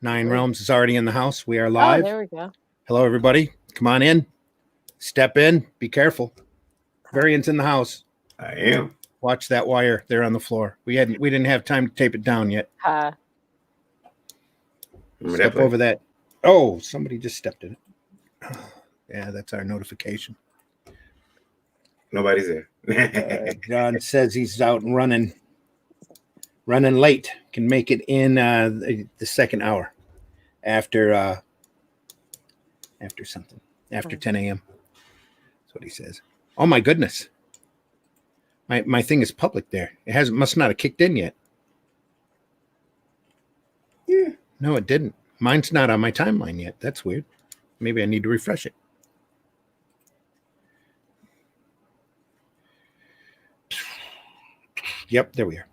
Nine Realms is already in the house. We are Oh, live. there we go. Hello, everybody. Come on in. Step in. Be careful. Variant's in the house. I am. Watch that wire there on the floor. We didn't have time to tape it down yet. Step over that. Oh, somebody just stepped in it. Yeah, that's our notification. Nobody's there. John says he's out and running late. Can make it in the second hour after something, after 10 a.m. That's what he says. Oh my goodness. My thing is public there. It must not have kicked in yet. Yeah. No, it didn't. Mine's not on my timeline yet. That's weird. Maybe I need to refresh it. Yep, there we are.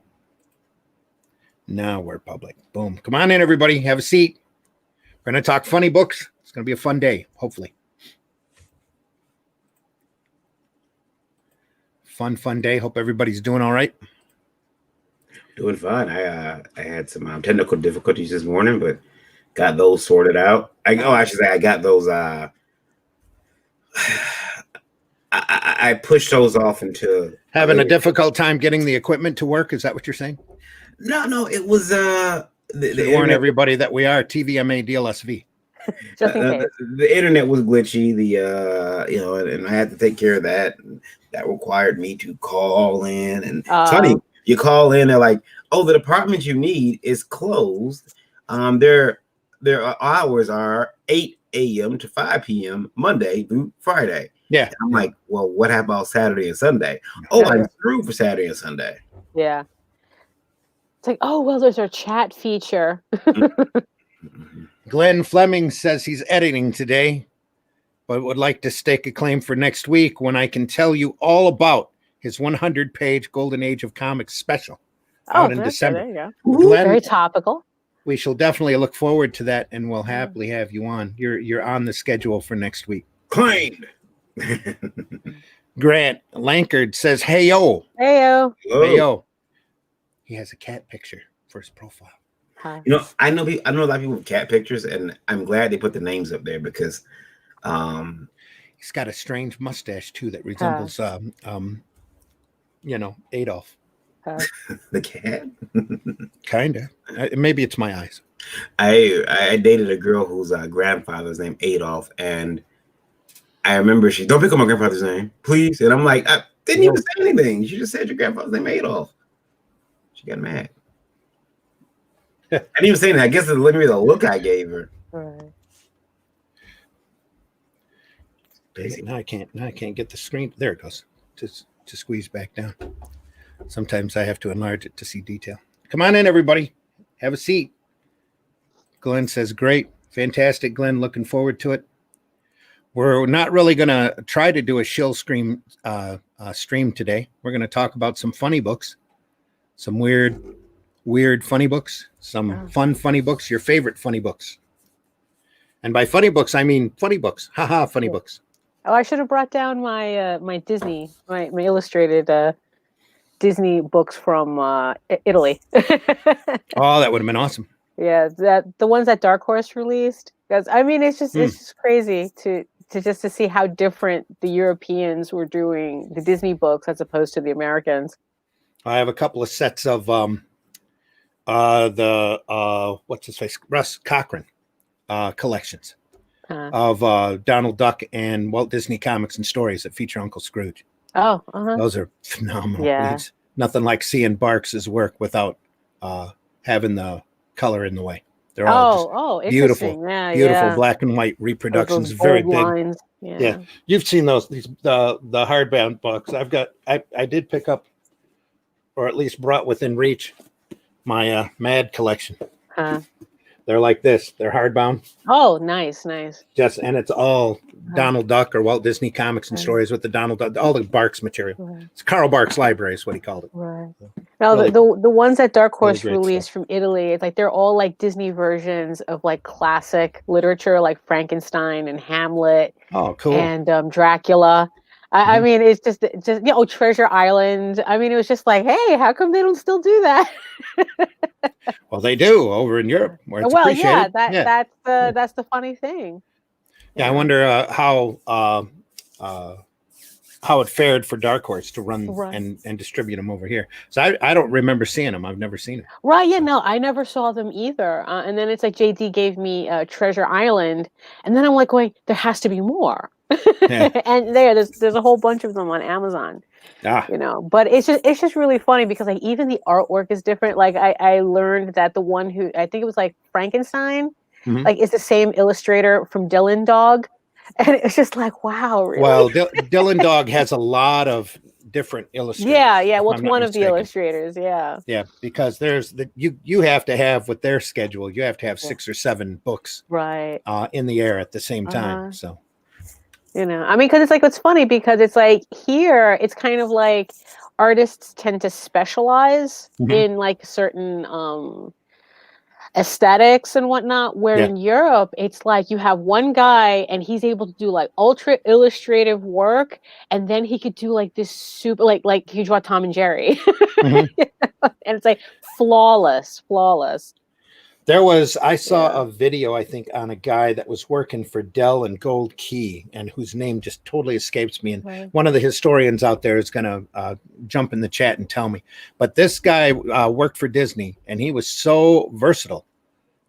Now we're public. Boom. Come on in, everybody. Have a seat. We're going to talk funny books. It's going to be a fun day, hopefully. Fun day. Hope everybody's doing all right. Doing fine. I had some technical difficulties this morning, but got those sorted out. I should say I got those. I pushed those off into having a difficult time getting the equipment to work. Is that what you're saying? No, it was to warn everybody that we are TVMA DLSV. Just in case. The internet was glitchy. And I had to take care of that. That required me to call in, and it's funny. You call in, they're like, "Oh, the department you need is closed." Their hours are 8 a.m. to 5 p.m. Monday through Friday. Yeah. And I'm like, well, what about Saturday and Sunday? Oh, I'm through for Saturday and Sunday. Yeah. It's like, oh, well, there's our chat feature. Glenn Fleming says he's editing today, but would like to stake a claim for next week when I can tell you all about his 100-page Golden Age of Comics special out in December. There you go. Glenn, very topical. We shall definitely look forward to that, and we'll happily have you on. You're on the schedule for next week. Claimed. Grant Lankard says, "Hey yo, hey yo, hey yo." He has a cat picture for his profile. Huh. I know a lot of people with cat pictures, and I'm glad they put the names up there because he's got a strange mustache too that resembles Adolf. The cat. Kinda. Maybe it's my eyes. I dated a girl whose grandfather's name Adolf, and I remember she don't pick up my grandfather's name, please. And I'm like, I didn't even say anything. You just said your grandfather's name Adolf. She got mad. I didn't even say that. I guess it's literally the look I gave her. Right. Now I can't get the screen. There it goes. To squeeze back down. Sometimes I have to enlarge it to see detail. Come on in, everybody. Have a seat. Glenn says, great. Fantastic, Glenn. Looking forward to it. We're not really going to try to do a shill stream today. We're going to talk about some funny books, some weird funny books, some fun funny books, your favorite funny books. And by funny books, I mean funny books. Haha, funny books. Oh, I should have brought down my my Disney, my illustrated Disney books from Italy. Oh, that would have been awesome. Yeah, the ones that Dark Horse released. Because I mean, it's just crazy to see how different the Europeans were doing the Disney books as opposed to the Americans. I have a couple of sets of what's his face, Russ Cochran collections of Donald Duck and Walt Disney comics and stories that feature Uncle Scrooge. Oh, those are phenomenal. Yeah. Nothing like seeing Barks's work without having the color in the way. They're all beautiful, beautiful black and white reproductions. Very big. Lines. Yeah, you've seen those. The hardbound books. I did pick up, or at least brought within reach, my Mad collection. They're like this. They're hardbound. Oh, nice. And it's all Donald Duck or Walt Disney comics and stories with the Donald Duck, all the Barks material. Right. It's Carl Barks Library is what he called it. Right. Now the ones that Dark Horse released from Italy, it's like they're all like Disney versions of like classic literature, like Frankenstein and Hamlet. Oh, cool. And Dracula. I mean, it's just Treasure Island. I mean, it was just like, hey, how come they don't still do that? Well, they do over in Europe where it's Well, yeah, appreciated. Yeah. that's the funny thing. Yeah, I wonder how it fared for Dark Horse to run Right. and distribute them over here. So I don't remember seeing them. I've never seen them. Right, yeah, no, I never saw them either. And then it's like JD gave me Treasure Island, and then I'm like going, there has to be more. Yeah. And there's a whole bunch of them on Amazon. Ah, But it's just really funny because like even the artwork is different. Like I learned that the one who I think it was like Frankenstein, mhm. like is the same illustrator from Dylan Dog, and it's just like, wow, really? Well, Dylan Dog has a lot of different illustrators. Yeah. Well, if it's I'm not one of the mistaken. illustrators. Yeah. Yeah, because there's you have to have with their schedule, you have to have Yeah. 6 or 7 books Right. in the air at the same time. So I mean, because it's like what's funny because it's like here it's kind of like artists tend to specialize Mhm. in like certain aesthetics and whatnot, where Yeah. in Europe it's like you have one guy and he's able to do like ultra illustrative work, and then he could do like this super like he draw Tom and Jerry. Mhm. And it's like flawless. I saw Yeah. a video, I think, on a guy that was working for Dell and Gold Key, and whose name just totally escapes me. And Right. one of the historians out there is going to jump in the chat and tell me. But this guy worked for Disney, and he was so versatile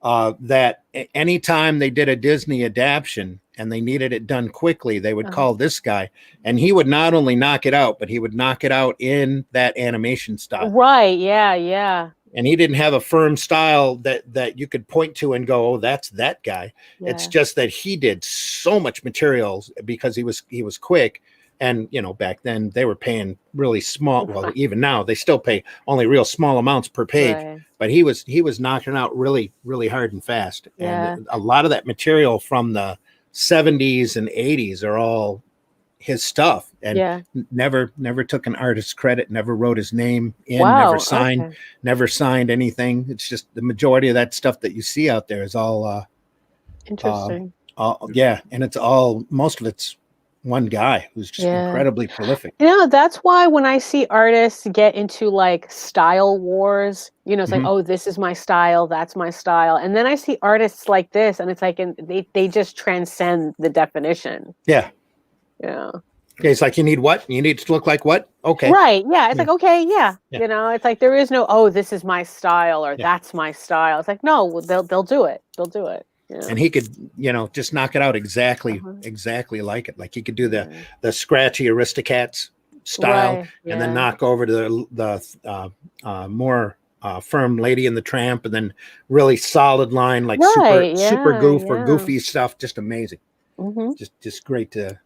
that anytime they did a Disney adaptation and they needed it done quickly, they would call this guy, and he would not only knock it out, but he would knock it out in that animation style. Right. Yeah. And he didn't have a firm style that you could point to and go, oh, that's that guy. Yeah. It's just that he did so much materials because he was quick. And back then they were paying really small. Well, even now they still pay only real small amounts per page. Right. But he was knocking out really, really hard and fast. Yeah. And a lot of that material from the 70s and 80s are all his stuff, and never took an artist's credit, never wrote his name in, never signed anything. It's just the majority of that stuff that you see out there is all interesting. And it's all, most of it's one guy who's just incredibly prolific. That's why when I see artists get into like style wars, it's like, oh, this is my style, that's my style. And then I see artists like this and it's like, they just transcend the definition. Yeah. Yeah. Okay, it's like, you need what? You need to look like what? Okay. Right. Yeah. It's like, okay, yeah. It's like there is no, oh, this is my style or that's my style. It's like, no, they'll do it. They'll do it. Yeah. And he could, just knock it out exactly like it. Like he could do the scratchy Aristocats style, and then knock over to the more firm Lady and the Tramp, and then really solid line, like super goofy stuff. Just amazing. Just great to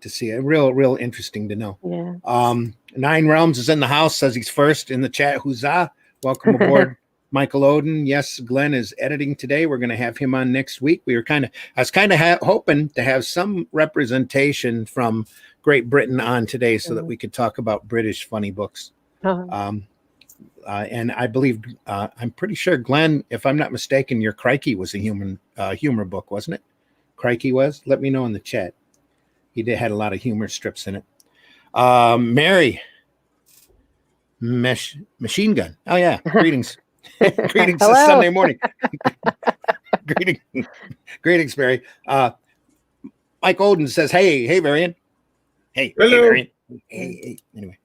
see it. Real interesting to know. Yeah. 9 Realms is in the house, says he's first in the chat. Huzzah. Welcome aboard. Michael Oden. Yes, Glenn is editing today. We're going to have him on next week. I was kind of hoping to have some representation from Great Britain on today so that we could talk about British funny books. And I believe, I'm pretty sure, Glenn, if I'm not mistaken, your Crikey was a humor book, wasn't it? Crikey was? Let me know in the chat. He had a lot of humor strips in it. Mary Machine Gun. Oh yeah. Greetings. Greetings this Sunday morning. Greetings, Mary. Mike Olden says, hey, Varian. Hey, hello. Hey, Varian. Hey. Anyway,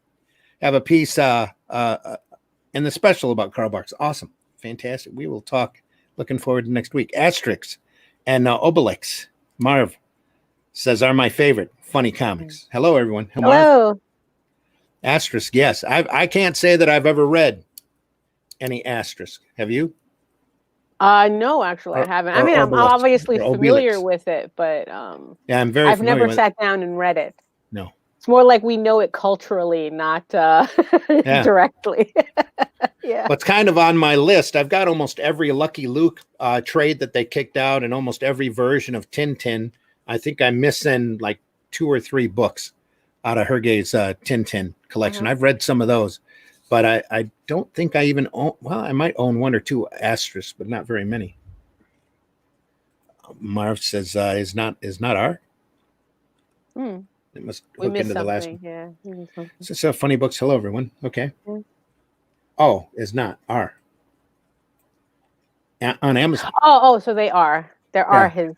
have a piece in the special about Karl Barks. Awesome. Fantastic. We will talk. Looking forward to next week. Asterix and Obelix. Marv says, are my favorite funny comics. Hello, everyone. Hello. Asterisk, yes. I can't say that I've ever read any Asterisk. Have you? No, actually, I haven't. I mean, I'm obviously familiar with it, but I'm very. I've never sat down and read it. No. It's more like we know it culturally, not directly. Yeah. But it's kind of on my list. I've got almost every Lucky Luke trade that they kicked out, and almost every version of Tintin. I think I'm missing like 2 or 3 books out of Hergé's Tintin collection. I've read some of those, but I don't think I even own. Well, I might own 1 or 2 Asterisks, but not very many. Marv says is not art. It must We hook missed into the last something. one. Yeah. We missed something. This is Funny Books. Hello, everyone. Okay. Yeah. Oh, is not R. On Amazon. Oh, so they are. There are his.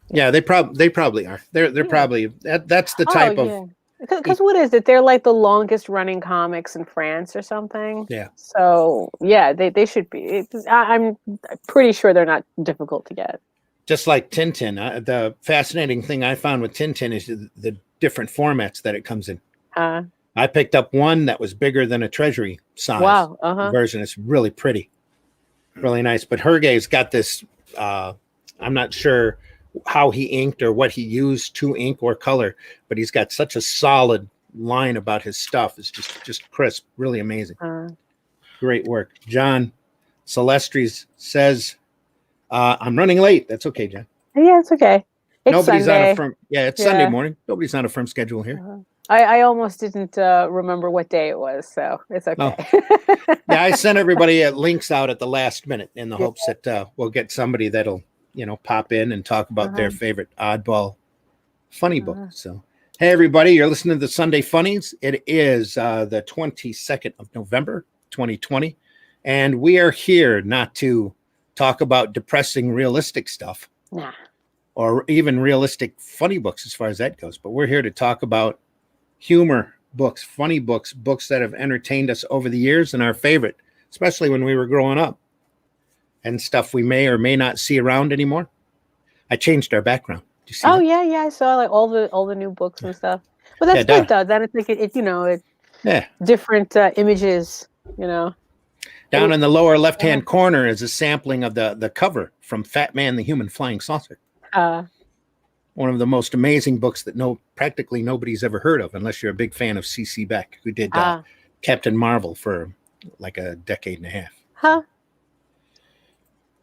Yeah, they probably are. They're probably that's the type of. Yeah. Because what is it? They're like the longest running comics in France or something. Yeah. So yeah, they should be. I'm pretty sure they're not difficult to get. Just like Tintin. The fascinating thing I found with Tintin is the different formats that it comes in. I picked up one that was bigger than a treasury size version. It's really pretty, really nice. But Hergé's got this. I'm not sure how he inked or what he used to ink or color, but he's got such a solid line about his stuff. It's just crisp, really amazing. Great work. John Celestris says, I'm running late. That's okay, John. Yeah, it's okay. Nobody's Sunday. on a firm. Yeah, it's Sunday morning. Nobody's on a firm schedule here. I almost didn't remember what day it was, so it's okay. Yeah, I sent everybody links out at the last minute in the hopes that we'll get somebody that'll pop in and talk about their favorite oddball funny book. So, hey, everybody, you're listening to the Sunday Funnies. It is the 22nd of November, 2020, and we are here not to talk about depressing, realistic stuff, or even realistic funny books as far as that goes, but we're here to talk about humor books, funny books, books that have entertained us over the years and our favorite, especially when we were growing up, and stuff we may or may not see around anymore. I changed our background. Do you see that? Yeah, I saw like all the new books and stuff. But that's good though. Then it's like different images. Down in the lower left-hand corner is a sampling of the cover from Fatman, the Human Flying Saucer. One of the most amazing books that practically nobody's ever heard of, unless you're a big fan of C.C. Beck, who did Captain Marvel for like a decade and a half.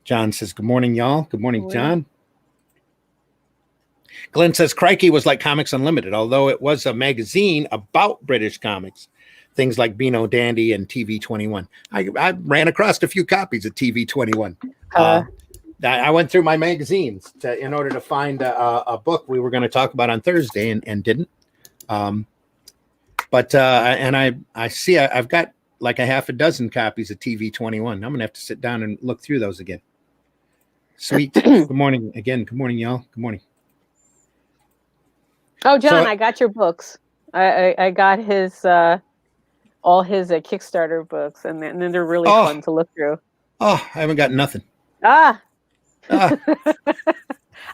John says, good morning, y'all. Good morning, John. Glenn says, Crikey was like Comics Unlimited, although it was a magazine about British comics, things like Beano Dandy and TV 21. I ran across a few copies of TV 21. I went through my magazines in order to find a book we were going to talk about on Thursday and didn't. But I see I've got like a half a dozen copies of TV 21. I'm going to have to sit down and look through those again. Sweet. Good morning again. Good morning, y'all. Good morning. Oh, John, I got your books. I got his all his Kickstarter books, and then they're really fun to look through. Oh, I haven't got nothing. I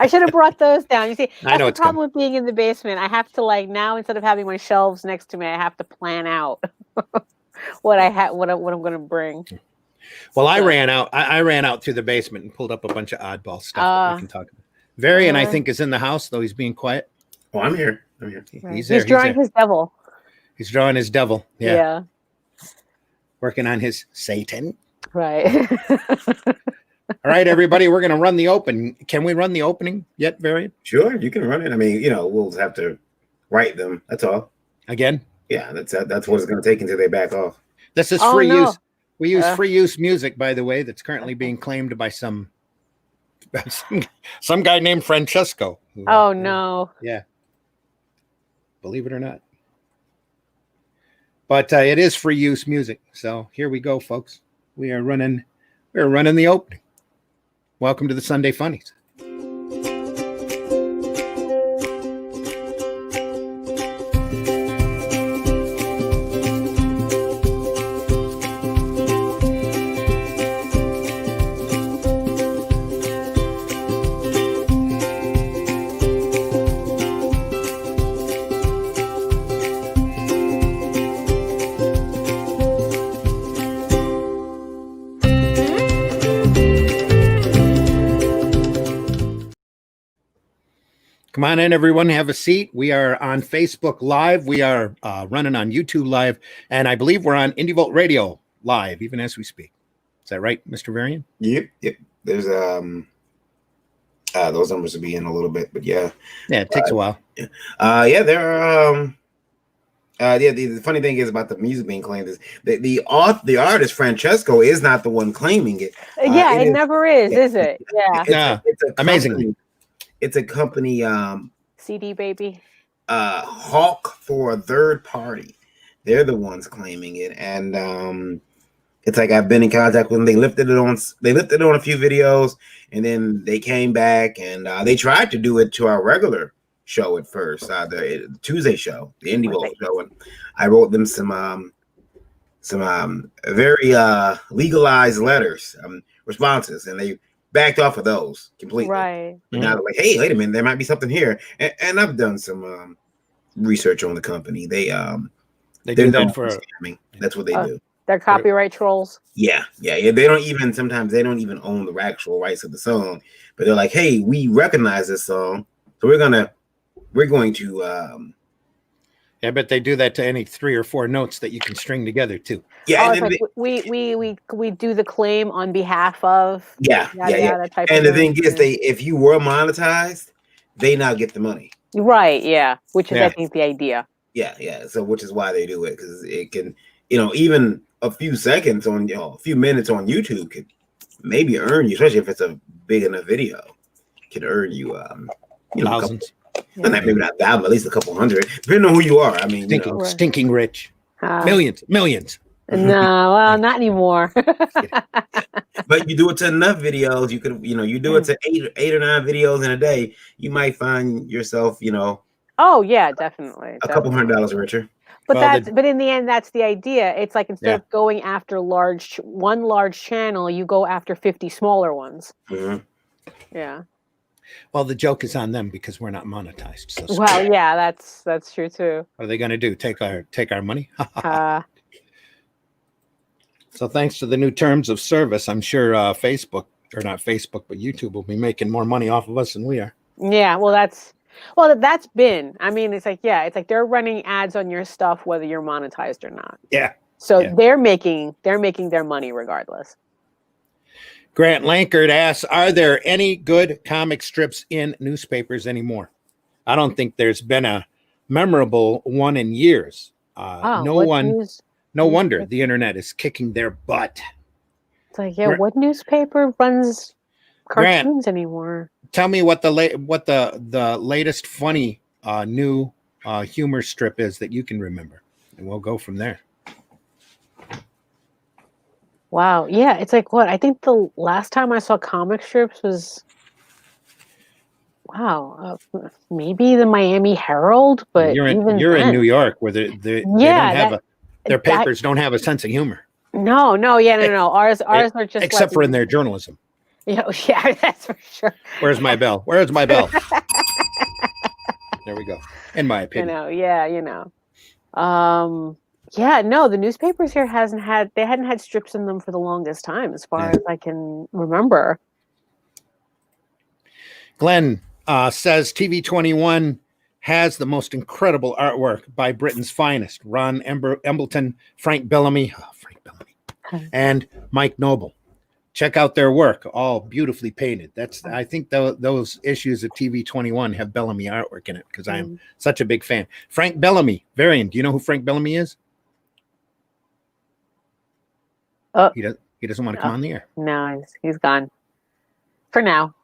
should have brought those down. You see, that's the problem with being in the basement. I have to now instead of having my shelves next to me, I have to plan out what I'm going to bring. Well, I ran out through the basement and pulled up a bunch of oddball stuff that we can talk about. Varian, I think, is in the house, though he's being quiet. Oh, I'm here. Right. He's drawing his devil. He's drawing his devil. Yeah. Working on his Satan. Right. All right, everybody, we're going to run the open. Can we run the opening yet, Varian? Sure, you can run it. I mean, we'll have to write them. That's all. Again? Yeah, that's what it's going to take until they back off. This is free use. We use free use music, by the way, that's currently being claimed by some guy named Francesco. No. Yeah. Believe it or not. But it is free use music. So here we go, folks. We're running the opening. Welcome to the Sunday Funnies. Come on in, everyone. Have a seat. We are on Facebook Live. We are running on YouTube Live. And I believe we're on Indie Volt Radio Live, even as we speak. Is that right, Mr. Varian? Yep. There's those numbers will be in a little bit, but yeah. Yeah, it takes a while. There are the funny thing is about the music being claimed is the artist Francesco is not the one claiming it. It never is it? Yeah. It's a amazing. It's a company. CD Baby. hawk for a third party. They're the ones claiming it, and it's like I've been in contact with them. They lifted it on a few videos, and then they came back and they tried to do it to our regular show at first, the Tuesday show, the Indie Bowl show, and I wrote them some very legalized letters, responses, and they backed off of those completely. Right. But now they're like, hey, wait a minute, there might be something here, and I've done some research on the company. They do that for scamming. That's what they do. They're copyright trolls. Yeah. They don't even own the actual rights of the song, but they're like, hey, we recognize this song, so we're going to. Yeah, but they do that to any 3 or 4 notes that you can string together too. Yeah, it's like we do the claim on behalf of. Yeah. That type and of the thing is, if you were monetized, they now get the money. Right. Yeah. Which is, I think, the idea. Yeah. So, which is why they do it, because it can, even a few seconds on, a few minutes on YouTube could maybe earn you, especially if it's a big enough video, can earn you, thousands. Maybe not that, but at least a couple hundred, depending on who you are. I mean, stinking rich, millions. No, well, not anymore. But you do it to enough videos, you could, you do it to 8 or 9 videos in a day, you might find yourself, Oh yeah, definitely. couple $100 richer. But but in the end, that's the idea. It's like instead of going after one large channel, you go after 50 smaller ones. Mm-hmm. Yeah. Well, the joke is on them because we're not monetized. So well, yeah, that's true too. What are they going to do? Take our money? So thanks to the new terms of service, I'm sure Facebook, or not Facebook, but YouTube will be making more money off of us than we are. Yeah, that's been. I mean, it's like they're running ads on your stuff whether you're monetized or not. Yeah. So they're making their money regardless. Grant Lankard asks, are there any good comic strips in newspapers anymore? I don't think there's been a memorable one in years. No wonder the internet is kicking their butt. It's like, what newspaper runs cartoons anymore? Tell me what the latest funny new humor strip is that you can remember, and we'll go from there. Wow. Yeah. It's like what? I think the last time I saw comic strips was, maybe the Miami Herald, but you're in New York where they don't have their papers don't have a sense of humor. No. Ours are just except for in their journalism. Yeah, that's for sure. Where's my bell? There we go. In my opinion. The newspapers here hadn't had strips in them for the longest time, as far as I can remember. Glenn says TV 21 has the most incredible artwork by Britain's finest: Ron Embleton, Frank Bellamy, and Mike Noble. Check out their work, all beautifully painted. I think those issues of TV 21 have Bellamy artwork in it because I am such a big fan. Frank Bellamy, Varian. Do you know who Frank Bellamy is? He doesn't want to come on the air. No, he's gone for now.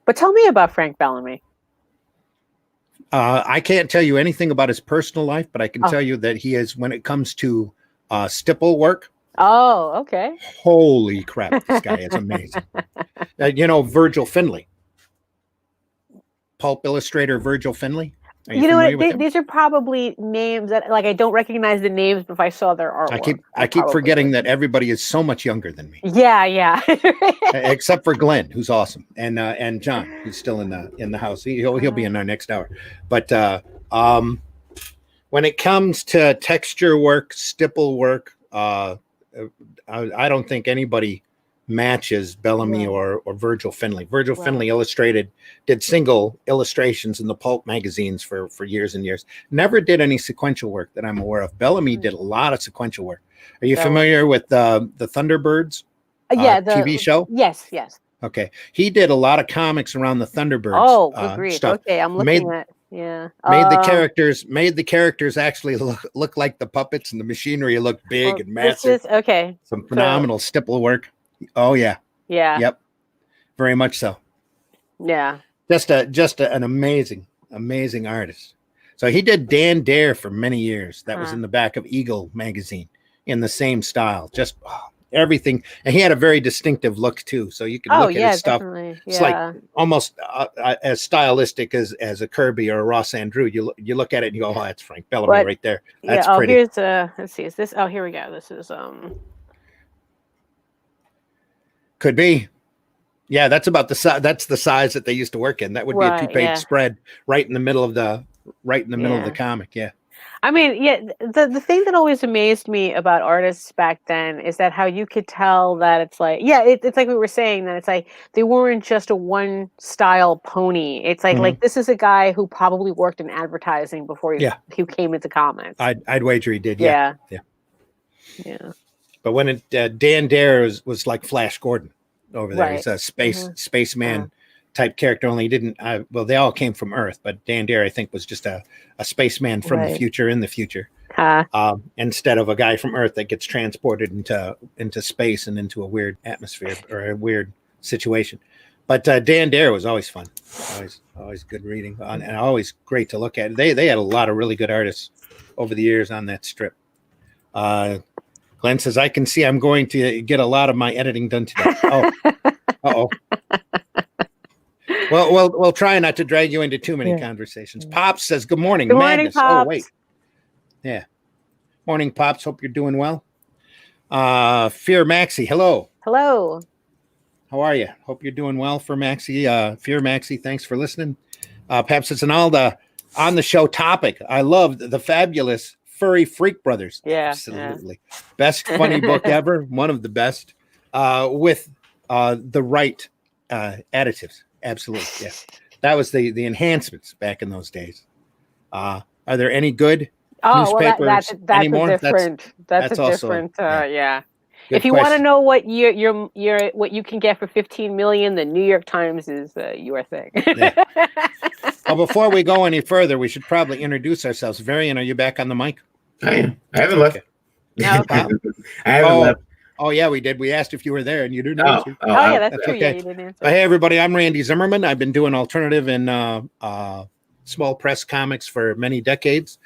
But tell me about Frank Bellamy. I can't tell you anything about his personal life, but I can tell you that he is, when it comes to stipple work. Oh, okay. Holy crap, this guy is amazing. Virgil Finley. Pulp illustrator Virgil Finley. You know what? These are probably names that, I don't recognize the names, but if I saw their artwork. I keep forgetting that everybody is so much younger than me. Yeah. Except for Glenn, who's awesome, and John, who's still in the house. He'll be in our next hour. But when it comes to texture work, stipple work, I don't think anybody matches Bellamy or Virgil Finley. Virgil Finley did single illustrations in the pulp magazines for years and years. Never did any sequential work that I'm aware of. Bellamy did a lot of sequential work. Are you familiar with the Thunderbirds TV show? Yes. Okay. He did a lot of comics around the Thunderbirds stuff. Okay, I'm looking at Made the characters actually look like the puppets, and the machinery looked big and massive. Some phenomenal stipple work. Oh yeah. Yep. Very much so. Yeah. Just an amazing artist. So he did Dan Dare for many years. That was in the back of Eagle magazine in the same style. Just everything. And he had a very distinctive look too. So you can look at his stuff. Definitely. It's like almost as stylistic as a Kirby or a Ross Andrew. You look at it and you go, oh, that's Frank Bellamy right there. That's pretty. Here's let's see. Is this? Oh, here we go. This is Could be. Yeah, that's about the size. That's the size that they used to work in. That would be a 2-page spread right in the middle of the middle of the comic. Yeah. I mean, the thing that always amazed me about artists back then is that how you could tell that it's like, it's like we were saying, that it's like they weren't just a one style pony. It's like this is a guy who probably worked in advertising before he came into comics. I'd wager he did. Yeah. But when Dan Dare was like Flash Gordon over there, he's a spaceman type character. Only he didn't. Well, they all came from Earth, but Dan Dare, I think, was just a spaceman from the future in the future, instead of a guy from Earth that gets transported into space and into a weird atmosphere or a weird situation. But Dan Dare was always fun, always good reading, and always great to look at. They had a lot of really good artists over the years on that strip. Glenn says, I can see I'm going to get a lot of my editing done today. Oh, uh-oh. Well, we'll try not to drag you into too many conversations. Pops says, good morning. Good morning, Pops. Oh, wait. Yeah. Morning, Pops. Hope you're doing well. Fear Maxie, hello. Hello. How are you? Hope you're doing well for Maxie. Fear Maxie, thanks for listening. Pops says, on the show topic, I love the fabulous Furry Freak Brothers. Yeah. Absolutely. Best funny book ever. One of the best. With the right additives. Absolutely. Yeah. That was the enhancements back in those days. Are there any good newspapers that's anymore? A different, that's a also, different, Good if you want to know what what you can get for 15 million, the New York Times is your thing. Well, before we go any further, we should probably introduce ourselves. Varian, are you back on the mic? I am. I haven't left. Okay. I haven't left. Oh, yeah, we did. We asked if you were there, and you didn't answer. Yeah, that's true. Okay. Yeah, you didn't answer. Hey, everybody, I'm Randy Zimmerman. I've been doing alternative and small press comics for many decades.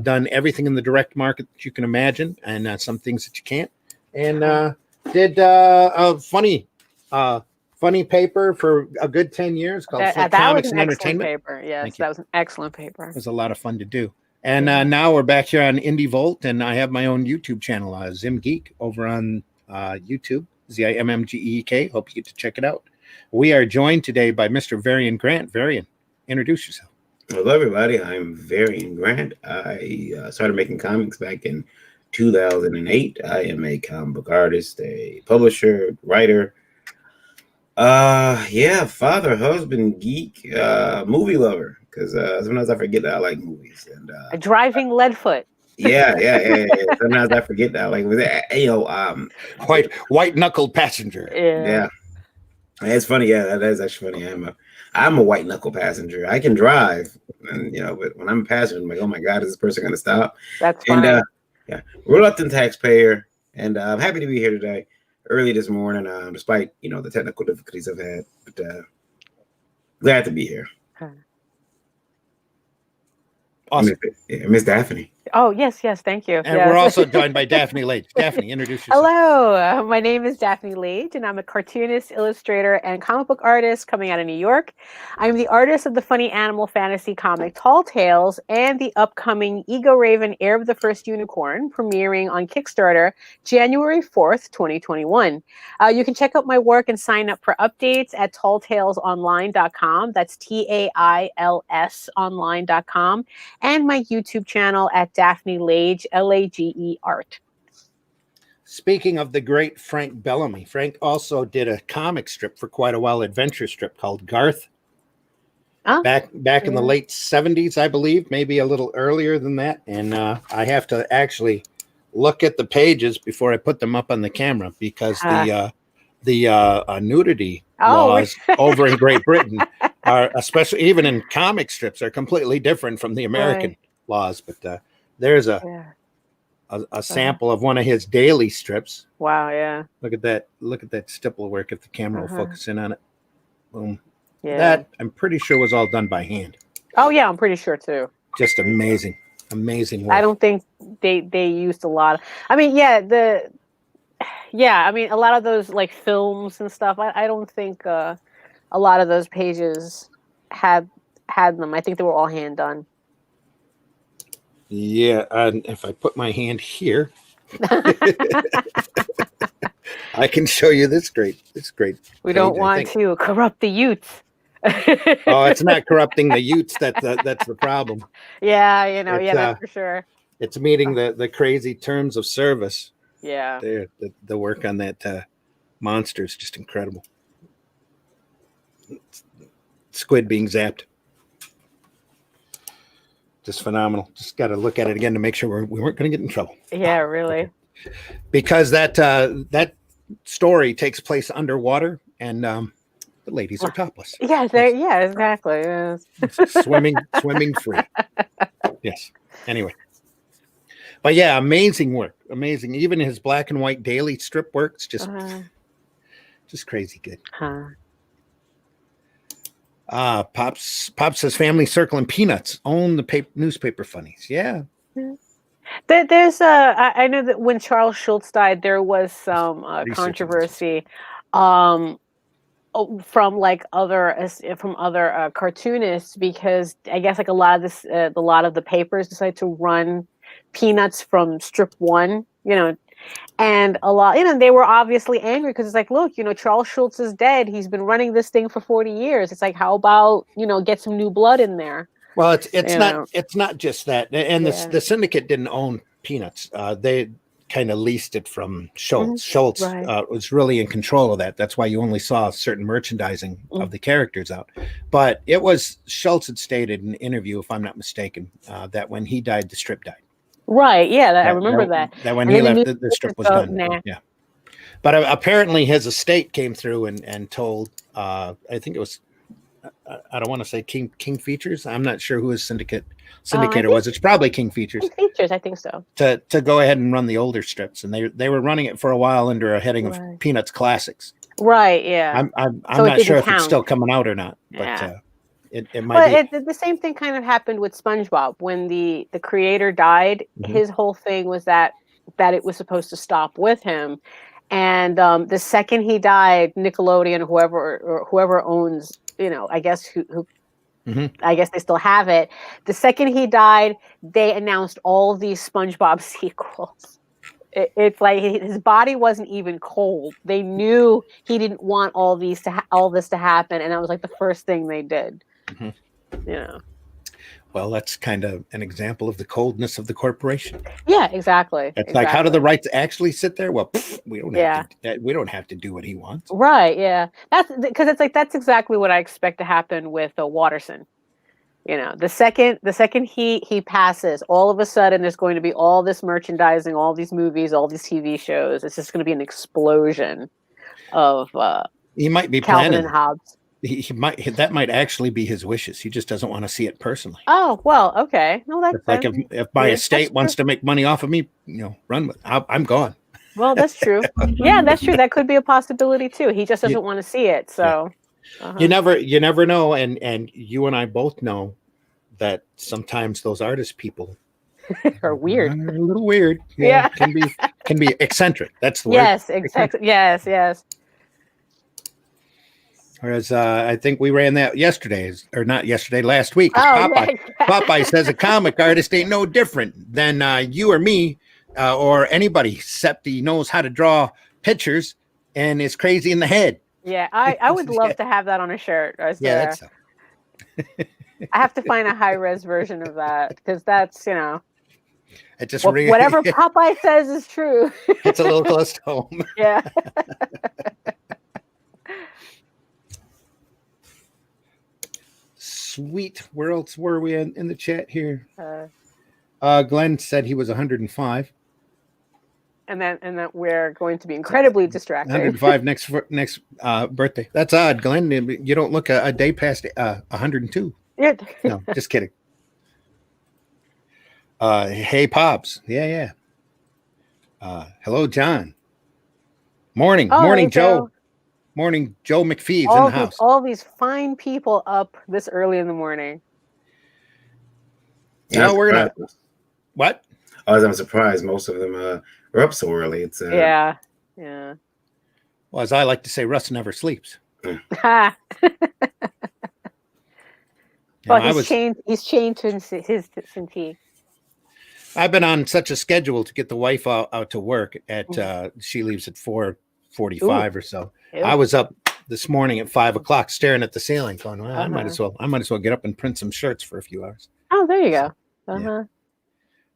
Done everything in the direct market that you can imagine, and some things that you can't. And did a funny paper for a good 10 years called Comics and Entertainment. Paper. Yes, that was an excellent paper. It was a lot of fun to do. And now we're back here on Indie Volt, and I have my own YouTube channel, Zimm Geek, over on YouTube, ZIMMGEEK. Hope you get to check it out. We are joined today by Mr. Varian Grant. Varian, introduce yourself. Hello, everybody. I'm Varian Grant. I started making comics back in 2008. I am a comic book artist, a publisher, writer. Father, husband, geek, movie lover. Because sometimes I forget that I like movies. And a driving leadfoot. Yeah. Sometimes I forget that. Like, white knuckled passenger. Yeah. It's funny. Yeah, that is actually funny. I'm a white knuckle passenger. I can drive, and but when I'm a passenger, I'm like, oh my God, is this person going to stop? That's fine. And reluctant taxpayer, and I'm happy to be here today, early this morning, despite the technical difficulties I've had, but glad to be here. Awesome. Miss Daphane. Oh, yes, thank you. And we're also joined by Daphane Lage. Daphane, introduce yourself. Hello, my name is Daphane Lage, and I'm a cartoonist, illustrator, and comic book artist coming out of New York. I'm the artist of the funny animal fantasy comic Tall Tales and the upcoming Ego Raven Heir of the First Unicorn, premiering on Kickstarter January 4th, 2021. You can check out my work and sign up for updates at talltalesonline.com. That's TAILS online.com. And my YouTube channel at Daphane Lage, Lage Art. Speaking of the great Frank Bellamy, Frank also did a comic strip for quite a while, adventure strip called Garth. Back in the late 70s, I believe, maybe a little earlier than that. And I have to actually look at the pages before I put them up on the camera because the nudity laws over in Great Britain are, especially even in comic strips, are completely different from the American laws. But there's a sample of one of his daily strips. Wow, yeah. Look at that stipple work if the camera will focus in on it. Boom. Yeah. That I'm pretty sure was all done by hand. Oh yeah, I'm pretty sure too. Just amazing work. I don't think they used a lot. I mean, yeah, I mean, a lot of those like films and stuff. I don't think a lot of those pages had them. I think they were all hand done. Yeah, and if I put my hand here, I can show you this great. We don't want to corrupt the youth. Oh, it's not corrupting the youths. That's the problem. Yeah, that's for sure. It's meeting the crazy terms of service. Yeah. The work on that monster is just incredible. Squid being zapped. Just phenomenal. Just got to look at it again to make sure we weren't going to get in trouble. Yeah, really. Okay. Because that story takes place underwater, and the ladies are topless. Yeah, exactly. Yeah. Swimming free. Yes. Anyway. But yeah, amazing work. Amazing. Even his black and white daily strip works just crazy good. Pops says family circle and Peanuts own the newspaper funnies. Yeah. There's I know that when Charles Schulz died, there was some controversy from other cartoonists, because I guess like a lot of the papers decided to run Peanuts from strip 1, and a lot, they were obviously angry because it's like, look, Charles Schulz is dead. He's been running this thing for 40 years. It's like, how about, get some new blood in there? Well, it's not just that. And the syndicate didn't own Peanuts. They kind of leased it from Schulz. Schulz was really in control of that. That's why you only saw certain merchandising of the characters out. But it was Schulz had stated in an interview, if I'm not mistaken, that when he died, the strip died. Right. Yeah, I remember that. That when he left, the strip was done. Nah. Yeah. But apparently his estate came through and told, I think it was, I don't want to say King Features. I'm not sure who his syndicator was. It's probably King Features. King Features, I think so. To go ahead and run the older strips, and they were running it for a while under a heading of Peanuts Classics. Right. Yeah. I'm not sure if it's still coming out or not, but it might be. The same thing kind of happened with SpongeBob when the creator died. His whole thing was that it was supposed to stop with him, and the second he died, Nickelodeon, whoever owns, I guess who I guess they still have it. The second he died, they announced all these SpongeBob sequels. It's like his body wasn't even cold. They knew he didn't want all this to happen, and that was like the first thing they did. Well, that's kind of an example of the coldness of the corporation. Yeah, exactly. It's like, how do the rights actually sit there? Well, we don't have to do what he wants. Right. Yeah. That's because it's like, that's exactly what I expect to happen with Watterson. The second he passes, all of a sudden there's going to be all this merchandising, all these movies, all these TV shows. It's just going to be an explosion of he might be Calvin planning. and Hobbes. That might actually be his wishes. He just doesn't want to see it personally. Oh, well, okay. No, that's like if my estate wants to make money off of me, run with it. I'm gone. Well, that's true. Yeah, that's true. That could be a possibility too. He just doesn't want to see it. So you never know. And you and I both know that sometimes those artist people are weird. A little weird. Yeah. Can be eccentric. That's the word. Yes, exactly. Yes. Whereas I think we ran that last week. Popeye says a comic artist ain't no different than you or me or anybody, except he knows how to draw pictures and is crazy in the head. Yeah, I would love to have that on a shirt. That's so. I have to find a high-res version of that, because that's, it just whatever Popeye says is true. It's a little close to home. Yeah. Sweet. Where else were we in the chat here? Glenn said he was 105. And that we're going to be incredibly distracted. 105 next birthday. That's odd, Glenn. You don't look a day past 102. Yeah. No, just kidding. Hey, Pops. Yeah. Hello, John. Morning, Joe. Morning, Joe McPhee's in the house. All these fine people up this early in the morning. Yeah, No, we're gonna what? I'm surprised most of them are up so early. It's Yeah. Well, as I like to say, Russ never sleeps. Ha. Now, Well, he's chained to his Cintiq. I've been on such a schedule to get the wife out to work at she leaves at 4:45 or so. Ew. I was up this morning at 5 o'clock staring at the ceiling going, well, I might as well get up and print some shirts for a few hours. Oh, there you go. Yeah.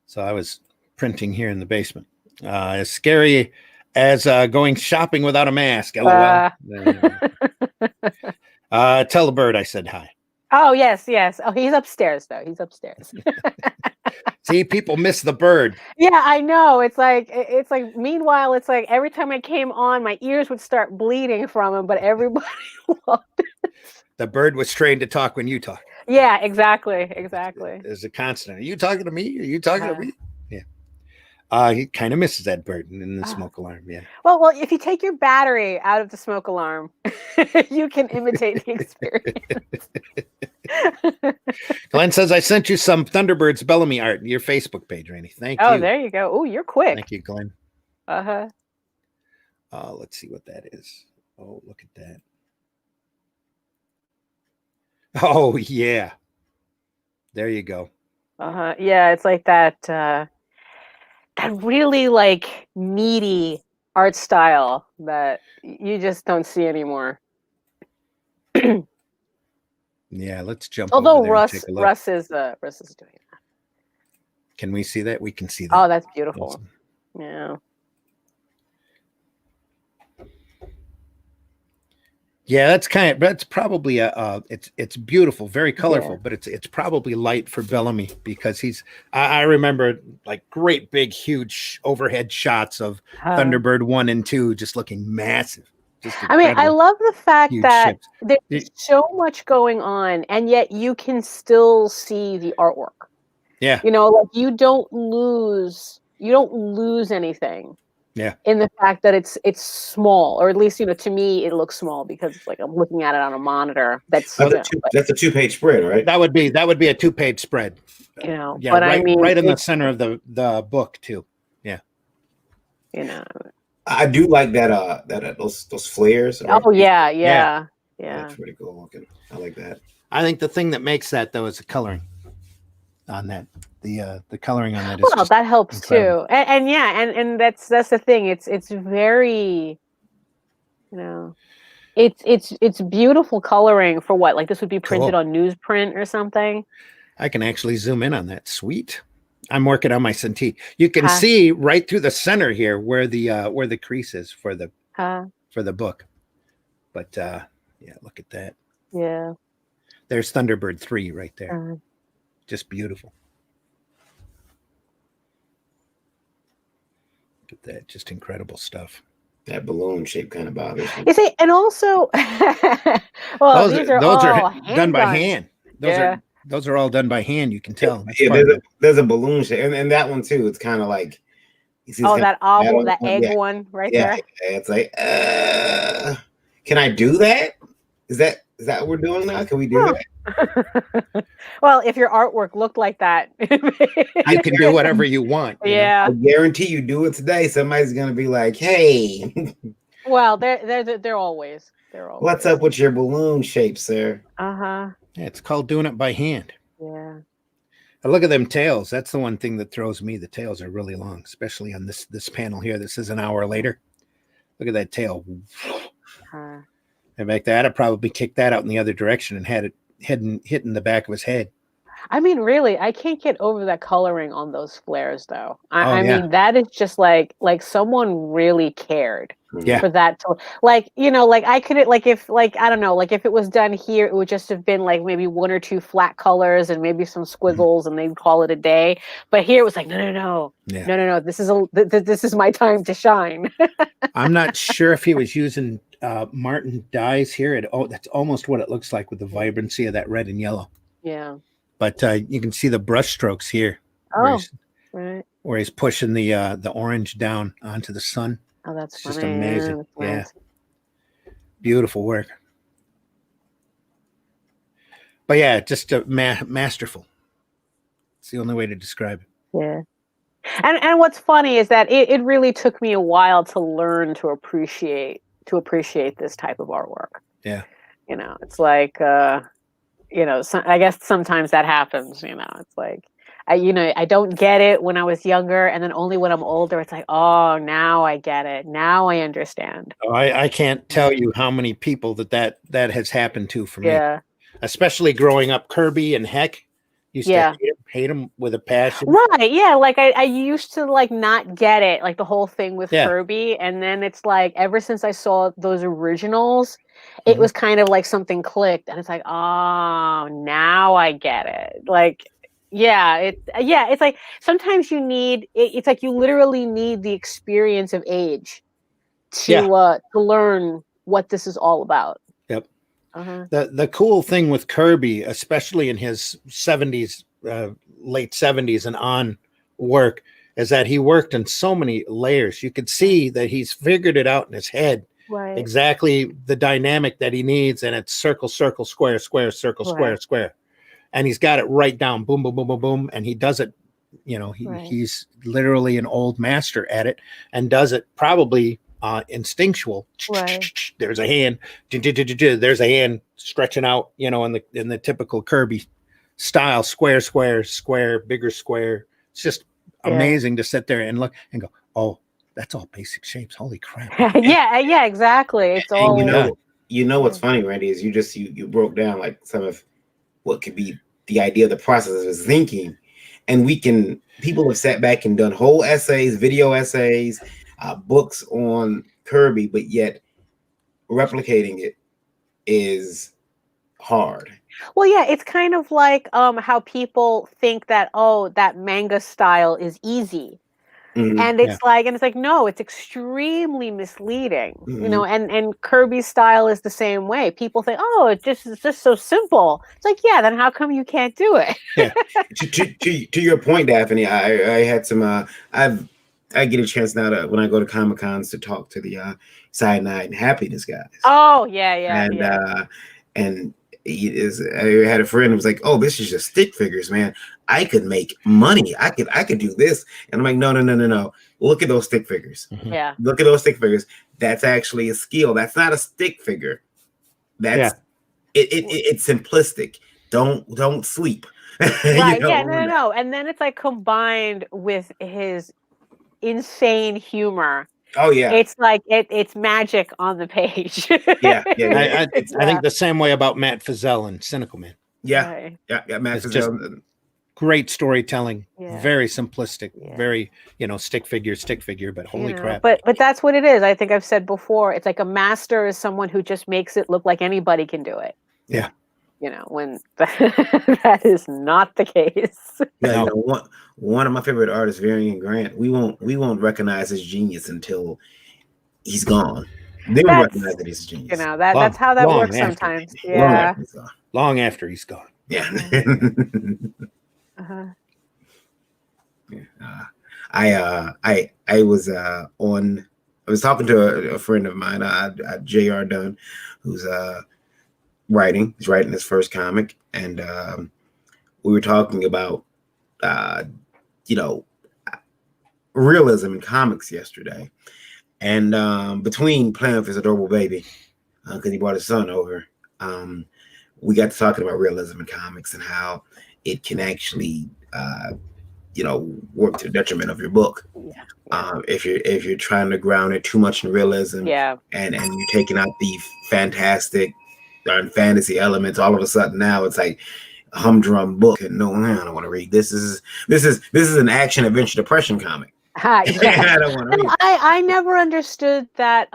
So I was printing here in the basement. As scary as going shopping without a mask. LOL. Tell the bird I said hi. Oh, yes. Oh, he's upstairs though. He's upstairs. See, people miss the bird. Yeah, I know. It's like meanwhile, it's like every time I came on, my ears would start bleeding from him, but everybody loved it. The bird was trained to talk when you talk. Yeah, exactly. There's a constant. Are you talking to me? Are you talking to me? Yeah. He kind of misses that bird in the smoke alarm. Yeah. Well, if you take your battery out of the smoke alarm, you can imitate the experience. Glenn says, I sent you some Thunderbirds Bellamy art in your Facebook page, Randy. Thank you. Oh, there you go. Oh, you're quick. Thank you, Glenn. Let's see what that is. Oh, look at that. Oh, yeah. There you go. Yeah, it's like that really like meaty art style that you just don't see anymore. Yeah, let's jump. Although over there Russ and take a look. Russ is doing that. Can we see that? We can see that. Oh, that's beautiful. Awesome. Yeah. Yeah, that's probably it's beautiful, very colorful, but it's probably light for Bellamy because I remember like great big huge overhead shots of Thunderbird 1 and 2 just looking massive. I mean, I love the fact that ships. there's so much going on and yet you can still see the artwork. Yeah. You know, like you don't lose anything. Yeah. In the fact that it's small, or at least, you know, to me it looks small because it's like I'm looking at it on a monitor. That's a 2-page spread, right? That would be a 2-page spread. You know, yeah, but right, I mean, right in the center of the book too. Yeah. You know, I do like that those flares. Oh yeah. That's pretty cool looking. I like that. I think the thing that makes that though is the coloring on that. The coloring on that is well, that helps incredible. too, and that's the thing. It's very, you know, it's beautiful coloring for what, like this would be printed on newsprint or something. I can actually zoom in on that. Sweet. I'm working on my Cintiq. You can see right through the center here where the crease is for the book. But yeah, look at that. Yeah. There's Thunderbird 3 right there. Just beautiful. Look at that. Just incredible stuff. That balloon shape kind of bothers me. You see, and also, well, those are done by hand. Those are all done by hand. You can tell. Yeah, there's a balloon shape, and that one too. It's kind of like that egg one right there. It's like, can I do that? Is that what we're doing now? Can we do that? Well, if your artwork looked like that, you can do whatever you want. Yeah, I guarantee you do it today. Somebody's gonna be like, "Hey." Well, they're always. What's up with your balloon shape, sir? Yeah, it's called doing it by hand. Yeah. Look at them tails. That's the one thing that throws me. The tails are really long, especially on this panel here. This is an hour later. Look at that tail. And back that, I'd probably kicked that out in the other direction and had it hitting the back of his head. I mean, really, I can't get over that coloring on those flares, though. I mean, that is just like someone really cared for that. Like, you know, like I could, like if, like, I don't know, like if it was done here, it would just have been like maybe 1 or 2 flat colors and maybe some squiggles and they'd call it a day. But here it was like, no. This is my time to shine. I'm not sure if he was using Martin dyes here. That's almost what it looks like with the vibrancy of that red and yellow. Yeah. But you can see the brush strokes here. Where he's pushing the orange down onto the sun. Oh, that's just amazing. Yeah. Nice. Beautiful work. But yeah, just masterful. It's the only way to describe it. Yeah. And what's funny is that it really took me a while to learn to appreciate this type of artwork. Yeah. It's like I guess sometimes that happens, it's like I don't get it when I was younger, and then only when I'm older it's like, oh, now I get it. Now I understand. Oh, I can't tell you how many people that has happened to for me. Yeah. Especially growing up, Kirby and Heck used Yeah. to hate him with a passion. Right, yeah, like I used to like not get it, like the whole thing with Yeah. Kirby, and then it's like ever since I saw those originals, it was kind of like something clicked, and it's like, oh, now I get it. Like, it's like sometimes you need it's like you literally need the experience of age to learn what this is all about. Yep. Uh-huh. The cool thing with Kirby, especially in his 70s, late 70s and on work, is that he worked in so many layers. You could see that he's figured it out in his head, Right. exactly the dynamic that he needs, and it's circle, circle, square, square, circle, square, square, and he's got it right down, boom, boom, boom, boom, boom, and he does it. He's literally an old master at it, and does it probably instinctual. Right. There's a hand. There's a hand stretching out. In the typical Kirby style, square, square, square, bigger square. It's just amazing to sit there and look and go, oh, that's all basic shapes. Holy crap! yeah, exactly. It's all. What's funny, Randy, is you broke down like some of what could be the idea of the process of his thinking, and people have sat back and done whole essays, video essays, books on Kirby, but yet replicating it is hard. Well, yeah, it's kind of like how people think that, oh, that manga style is easy. Mm-hmm. And it's like, no, it's extremely misleading. Mm-hmm. And Kirby's style is the same way. People think, oh, it's just so simple. It's like, yeah, then how come you can't do it? Yeah. to your point, Daphne, I had some I get a chance now when I go to Comic Cons to talk to the Cyanide and Happiness guys. Oh, yeah. And I had a friend who was like, "Oh, this is just stick figures, man. I could make money. I could do this." And I'm like, "No. Look at those stick figures. Mm-hmm. Yeah. Look at those stick figures. That's actually a skill. That's not a stick figure. That's it's simplistic. Don't sleep." Right. No. And then it's like combined with his insane humor. Oh yeah, it's like it's magic on the page. I think the same way about Matt Fazell and Cynical Man. Yeah. Matt Fazell, great storytelling, very simplistic, very stick figure, but holy crap! But that's what it is. I think I've said before. It's like a master is someone who just makes it look like anybody can do it. Yeah. When that is not the case. Yeah, one of my favorite artists, Varian Grant, we won't recognize his genius until he's gone. Then we recognize that he's a genius. That's how that works sometimes. Yeah. Long after he's gone. Yeah. Uh-huh. I was talking to a friend of mine, J.R. Dunn, who's writing his first comic, and we were talking about realism in comics yesterday, and between playing with his adorable baby, because he brought his son over, we got to talking about realism in comics and how it can actually work to the detriment of your book. If you're trying to ground it too much in realism, and you're taking out the fantastic and fantasy elements, all of a sudden now it's like a humdrum book, and no, I don't want to read this. This is an action adventure depression comic. I don't want to read. I never understood that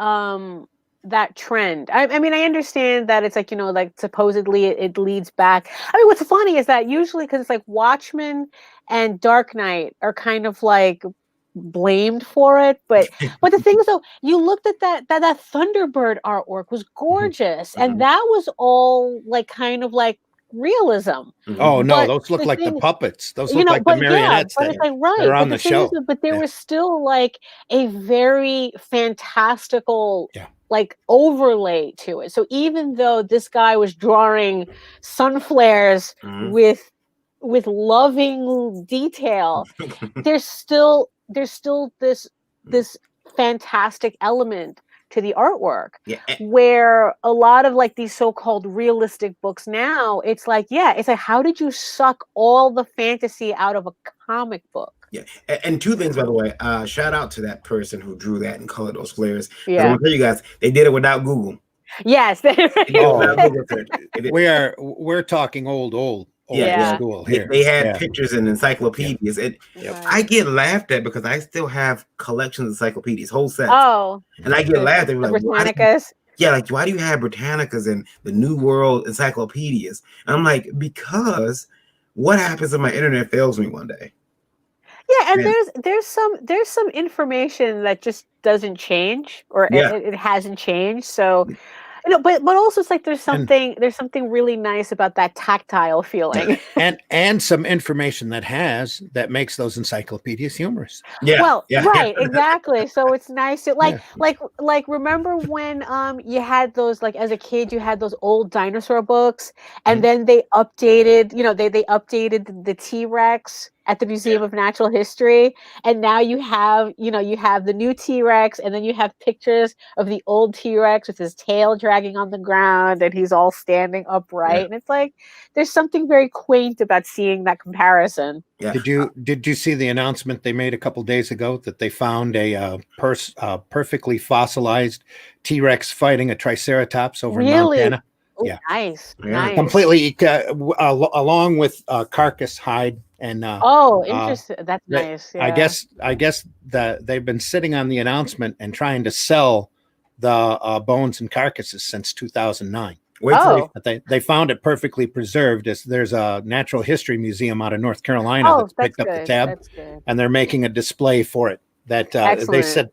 that trend. I mean, I understand that it's like, like supposedly it leads back. I mean, what's funny is that usually, because it's like Watchmen and Dark Knight are kind of like blamed for it, but the thing is, though, you looked at that Thunderbird artwork was gorgeous, and that was all like kind of like realism. Oh no, those look like the puppets. Those look like the marionettes but it's like, right, they're on the show. But there was still like a very fantastical like overlay to it. So even though this guy was drawing sun flares with with loving detail, there's still this fantastic element to the artwork. Yeah. Where a lot of like these so-called realistic books now, it's like how did you suck all the fantasy out of a comic book? Yeah, and two things, by the way. Shout out to that person who drew that and colored those flares. Yeah. I want to tell you guys, they did it without Google. Yes. We're talking old Yeah. school here. They had pictures and encyclopedias. Yep. I get laughed at because I still have collections of encyclopedias, whole sets. Oh, and I get laughed at like, Britannicas. Why do you have Britannicas and the New World encyclopedias? And I'm like, because what happens if my internet fails me one day? Yeah, and there's some information that just doesn't change, or it hasn't changed. So, but also it's like there's something really nice about that tactile feeling, and some information that makes those encyclopedias humorous. Yeah. Well, right, exactly. So it's nice to like remember when you had those, like as a kid you had those old dinosaur books, and then they updated they updated the T-Rex at the Museum of Natural History, and now you have the new T-Rex, and then you have pictures of the old T-Rex with his tail dragging on the ground and he's all standing upright, and it's like there's something very quaint about seeing that comparison. Yeah. Did you see the announcement they made a couple days ago that they found a perfectly fossilized T-Rex fighting a Triceratops over in Montana? Oh, yeah, nice. Completely along with carcass hide. And interesting. That's nice. Yeah. I guess that they've been sitting on the announcement and trying to sell the bones and carcasses since 2009. They found it perfectly preserved. There's a natural history museum out of North Carolina that's picked up the tab, and they're making a display for it. That they said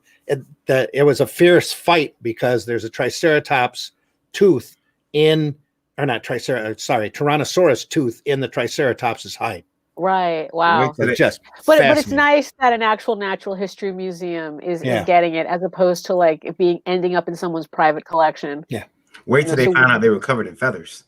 that it was a fierce fight because there's a Triceratops tooth Tyrannosaurus tooth in the Triceratops's hide. Right. Wow. But it's nice that an actual natural history museum is getting it, as opposed to like it ending up in someone's private collection. Yeah. Wait till they find out they were covered in feathers.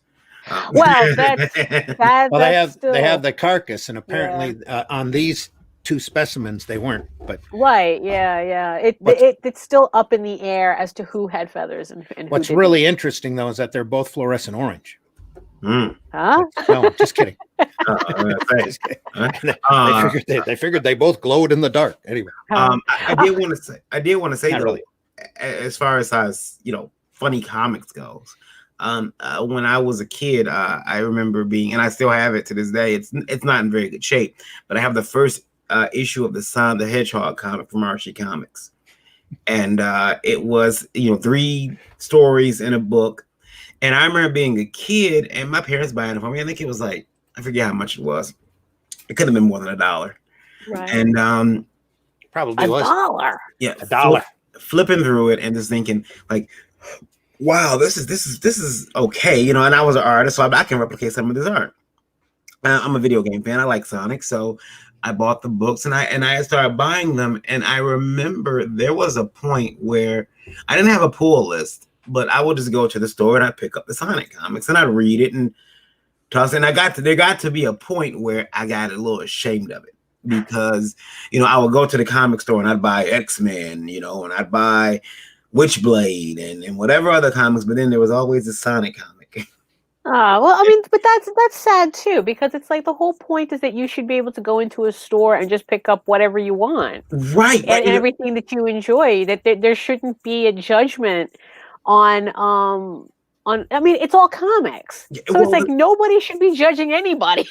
Well, they have the carcass, and apparently on these two specimens they weren't. But right. Yeah. It's still up in the air as to who had feathers and what's who really interesting though is that they're both fluorescent orange. Huh? No, just kidding. They figured they both glowed in the dark. Anyway, I did want to say though, really. As far as funny comics goes, when I was a kid, I remember being, and I still have it to this day. It's not in very good shape, but I have the first issue of the Sonic the Hedgehog comic from Archie Comics, and it was 3 stories in a book. And I remember being a kid and my parents buying it for me. I think it was like, I forget how much it was. It could have been more than $1. Right. And probably was $1. Yeah, $1. Flipping through it and just thinking like, wow, this is okay, and I was an artist, so I can replicate some of this art. I'm a video game fan. I like Sonic, so I bought the books and I started buying them. And I remember there was a point where I didn't have a pull list, but I would just go to the store and I'd pick up the Sonic comics and I'd read it and toss it. And there got to be a point where I got a little ashamed of it because, I would go to the comic store and I'd buy X-Men, and I'd buy Witchblade and whatever other comics. But then there was always the Sonic comic. Well, I mean, but that's sad too, because it's like the whole point is that you should be able to go into a store and just pick up whatever you want. Right. And everything that you enjoy, that there shouldn't be a judgment on I mean, it's all comics, so it's like nobody should be judging anybody.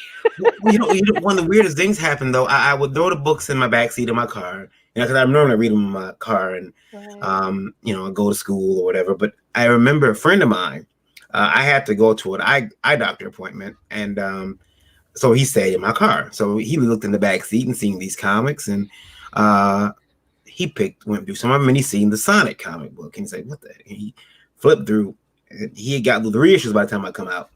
One of the weirdest things happened though. I would throw the books in my backseat of my car, because I normally read them in my car, and I go to school or whatever. But I remember a friend of mine, I had to go to an eye doctor appointment, and so he stayed in my car. So he looked in the back seat and seen these comics, and he went through some of them, and he seen the Sonic comic book, and he's like, "What the heck?" He flipped through. He had got the reissues by the time I come out.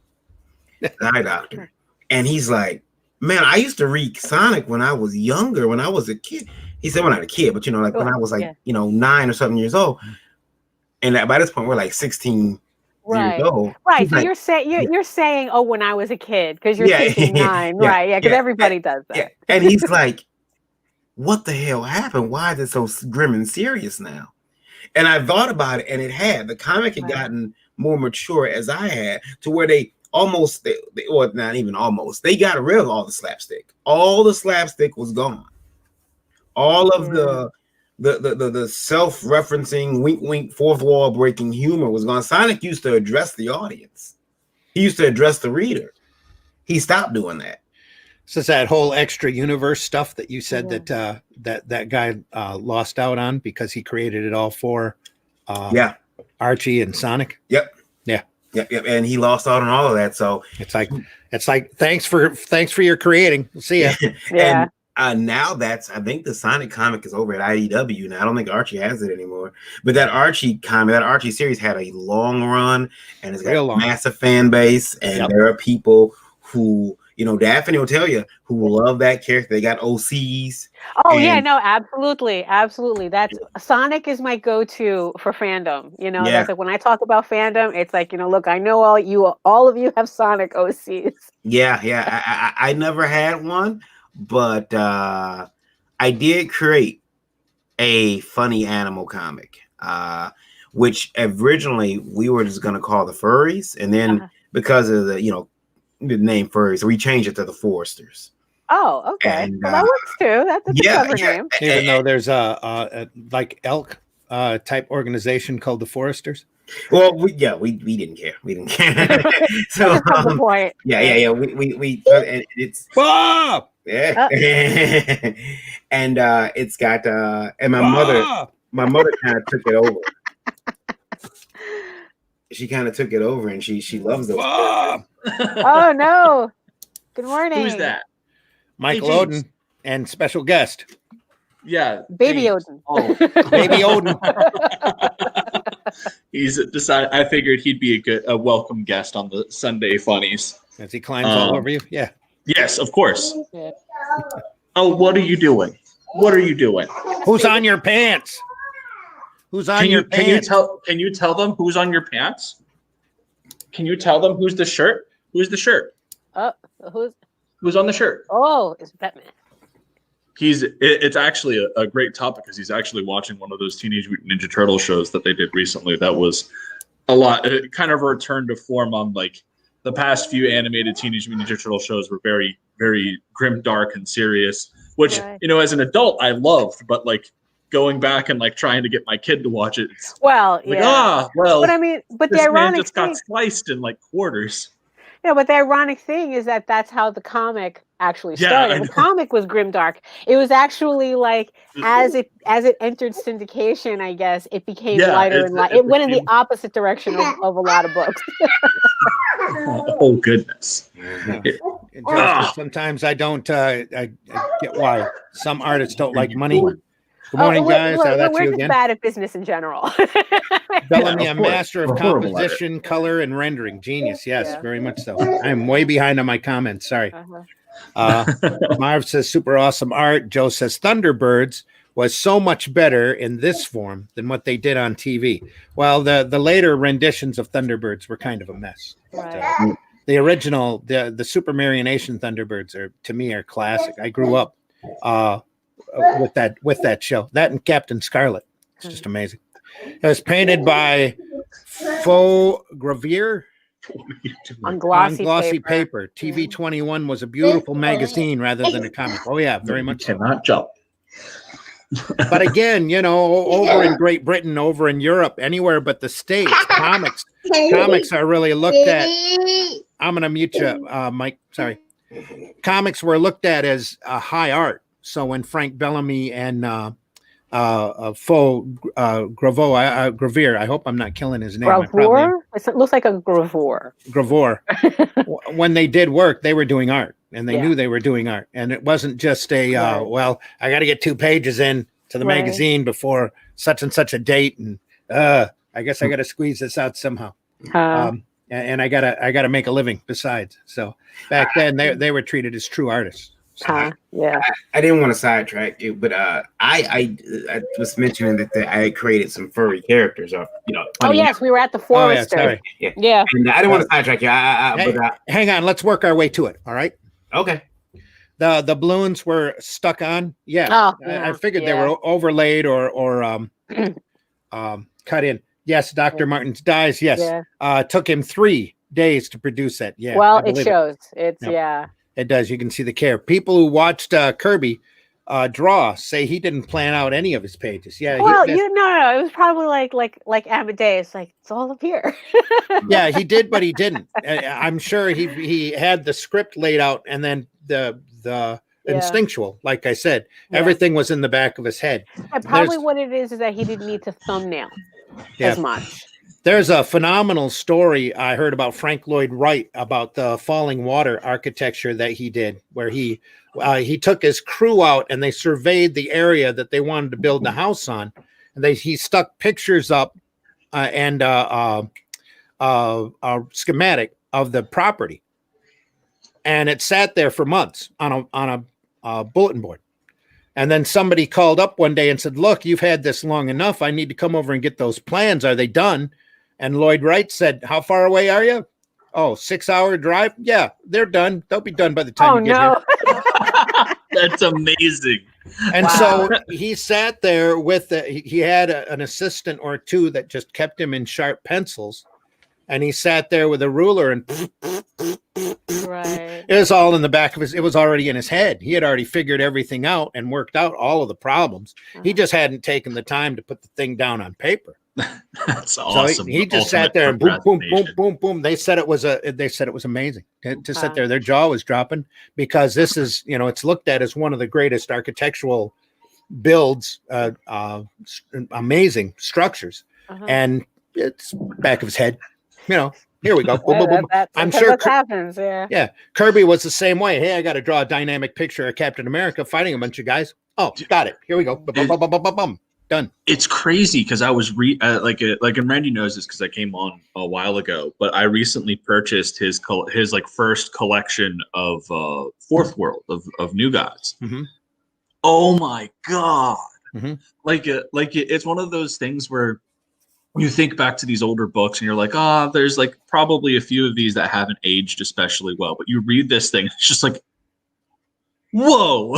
The eye doctor, and he's like, "Man, I used to read Sonic when I was younger, when I was a kid." He said, "Well, not a kid, but when I was like 9 or something years old." And by this point, we're like 16, years Right. old. Right. He's So like, you're saying, oh, when I was a kid, because you're yeah, thinking 9, yeah, right? Yeah, because yeah, everybody does yeah. that. And he's like, what the hell happened? Why is it so grim and serious now? And I thought about it, and it had. The comic had Right. gotten more mature as I had, to where they almost, or not even almost, they got rid of all the slapstick. All the slapstick was gone. All of the self-referencing, wink, wink, fourth wall breaking humor was gone. Sonic used to address the audience. He used to address the reader. He stopped doing that. So it's that whole extra universe stuff that you said Yeah. that guy lost out on because he created it all for Yeah. Archie and Sonic. Yep. Yeah. Yep. And he lost out on all of that. So it's like thanks for your creating. We'll see ya. Yeah. And now I think the Sonic comic is over at IDW now. I don't think Archie has it anymore. But that Archie comic, that Archie series had a long run, and it's got a massive fan base. And there are people who, Daphne will tell you, who love that character. They got OCs. Oh yeah, no, absolutely, absolutely. That's Sonic is my go-to for fandom. That's like when I talk about fandom, it's like, look, I know all of you have Sonic OCs. Yeah. I never had one, but I did create a funny animal comic, which originally we were just going to call the Furries, and then because of the name Furries, we changed it to the Foresters. Oh, okay. Well, that works too. That's a clever name. Even though there's a like elk type organization called the Foresters. Well, we didn't care. We didn't care. So the point. Yeah. We and it's Bob. Yeah. And it's got and my mother kind of took it over. She kind of took it over, and she loves those. Oh no! Good morning. Who's that? Michael Odin and special guest. Yeah, Baby Odin. Oh, Baby Odin. He's decided. I figured he'd be a welcome guest on the Sunday Funnies. As he climbs all over you. Yeah. Yes, of course. Yeah. Oh, what are you doing? What are you doing? Who's on your pants? Who's on your pants? Can you tell them who's on your pants? Can you tell them who's the shirt? Who's the shirt? Who's on the shirt? Oh, it's Batman. It's actually a great topic because he's actually watching one of those Teenage Mutant Ninja Turtle shows that they did recently. That was a lot. It kind of a return to form on like the past few animated Teenage Mutant Ninja Turtle shows were very, very grim, dark, and serious, which, as an adult I loved, but like going back and like trying to get my kid to watch it. But I mean, but the ironic just got sliced in like quarters. Yeah, but the ironic thing is that that's how the comic actually started. The comic was grimdark. It was actually like as it entered syndication, I guess it became lighter and lighter. It went in the opposite direction of a lot of books. Oh goodness! Sometimes I don't. I get why some artists don't like money. Good morning, guys. That's we're you just again. bad at business in general. Bellamy, a master of composition, color, and rendering. Genius. Yes, very much so. I'm way behind on my comments. Sorry. Marv says super awesome art. Joe says Thunderbirds was so much better in this form than what they did on TV. Well, the later renditions of Thunderbirds were kind of a mess. Right. The original, the Super Marionation Thunderbirds to me are classic. I grew up with that show. That and Captain Scarlet. It's just amazing. It was painted by Faux Gravier on glossy paper. TV 21 was a beautiful magazine rather than a comic. Oh yeah, very much. Cannot jump. But again, over in Great Britain, over in Europe, anywhere but the States, comics are really looked at. I'm gonna mute you, Mike. Sorry. Comics were looked at as high art. So when Frank Bellamy and Faux Gravier, I hope I'm not killing his name. Gravure? It looks like a gravure. Gravure. When they did work, they were doing art, and they knew they were doing art, and it wasn't just I got to get 2 pages in to the magazine before such and such a date, and I guess I got to squeeze this out somehow. And I gotta make a living besides. So back then they were treated as true artists. Yeah. I didn't want to sidetrack you, but I was mentioning that I had created some furry characters, or Oh funny. yes, we were at the Oh yeah, Forester. sorry. Yeah. And I didn't want to sidetrack you. Hey, hang on, let's work our way to it. All right. Okay. The balloons were stuck on. Yeah, Oh, I figured they were overlaid or cut in. Yes, Dr. Martins dies. Yes, took him 3 days to produce that. Yeah, well, it shows. It's it does. You can see the care. People who watched Kirby draw say he didn't plan out any of his pages. Yeah, well, no, it was probably like Amadeus, like it's all up here. yeah, he did, but he didn't. I'm sure he had the script laid out, and then the instinctual, like I said, everything was in the back of his head. And probably what it is that he didn't need to thumbnail as much. There's a phenomenal story I heard about Frank Lloyd Wright about the falling water architecture that he did, where he took his crew out and they surveyed the area that they wanted to build the house on, and he stuck pictures up and a schematic of the property, and it sat there for months on a bulletin board. And then somebody called up one day and said, "Look, you've had this long enough. I need to come over and get those plans. Are they done?" And Lloyd Wright said, "How far away are you?" "Oh, 6-hour drive." "Yeah, they're done. They'll be done by the time you get here." That's amazing. And so he sat there with he had an assistant or two that just kept him in sharp pencils. And he sat there with a ruler and it was all in the back of his, it was already in his head. He had already figured everything out and worked out all of the problems. He just hadn't taken the time to put the thing down on paper. That's awesome. So he just sat there and boom, boom, boom, boom, boom. They said it was amazing to sit there. Their jaw was dropping because this is, it's looked at as one of the greatest architectural builds, amazing structures. And it's back of his head. Here we go. Boom, boom, boom. I'm sure that happens. Yeah. Kirby was the same way. Hey, I got to draw a dynamic picture of Captain America fighting a bunch of guys. Oh, got it. Here we go. Done. It's crazy because I was and Randy knows this because I came on a while ago, but I recently purchased his first collection of Fourth World of New Gods. Mm-hmm. Oh my god! Mm-hmm. It's one of those things where you think back to these older books and you're like, there's like probably a few of these that haven't aged especially well. But you read this thing, it's just like, whoa.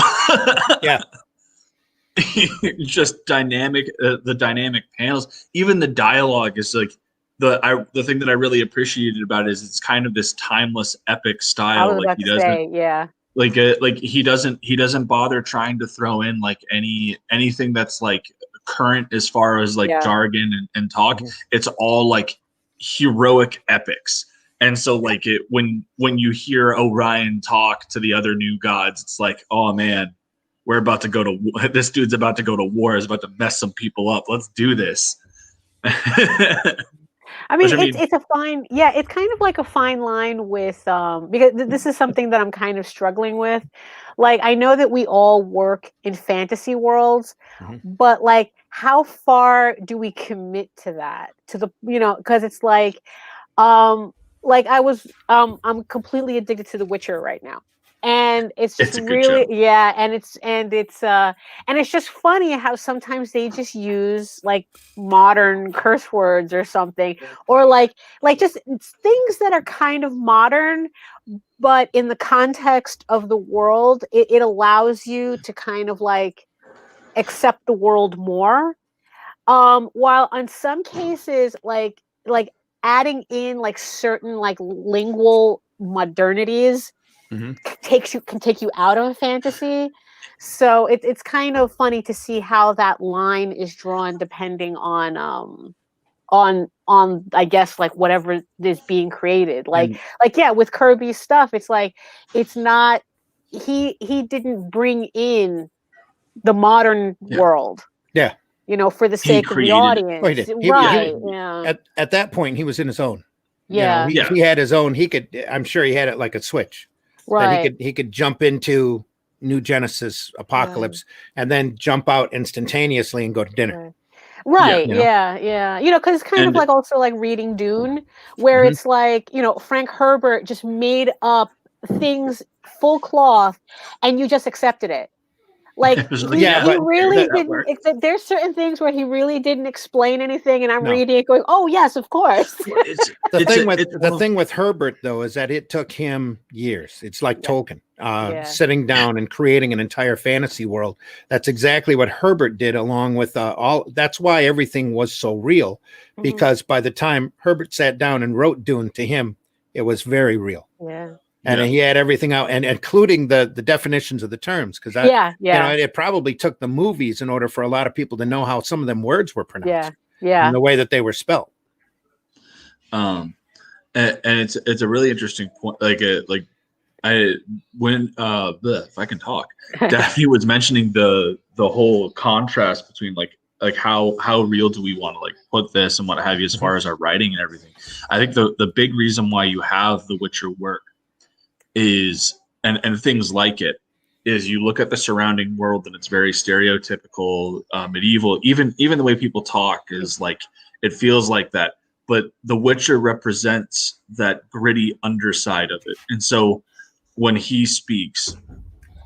Yeah. Just dynamic, the dynamic panels. Even the dialogue is like the thing that I really appreciated about it is it's kind of this timeless epic style. Like he doesn't, like he doesn't bother trying to throw in like anything that's like current as far as like jargon and talk. Mm-hmm. It's all like heroic epics. And so like when you hear Orion talk to the other new gods, it's like, oh man, we're about to go to this dude's about to go to war, is about to mess some people up. Let's do this. I mean, it's a fine, it's kind of like a fine line with, because this is something that I'm kind of struggling with. Like, I know that we all work in fantasy worlds, but like, how far do we commit to that? To the, because it's like I'm completely addicted to The Witcher right now. And it's just really, and it's just funny how sometimes they just use like modern curse words or something, or like just things that are kind of modern, but in the context of the world, it allows you to kind of like accept the world more. While in some cases, like adding in like certain like lingual modernities can take you out of a fantasy. So it's kind of funny to see how that line is drawn depending on I guess like whatever is being created. Like with Kirby's stuff, it's like it's not he didn't bring in the modern world. Yeah. For the sake of the audience. At that point he was in his own. Yeah. He had his own, I'm sure he had it like a switch. Right. That he could jump into New Genesis Apocalypse and then jump out instantaneously and go to dinner. Right. Yeah. Because it's kind of like also like reading Dune, where it's like, Frank Herbert just made up things full cloth, and you just accepted it. Like It was he, like, yeah, he but really that didn't. worked. Except there's certain things where he really didn't explain anything, and I'm No. reading it, going, "Oh yes, of course." The thing with Herbert though is that it took him years. It's like Tolkien, sitting down and creating an entire fantasy world. That's exactly what Herbert did, along with all. That's why everything was so real, because by the time Herbert sat down and wrote Dune, to him it was very real. Yeah. And he had everything out, and including the definitions of the terms, because it probably took the movies in order for a lot of people to know how some of them words were pronounced, and the way that they were spelled. And it's a really interesting point. If I can talk, Daphne was mentioning the whole contrast between like how real do we want to like put this and what have you as far as our writing and everything. I think the big reason why you have the Witcher work is and things like it is you look at the surrounding world and it's very stereotypical, medieval, even the way people talk is like it feels like that, but the Witcher represents that gritty underside of it. And so when he speaks,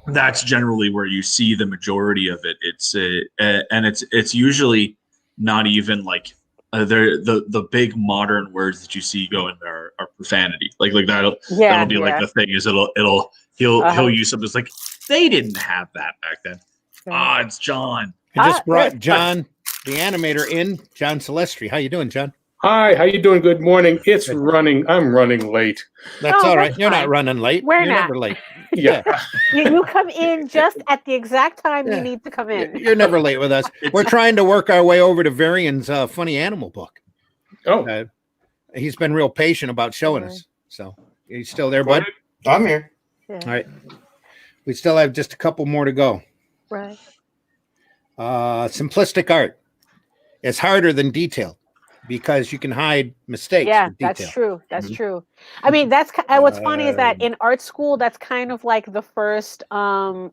that's generally where you see the majority of it. It's usually not even like the big modern words that you see go in there are profanity. Like that'll be like the thing is he'll use something that's like they didn't have that back then. It's John. I just brought John, the animator, in. John Celestri. How you doing, John? Hi, how you doing? Good morning. It's running. I'm running late. That's all right. You're not running late. You're never late. Yeah. You come in just at the exact time you need to come in. You're never late with us. We're trying to work our way over to Varian's funny animal book. Oh. He's been real patient about showing us. So, you still there, bud? I'm here. Yeah. All right. We still have just a couple more to go. Right. Simplistic art is harder than detailed, because you can hide mistakes. Yeah, that's true. That's true. I mean, that's what's funny is that in art school, that's kind of like the first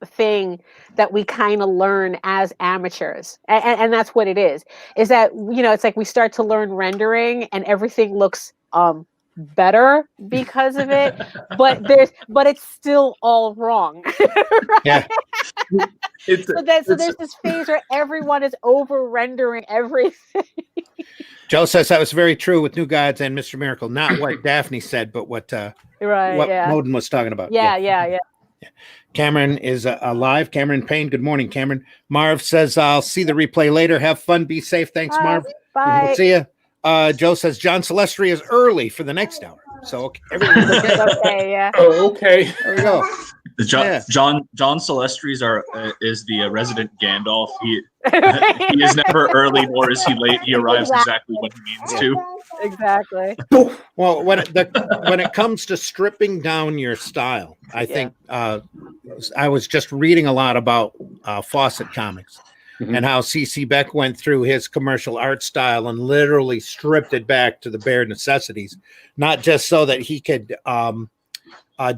thing that we kind of learn as amateurs, and that's what it is that it's like we start to learn rendering, and everything looks better because of it, but it's still all wrong. Right? Yeah. So there's this phase where everyone is over rendering everything. Joe says that was very true with New Gods and Mr. Miracle. Not what Daphne said, but what Moden was talking about. Yeah. Cameron is alive. Cameron Payne. Good morning, Cameron. Marv says, I'll see the replay later. Have fun. Be safe. Thanks, Marv. Bye. We'll see you. Joe says John Celestri is early for the next hour. So everything's okay. Okay, yeah. Oh, okay. There we go. John Celestri is the resident Gandalf. He is never early, nor is he late. He arrives exactly when he means to. Exactly. Well, when it comes to stripping down your style, I think I was just reading a lot about Fawcett Comics and how C.C. Beck went through his commercial art style and literally stripped it back to the bare necessities, not just so that he could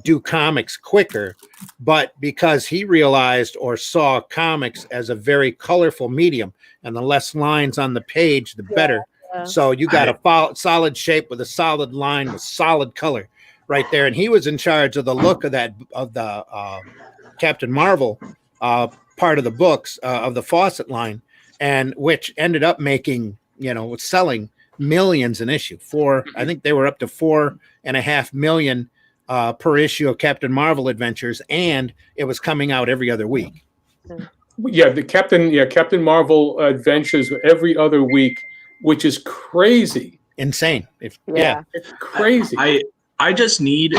do comics quicker, but because he realized or saw comics as a very colorful medium, and the less lines on the page, the better. Yeah. So you got a solid shape with a solid line with solid color right there. And he was in charge of the look of the Captain Marvel part of the books of the Fawcett line, and which ended up making, selling millions an issue. I think they were up to 4.5 million per issue of Captain Marvel adventures, and it was coming out every other week. Yeah, Captain Marvel adventures every other week, which is crazy. Insane. It's crazy. I just need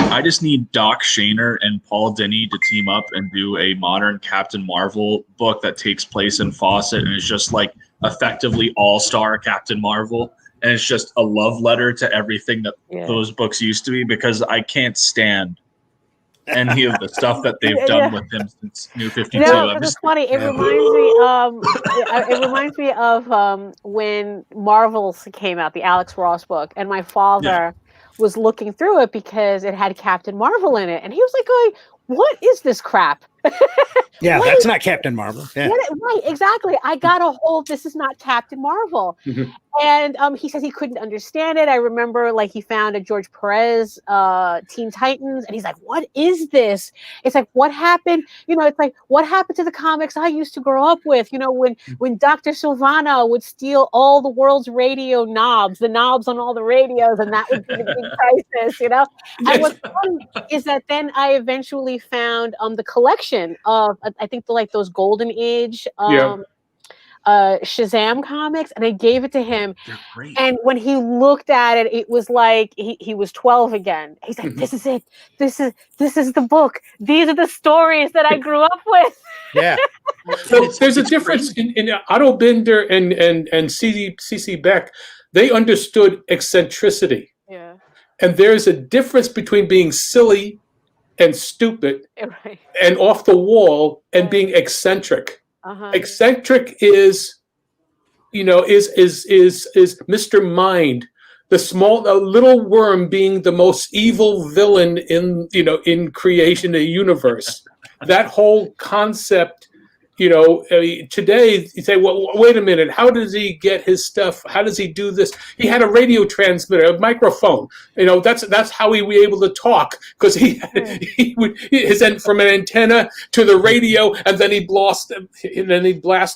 Doc Shaner and Paul Dini to team up and do a modern Captain Marvel book that takes place in Fawcett, and it's just like effectively all-star Captain Marvel. And it's just a love letter to everything that those books used to be, because I can't stand any of the stuff that they've done with him since New 52. It's funny. It reminds me of when Marvels came out, the Alex Ross book, and my father was looking through it because it had Captain Marvel in it, and he was like going, "What is this crap?" Yeah, that's not Captain Marvel. Yeah. Right, exactly. I got a whole, this is not Captain Marvel. Mhm. And he says he couldn't understand it. I remember like he found a George Perez Teen Titans and he's like, what is this? It's like, what happened? You know, it's like, what happened to the comics I used to grow up with? You know, when Dr. Sylvana would steal all the world's radio knobs, the knobs on all the radios, and that would be the big crisis, you know? And what's funny is that then I eventually found the collection of, I think those Golden Age Shazam comics, and I gave it to him. They're great. And when he looked at it, it was like he was 12 again. He's like, "This is it. This is the book. These are the stories that I grew up with." Yeah. So there's a difference in Otto Binder and C.C. Beck. They understood eccentricity. Yeah. And there's a difference between being silly and stupid Right. and off the wall and being eccentric. Uh-huh. Eccentric is Mr. Mind, the little worm being the most evil villain in creation, the universe. That whole concept, today you say, well, wait a minute, how does he get his stuff? How does he do this? He had a radio transmitter, a microphone. That's how he was able to talk, because he would from an antenna to the radio, and then he'd blast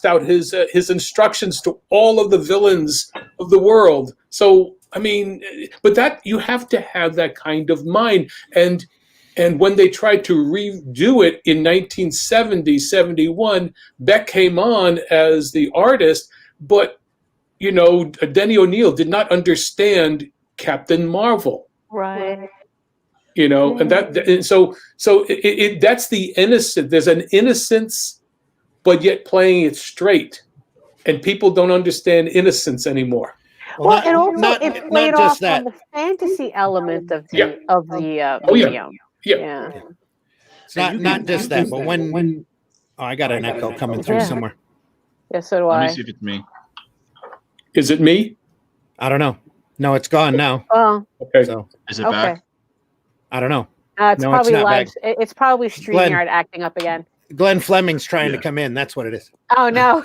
out his instructions to all of the villains of the world. So I mean, but that you have to have that kind of mind. And when they tried to redo it in 1970, 71, Beck came on as the artist, but, Denny O'Neil did not understand Captain Marvel. Right. And that's the innocent. There's an innocence, but yet playing it straight. And people don't understand innocence anymore. Well, and also it played off that. on the fantasy element of the Oh, yeah. video. Yeah. It's not just that, but when I got an echo coming through somewhere. Yeah, so do Let I. me see if it's me. Is it me? I don't know. No, it's gone now. Oh, Okay. So Is it back? I don't know. it's No, probably it's not live. back. It's probably StreamYard acting up again. Glenn Fleming's trying to come in. That's what it is. Oh no.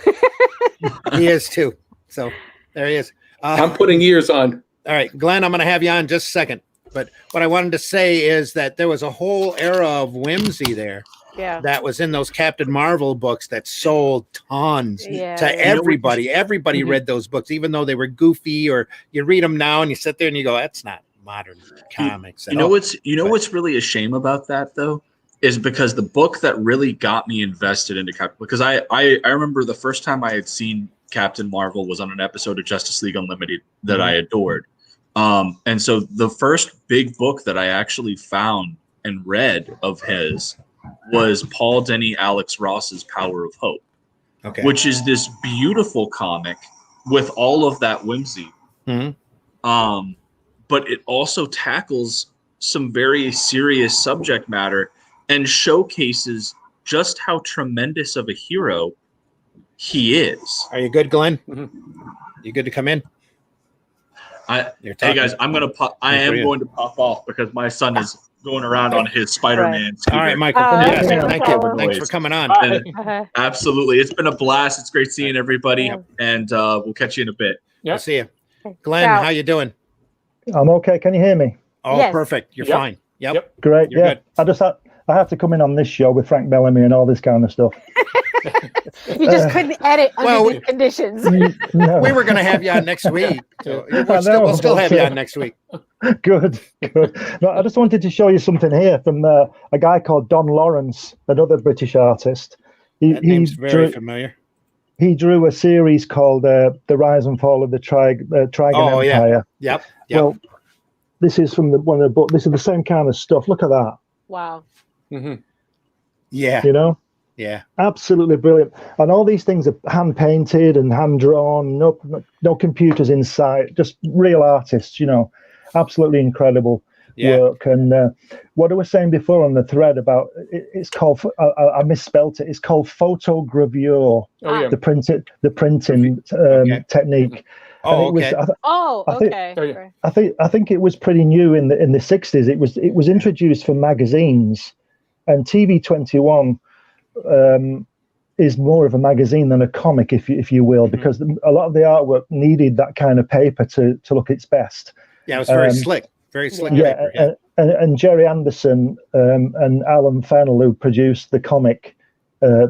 He is too. So there he is. I'm putting ears on. All right, Glenn, I'm going to have you on just a second. But what I wanted to say is that there was a whole era of whimsy there Yeah. that was in those Captain Marvel books that sold tons Yeah. to everybody. Everybody read those books, even though they were goofy, or you read them now and you sit there and you go, that's not modern comics. What's really a shame about that, though, is because the book that really got me invested into Captain, because I remember the first time I had seen Captain Marvel was on an episode of Justice League Unlimited that I adored. And so the first big book that I actually found and read of his was Paul Denny Alex Ross's Power of Hope, which is this beautiful comic with all of that whimsy. But it also tackles some very serious subject matter and showcases just how tremendous of a hero he is. Are you good, Glenn? You good to come in? Hey guys, I'm gonna pop. I am going to pop off because my son is going around on his Spider-Man scooter. All right, Michael. Thank you. Thanks for coming on. Absolutely, it's been a blast. It's great seeing everybody, and we'll catch you in a bit. I'll see you, Glenn. How you doing? I'm okay. Can you hear me? Oh, Yes. Perfect. You're fine. Yep. Great. You're good. I have to come in on this show with Frank Bellamy and all this kind of stuff. You just couldn't edit under these conditions. No. We were going to have you on next week. So we'll still have you on next week. Good. No, I just wanted to show you something here from a guy called Don Lawrence, another British artist. That name's very familiar. He drew a series called The Rise and Fall of the Trigon Empire. Yep. Well, this is from one of the books. This is the same kind of stuff. Look at that. Wow. Yeah. You know? Yeah. Absolutely brilliant. And all these things are hand painted and hand drawn, no computers in sight, just real artists, absolutely incredible work. And what I was saying before on the thread about it's called, I misspelt it, it's called photogravure, the printing technique. I think it was pretty new in the 60s. It was introduced for magazines, and TV 21 is more of a magazine than a comic, if you will, because a lot of the artwork needed that kind of paper to look its best. Yeah, it was very slick, very slick paper. Yeah, and Jerry Anderson and Alan Fennell, who produced the comic,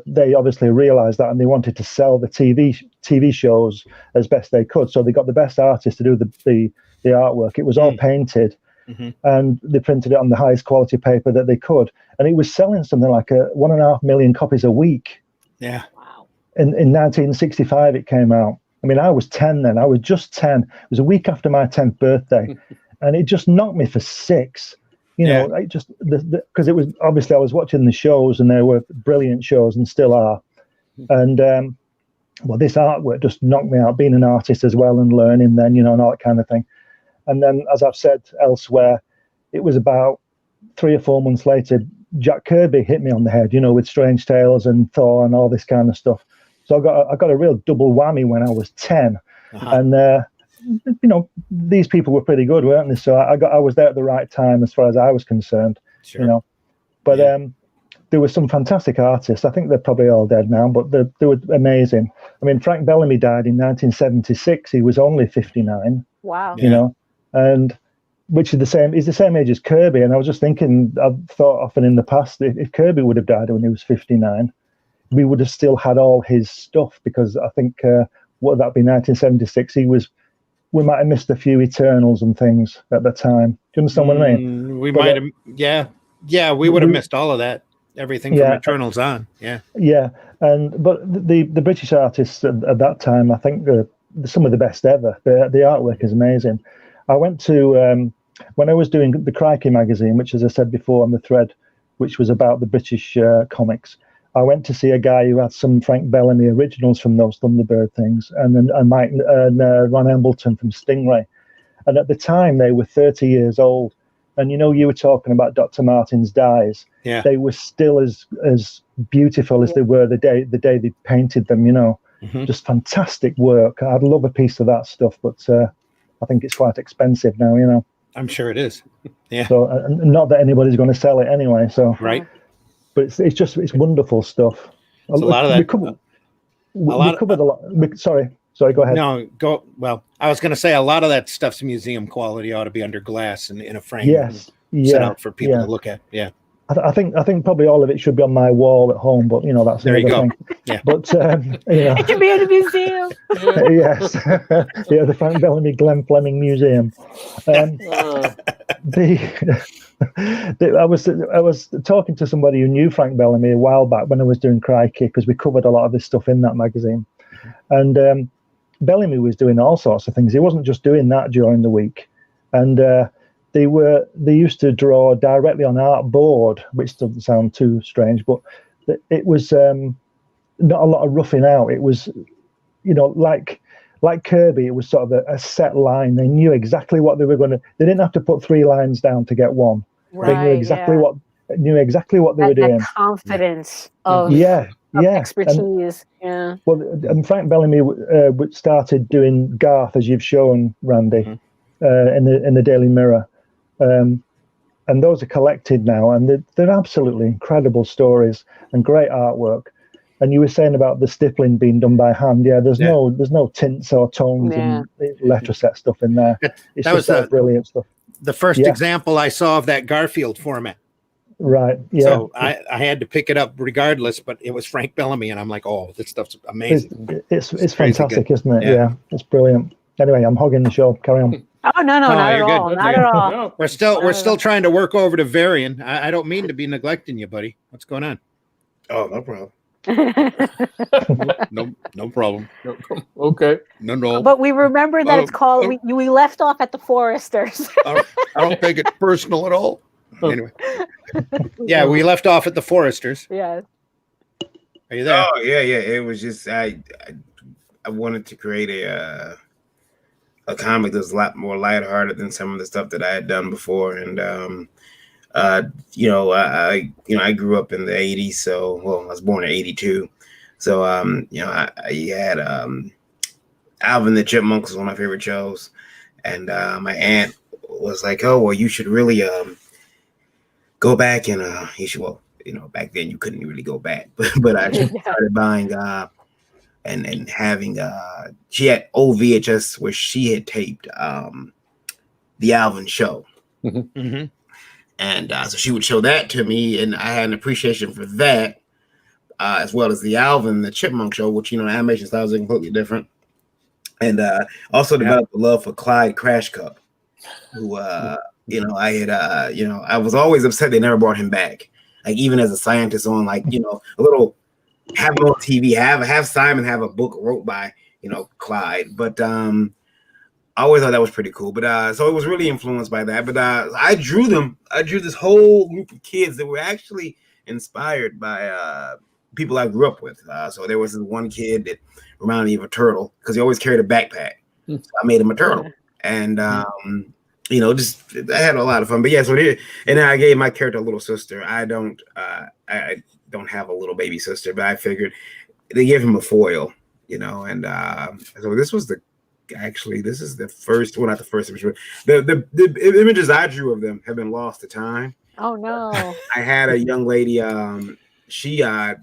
they obviously realized that, and they wanted to sell the TV shows as best they could. So they got the best artist to do the artwork. It was all painted, and they printed it on the highest quality paper that they could, and it was selling something like 1.5 million copies a week. Yeah. Wow. In 1965, it came out. I mean, I was 10 then. I was just 10. It was a week after my 10th birthday, and it just knocked me for 6. You know, it just because it was obviously I was watching the shows, and they were brilliant shows and still are. And well, this artwork just knocked me out. Being an artist as well and learning then, you know, and all that kind of thing. And then, as I've said elsewhere, it was about 3 or 4 months later, Jack Kirby hit me on the head, you know, with Strange Tales and Thor and all this kind of stuff. So I got a real double whammy when I was 10, and you know, these people were pretty good, weren't they? So I was there at the right time as far as I was concerned, you know. But there were some fantastic artists. I think they're probably all dead now, but they were amazing. I mean, Frank Bellamy died in 1976. He was only 59. Wow. You know, and which is the same. He's the same age as Kirby. And I was just thinking, I've thought often in the past, if Kirby would have died when he was 59, we would have still had all his stuff, because I think what would that be, 1976? We might have missed a few Eternals and things at the time. Do you understand what I mean? We might have, yeah, we would have missed all of that. Everything from Eternals on, yeah. But the British artists at that time, I think they're some of the best ever. The artwork is amazing. I went to when I was doing the Crikey magazine, which, as I said before on the thread, which was about the British comics. I went to see a guy who had some Frank Bellamy originals from those Thunderbird things, and Mike and Ron Embleton from Stingray. And at the time, they were 30 years old. And you know, you were talking about Dr. Martin's dies. Yeah, they were still as beautiful as they were the day they painted them. You know, just fantastic work. I'd love a piece of that stuff, but I think it's quite expensive now. You know, I'm sure it is. Yeah. So not that anybody's going to sell it anyway. So right. But it's wonderful stuff. A lot of that. We covered a lot. Sorry, go ahead. No, go. Well, I was going to say a lot of that stuff's museum quality. Ought to be under glass and in a frame. Yes, set out for people to look at. Yeah. I think probably all of it should be on my wall at home, but you know, that's there you go. Thing. Yeah. But you know, it can be in a museum. Yes. Yeah, the Frank Bellamy Glenn Fleming Museum. I was talking to somebody who knew Frank Bellamy a while back when I was doing Crikey, because we covered a lot of his stuff in that magazine, and Bellamy was doing all sorts of things. He wasn't just doing that during the week, and they used to draw directly on artboard, which doesn't sound too strange, but it was not a lot of roughing out. It was, you know, like Kirby, it was sort of a set line. They knew exactly what they were going to. They didn't have to put 3 lines down to get one. Right, they knew exactly what they were doing. That confidence of expertise. Well, and Frank Bellamy started doing Garth, as you've shown, Randy, in the Daily Mirror, and those are collected now, and they're absolutely incredible stories and great artwork. And you were saying about the stippling being done by hand. Yeah, there's no tints or tones and letter set stuff in there. It's that was brilliant stuff. The first example I saw of that Garfield format. Right. Yeah. So I had to pick it up regardless, but it was Frank Bellamy, and I'm like, oh, this stuff's amazing. It's fantastic, isn't it? Yeah, it's brilliant. Anyway, I'm hogging the show. Carry on. Oh no, not at all. Not at all. No. We're still trying to work over to Varian. I don't mean to be neglecting you, buddy. What's going on? Oh, no problem. No problem. Okay. No. But we remember that it's called. We left off at the Foresters. I don't take it personal at all. Anyway, yeah, we left off at the Foresters. Yeah. Are you there? Oh yeah. It was just I wanted to create a comic that's a lot more lighthearted than some of the stuff that I had done before, and I grew up in the 80s, so I was born in 82. So I had Alvin the Chipmunks was one of my favorite shows, and my aunt was like, "Oh, well, you should really go back and back then you couldn't really go back, but I started buying and having she had old VHS where she had taped the Alvin show. Mm-hmm. And so she would show that to me, and I had an appreciation for that, as well as the Alvin the Chipmunk show, which the animation styles are completely different. And also developed a love for Clyde Crash Cup, who I had I was always upset they never brought him back. Like, even as a scientist on, like, a little, have it on TV, have Simon have a book wrote by Clyde, but I always thought that was pretty cool. But so it was really influenced by that. But I drew this whole group of kids that were actually inspired by people I grew up with. So there was this one kid that reminded me of a turtle because he always carried a backpack. So I made him a turtle, and just I had a lot of fun. But yeah, so and then I gave my character a little sister. I don't have a little baby sister, but I figured they gave him a foil, and so this is the first, well, not the first image, but the images I drew of them have been lost to time. Oh no. I had a young lady, she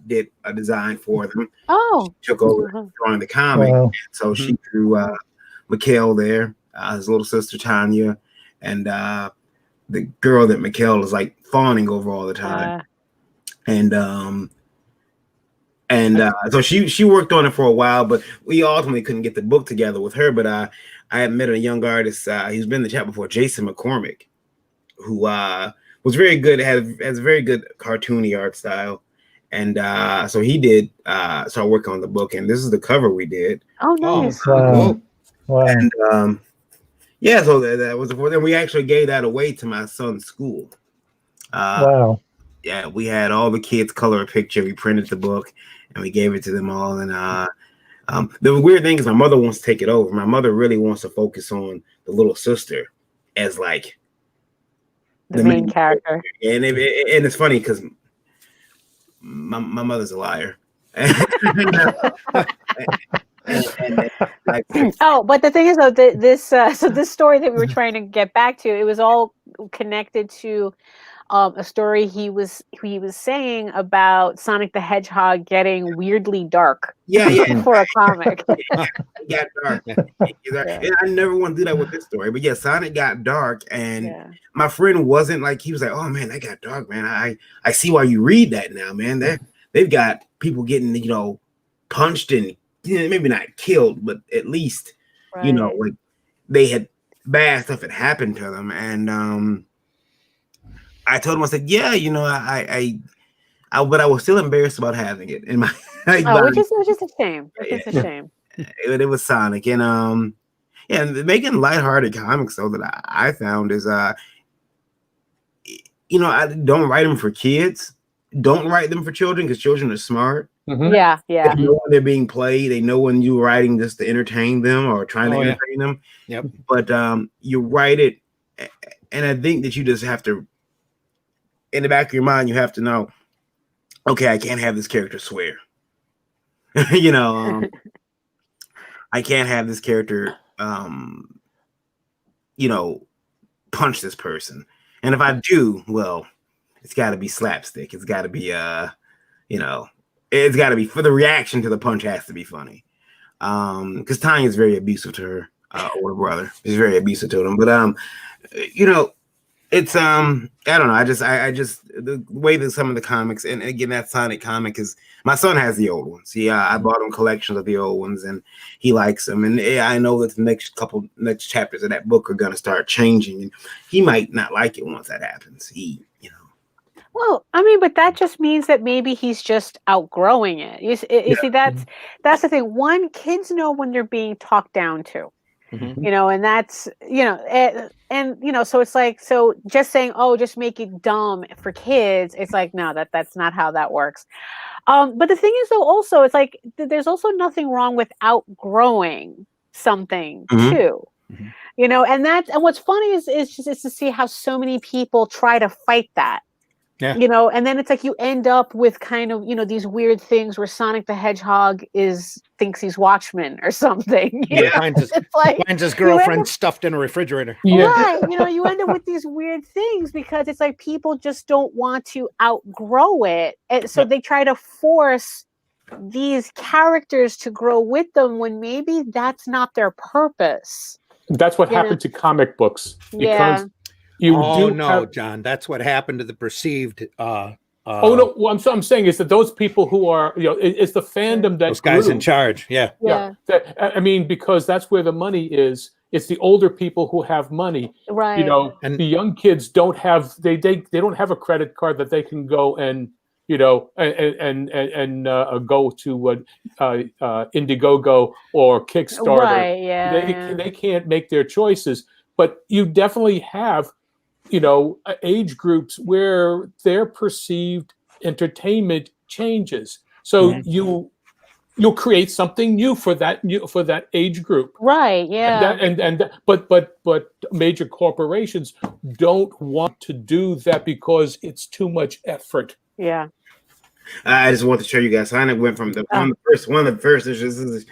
did a design for them. Oh. She took over drawing the comic. Wow. So she drew Mikhail there, his little sister Tanya, and the girl that Mikhail is like fawning over all the time. And so she worked on it for a while, but we ultimately couldn't get the book together with her. But I had met a young artist, he's been in the chat before, Jason McCormick, who was very good, has a very good cartoony art style. And so he did start working on the book, and this is the cover we did. Oh, nice. Wow. And so that was before. Then we actually gave that away to my son's school. Wow. Yeah, we had all the kids color a picture. We printed the book and we gave it to them all. And the weird thing is my mother wants to take it over. My mother really wants to focus on the little sister as like the main character. And it's funny because my mother's a liar. But the thing is, though, this story that we were trying to get back to, it was all connected to a story he was saying about Sonic the Hedgehog getting weirdly dark. Yeah. For a comic. It got dark. And I never want to do that with this story, but yeah, Sonic got dark, and my friend wasn't like, he was like, "Oh man, that got dark, man. I see why you read that now, man. They've got people getting punched and maybe not killed, but at least like they had bad stuff had happened to them." And I told him, I said, "Yeah, but I was still embarrassed about having it in my which is a shame. It's a shame. It was Sonic, and making lighthearted comics though that I found is I don't write them for kids. Don't write them for children because children are smart. Mm-hmm. Yeah. They know when they're being played. They know when you're writing just to entertain them or trying to entertain them. Yep. But you write it, and I think that you just have to, in the back of your mind, you have to know, okay, I can't have this character swear. I can't have this character, punch this person. And if I do, well, it's got to be slapstick. It's got to be, it's got to be, for the reaction to the punch has to be funny. Because Tanya is very abusive to her older brother. He's very abusive to him. But, it's I don't know. I just the way that some of the comics, and again, that Sonic comic is, my son has the old ones. I bought him collections of the old ones, and he likes them. And I know that the next chapters of that book are gonna start changing, and he might not like it once that happens. Well, I mean, but that just means that maybe he's just outgrowing it. You see, that's the thing. Kids know when they're being talked down to. Mm-hmm. And that's, and so it's like, so just saying, oh, just make it dumb for kids. It's like, no, that's not how that works. But the thing is, though, also, it's like, there's also nothing wrong with outgrowing something too, and what's funny is just to see how so many people try to fight that. Yeah. You know, and then it's like you end up with kind of, you know, these weird things where Sonic the Hedgehog thinks he's Watchman or something. You know? Finds his, It's like finds his you end girlfriend up- stuffed in a refrigerator. Yeah. Right. You know, you end up with these weird things because it's like people just don't want to outgrow it. And so they try to force these characters to grow with them when maybe that's not their purpose. That's what You know? happened to comic books. Yeah. Because you Oh do no, have, John, that's what happened to the perceived. oh no, what I'm saying is that those people who are, you know, it's the fandom that those guys grew. in charge. Yeah. Yeah. I mean, because that's where the money is. It's the older people who have money. Right. You know, And- the young kids don't have they don't have a credit card that they can go and, you know, and go to Indiegogo or Kickstarter. Right. Yeah. They can't make their choices. But you definitely have, you know, age groups where their perceived entertainment changes. So you'll create something new for that age group. Right. Yeah. But major corporations don't want to do that because it's too much effort. Yeah. I just want to show you guys. Sonic went from one of the first issues. This is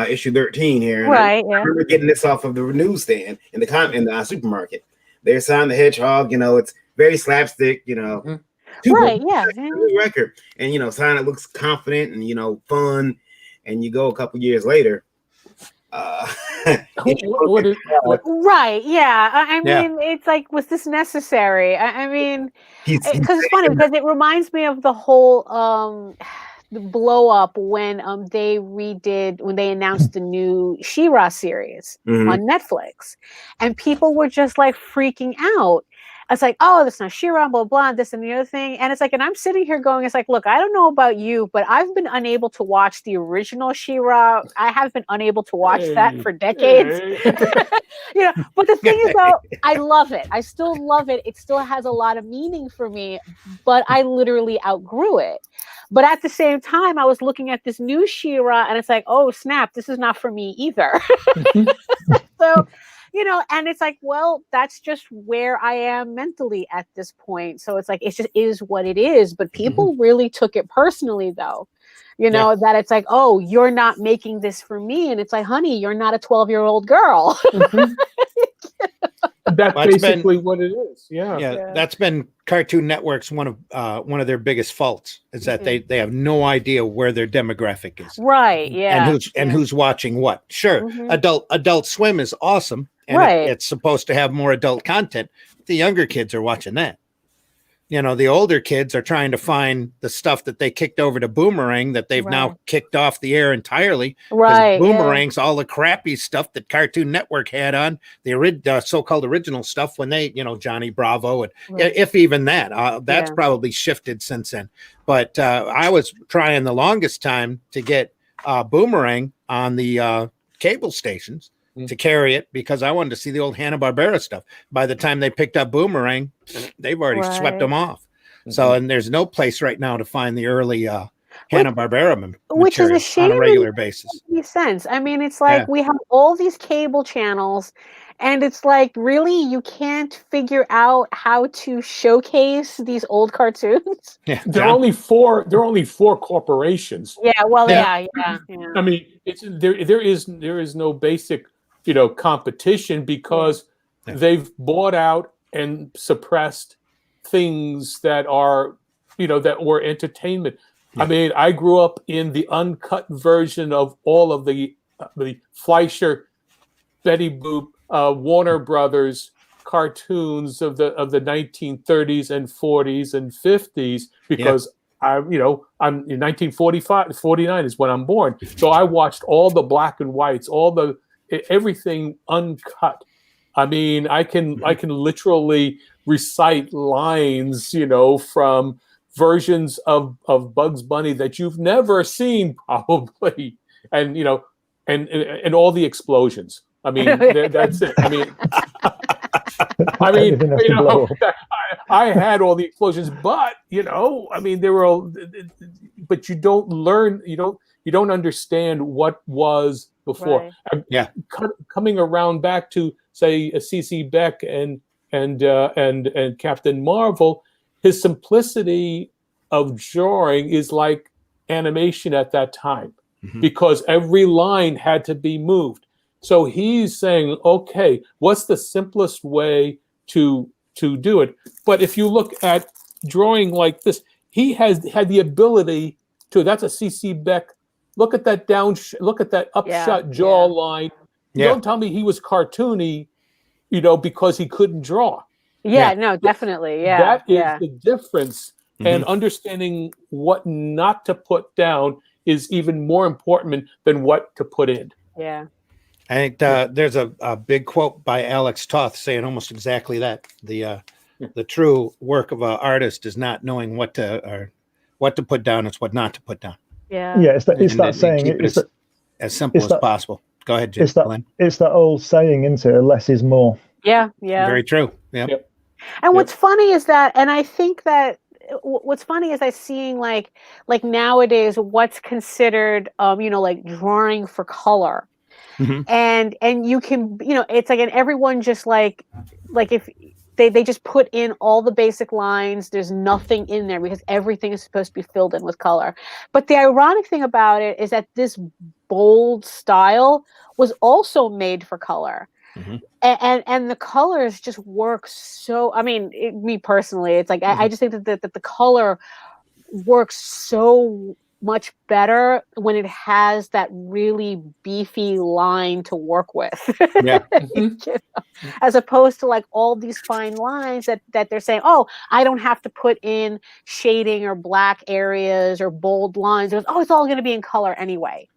issue 13 here. And Right. I remember getting this off of the newsstand in the supermarket. There's Sonic the Hedgehog. You know, it's very slapstick. You know, Right. Yeah. new record, and you know, Sonic looks confident and, you know, fun. And you go a couple years later. Right. Yeah. I mean, it's like, was this necessary? I mean, because it's funny because it reminds me of the whole the blow up when they announced the new She-Ra series on Netflix, and people were just like freaking out. It's like, oh, that's not She-Ra, blah, blah, this and the other thing. And it's like, and I'm sitting here going, it's like, look, I don't know about you, but I've been unable to watch the original She-Ra. I have been unable to watch that for decades. You know, but the thing is, though, I love it. I still love it. It still has a lot of meaning for me, but I literally outgrew it. But at the same time, I was looking at this new She-Ra, and it's like, oh, snap, this is not for me either. So, you know, and it's like, well, that's just where I am mentally at this point. So it's like, it just is what it is. But people really took it personally, though, you know, that it's like, oh, you're not making this for me. And it's like, honey, you're not a 12-year-old girl. That's basically what it is. Yeah. That's been Cartoon Network's one of their biggest faults is that they have no idea where their demographic is. Right. Yeah. And who's watching what. Sure. Adult Swim is awesome. And it's supposed to have more adult content. The younger kids are watching that. You know, the older kids are trying to find the stuff that they kicked over to Boomerang that they've now kicked off the air entirely. Right. Boomerang's all the crappy stuff that Cartoon Network had on the so-called original stuff when they, you know, Johnny Bravo, and if even that, that's probably shifted since then. But I was trying the longest time to get Boomerang on the cable stations to carry it because I wanted to see the old Hanna-Barbera stuff. By the time they picked up Boomerang, they've already swept them off. So, and there's no place right now to find the early Hanna-Barbera which is a shame on a regular basis. Makes sense. I mean, it's like we have all these cable channels, and it's like, really, you can't figure out how to showcase these old cartoons? Yeah, there are only four corporations. Yeah, well, yeah. I mean, there is no basic, you know, competition because they've bought out and suppressed things that are, you know, that were entertainment. I mean, I grew up in the uncut version of all of the Fleischer, Betty Boop, Warner Brothers cartoons of the 1930s and 40s and 50s because I'm in 1945, 49 is when I'm born. So I watched all the black and whites, everything uncut. I mean, I can literally recite lines, you know, from versions of Bugs Bunny that you've never seen probably, and you know, and all the explosions. I mean, that's it. I mean, you know, I had all the explosions, but you know, I mean, but you don't learn, you don't understand what was before. Right. Coming around back to say C.C. Beck and Captain Marvel, his simplicity of drawing is like animation at that time, because every line had to be moved. So he's saying, okay, what's the simplest way to do it? But if you look at drawing like this, he has had the ability to. That's a C.C. Beck. Look at that look at that upshot jawline. Yeah. Don't tell me he was cartoony, because he couldn't draw. Yeah, no, definitely. Yeah. That is the difference. And understanding what not to put down is even more important than what to put in. Yeah. I think there's a big quote by Alex Toth saying almost exactly that. The true work of an artist is not knowing what to put down; it's what not to put down. Yeah. Yeah, it's that saying. Keep it as simple as possible. Go ahead, Jim. It's that old saying, isn't it? Less is more. Yeah. Yeah. Very true. Yeah. Yep. And what's funny is that, and I think that what's funny is I seeing like nowadays what's considered like drawing for color. And you can, it's like, and everyone just like if they just put in all the basic lines, there's nothing in there because everything is supposed to be filled in with color. But the ironic thing about it is that this bold style was also made for color. And the colors just work so, I mean, me personally, it's like, I just think that the color works so much better when it has that really beefy line to work with. Yeah. As opposed to like all these fine lines that they're saying, oh, I don't have to put in shading or black areas or bold lines. It's all going to be in color anyway.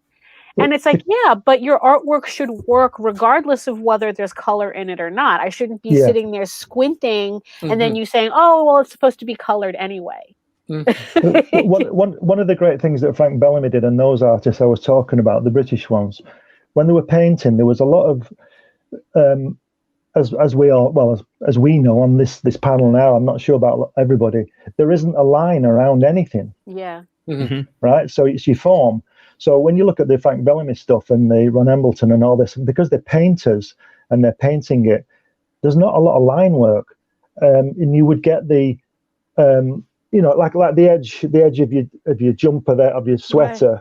And it's like, yeah, but your artwork should work regardless of whether there's color in it or not. I shouldn't be sitting there squinting and then you saying, oh, well, it's supposed to be colored anyway. One of the great things that Frank Bellamy did, and those artists I was talking about, the British ones, when they were painting, there was a lot of, as we know on this panel now, I'm not sure about everybody, there isn't a line around anything. Yeah. Right? So it's your form. So when you look at the Frank Bellamy stuff and the Ron Embleton and all this, because they're painters and they're painting it, there's not a lot of line work. And you would get the, like the edge of your jumper there, of your sweater,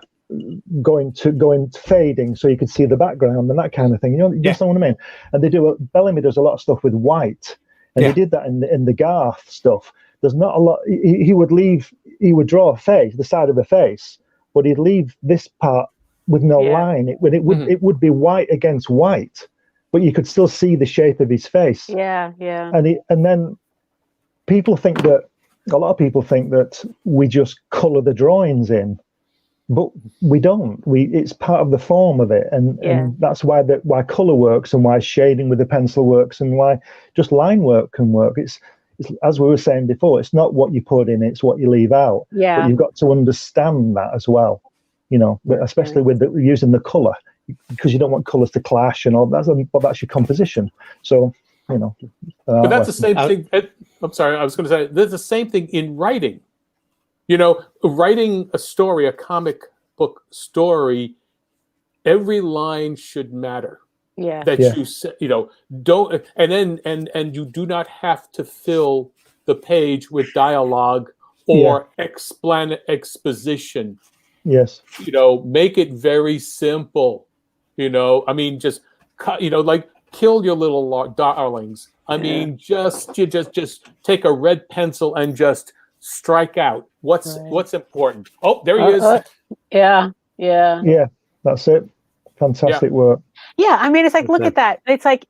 going fading, so you could see the background and that kind of thing. You know what I mean? And Bellamy does a lot of stuff with white, and he did that in the Garth stuff. There's not a lot. He would draw a face, the side of a face, but he'd leave this part with no line. It would be white against white, but you could still see the shape of his face. Yeah. And then a lot of people think that we just color the drawings in, but we don't. It's part of the form of it, and that's why color works and why shading with the pencil works and why just line work can work. It's as we were saying before, it's not what you put in, it's what you leave out. Yeah. But you've got to understand that as well, especially with using the color, because you don't want colors to clash and all that. But that's your composition. So, but that's the same thing. I'm sorry, I was going to say, there's the same thing in writing. Writing a story, a comic book story, every line should matter. Yeah. That you say, don't, and you do not have to fill the page with dialogue or exposition. Yes. Make it very simple. I mean, just cut. Like kill your little darlings. I mean, just take a red pencil and just strike out what's important. Oh, there he is. Yeah. That's it. Fantastic work. Yeah, I mean, it's like, look at that. It's like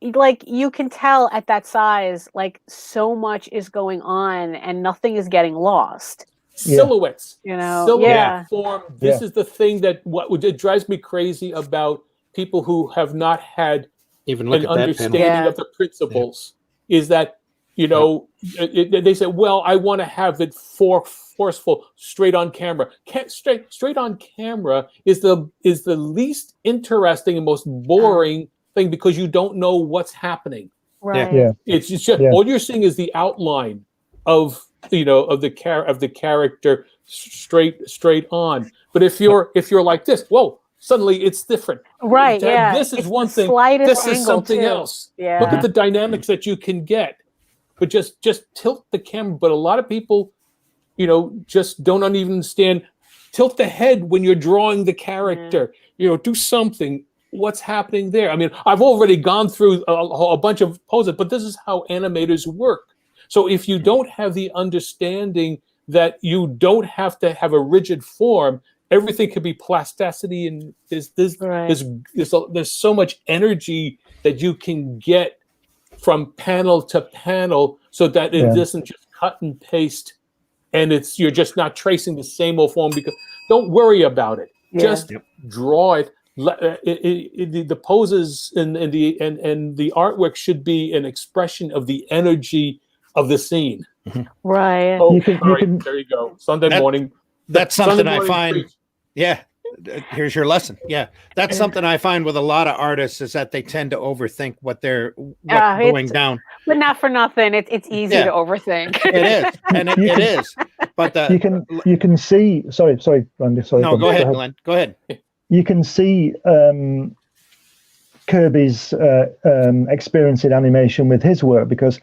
you can tell at that size, like so much is going on and nothing is getting lost. Silhouettes, silhouette form. This is the thing that it drives me crazy about people who have not had even look an at understanding of the principles. Is that they say, well, I want to have it forceful, straight on camera. Straight on camera is the least interesting and most boring thing because you don't know what's happening. Right. Yeah. It's just all you're seeing is the outline of the character straight on. But if you're like this, whoa, suddenly it's different. Right. Yeah. This is one thing. This is something else. Yeah. Look at the dynamics that you can get. but just tilt the camera. But a lot of people, just don't even understand. Tilt the head when you're drawing the character. Do something. What's happening there? I mean, I've already gone through a bunch of poses, but this is how animators work. So if you don't have the understanding that you don't have to have a rigid form, everything could be plasticity, and there's so much energy that you can get from panel to panel, so that it isn't just cut and paste, and you're just not tracing the same old form. Because don't worry about it. Just draw it. The poses and the artwork should be an expression of the energy of the scene. Right. Oh, there you go. Sunday morning. That's something Sunday I morning find. preach. Yeah. Here's your lesson. Yeah. That's something I find with a lot of artists, is that they tend to overthink what's going down. But not for nothing. It's easy to overthink. It is. And it is. But you can see, sorry, Randy. Sorry. No, go ahead, Glenn. Go ahead. You can see Kirby's experience in animation with his work, because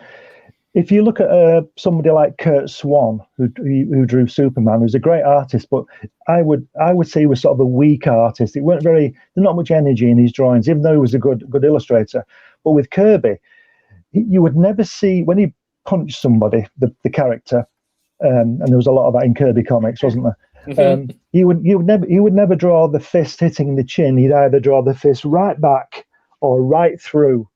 if you look at somebody like Kurt Swan, who drew Superman, who's a great artist, but I would say he was sort of a weak artist. There's not much energy in his drawings, even though he was a good illustrator. But with Kirby, you would never see, when he punched somebody, the character, and there was a lot of that in Kirby comics, wasn't there? He would never draw the fist hitting the chin. He'd either draw the fist right back or right through,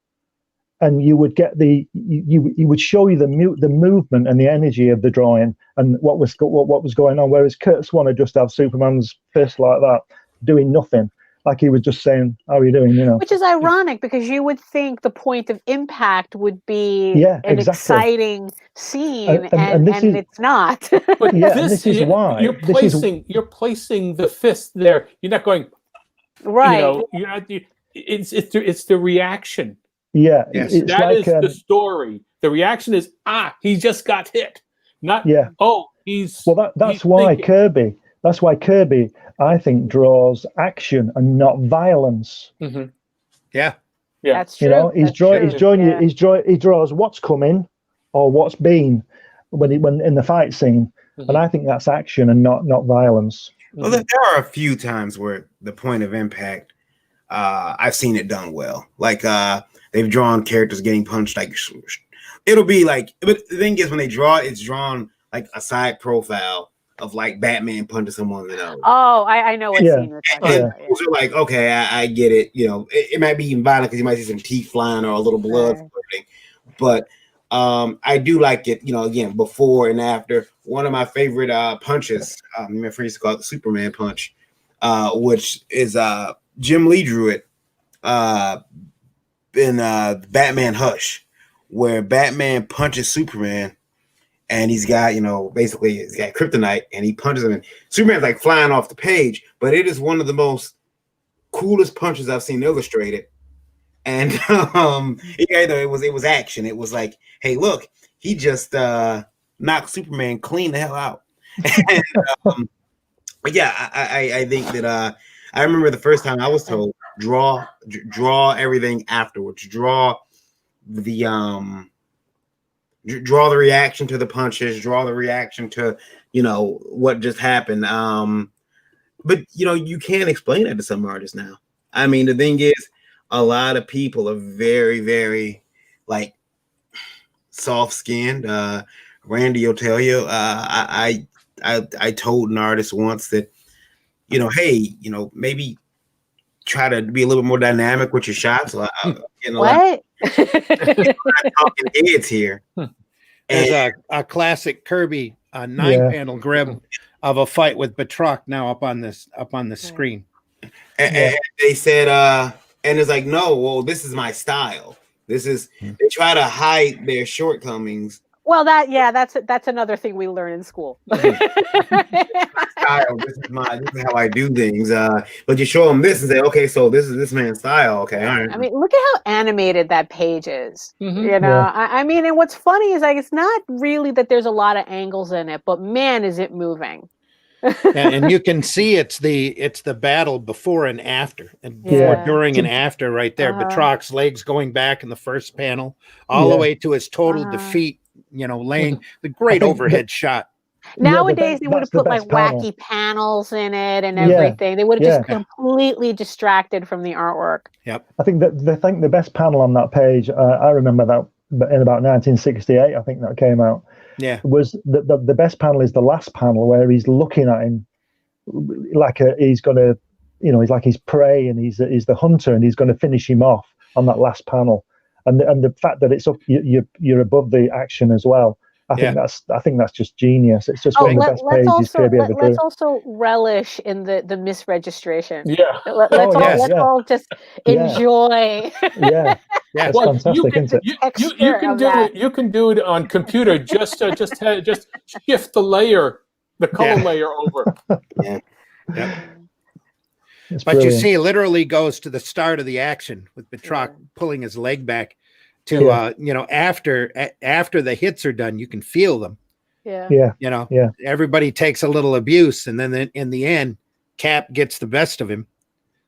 and you would get he would show you the movement and the energy of the drawing and what was going on. Whereas Kurt Swan would just have Superman's fist like that, doing nothing, like he was just saying, "How are you doing?" Which is ironic, because you would think the point of impact would be an exciting scene, and it's not. But this is why you're placing the fist there. You're not going right. You're not. It's the reaction. Yeah, that is the story. The reaction is, he just got hit. Not that's why Kirby. That's why Kirby, I think, draws action and not violence. Mm-hmm. Yeah, that's true. He draws what's coming or what's been when in the fight scene, and I think that's action and not violence. Well, there are a few times where the point of impact, I've seen it done well. Like they've drawn characters getting punched. Like it'll be like, but the thing is, when they draw it, it's drawn like a side profile of like Batman punching someone in the nose. Oh, I know what scene you're talking about. Those are like, okay, I get it. It might be even violent because you might see some teeth flying or a little blood flirting. But I do like it, again, before and after. One of my favorite punches, my friend used to call it the Superman punch, which is Jim Lee drew it in Batman Hush, where Batman punches Superman. And he's got, basically he's got kryptonite, and he punches him, and Superman's like flying off the page. But it is one of the most coolest punches I've seen illustrated. And it was action. It was like, hey, look, he just knocked Superman clean the hell out. And, but yeah, I think that I remember the first time I was told draw everything afterwards. Draw the reaction to the punches, draw the reaction to, what just happened. But you can't explain it to some artists now. I mean, the thing is, a lot of people are very, very like soft-skinned. Randy will tell you, I told an artist once that, hey, maybe try to be a little bit more dynamic with your shots. What? Talking heads here. There's a classic Kirby 9-panel grim of a fight with Batroc now up on the screen. And they said, and it's like, no, well, this is my style. They try to hide their shortcomings. Well, that's another thing we learn in school. Style. This is how I do things. But you show them this and say, okay, so this is this man's style. Okay, all right. I mean, look at how animated that page is. Mm-hmm. I mean, and what's funny is like it's not really that there's a lot of angles in it, but man, is it moving. and you can see it's the battle before and after, and before, during, and after right there. Batroc's legs going back in the first panel, all the way to his total defeat laying the great overhead shot. Nowadays, they would that's have the put like best panel. wacky panels in it and Yeah, everything. They would have yeah. just completely distracted from the artwork. Yep. I think the best panel on that page, I remember that in about 1968, I think that came out. Yeah. Was the best panel is the last panel where he's looking at him like he's gonna, he's like his prey and he's the hunter and he's going to finish him off on that last panel. And the fact that it's up, you're above the action as well. I think that's just genius. It's just one of the best pages Kirby ever Let's drew. also relish in the misregistration. Yeah. Let's all just enjoy. Yeah. That's fantastic, isn't it? You can do it. You can do it on computer. Just shift the layer, the color layer over. Yeah. Yep. It's But brilliant. you see, it literally goes to the start of the action with Batroc pulling his leg back to, after the hits are done, you can feel them. Yeah. Everybody takes a little abuse. And then in the end, Cap gets the best of him.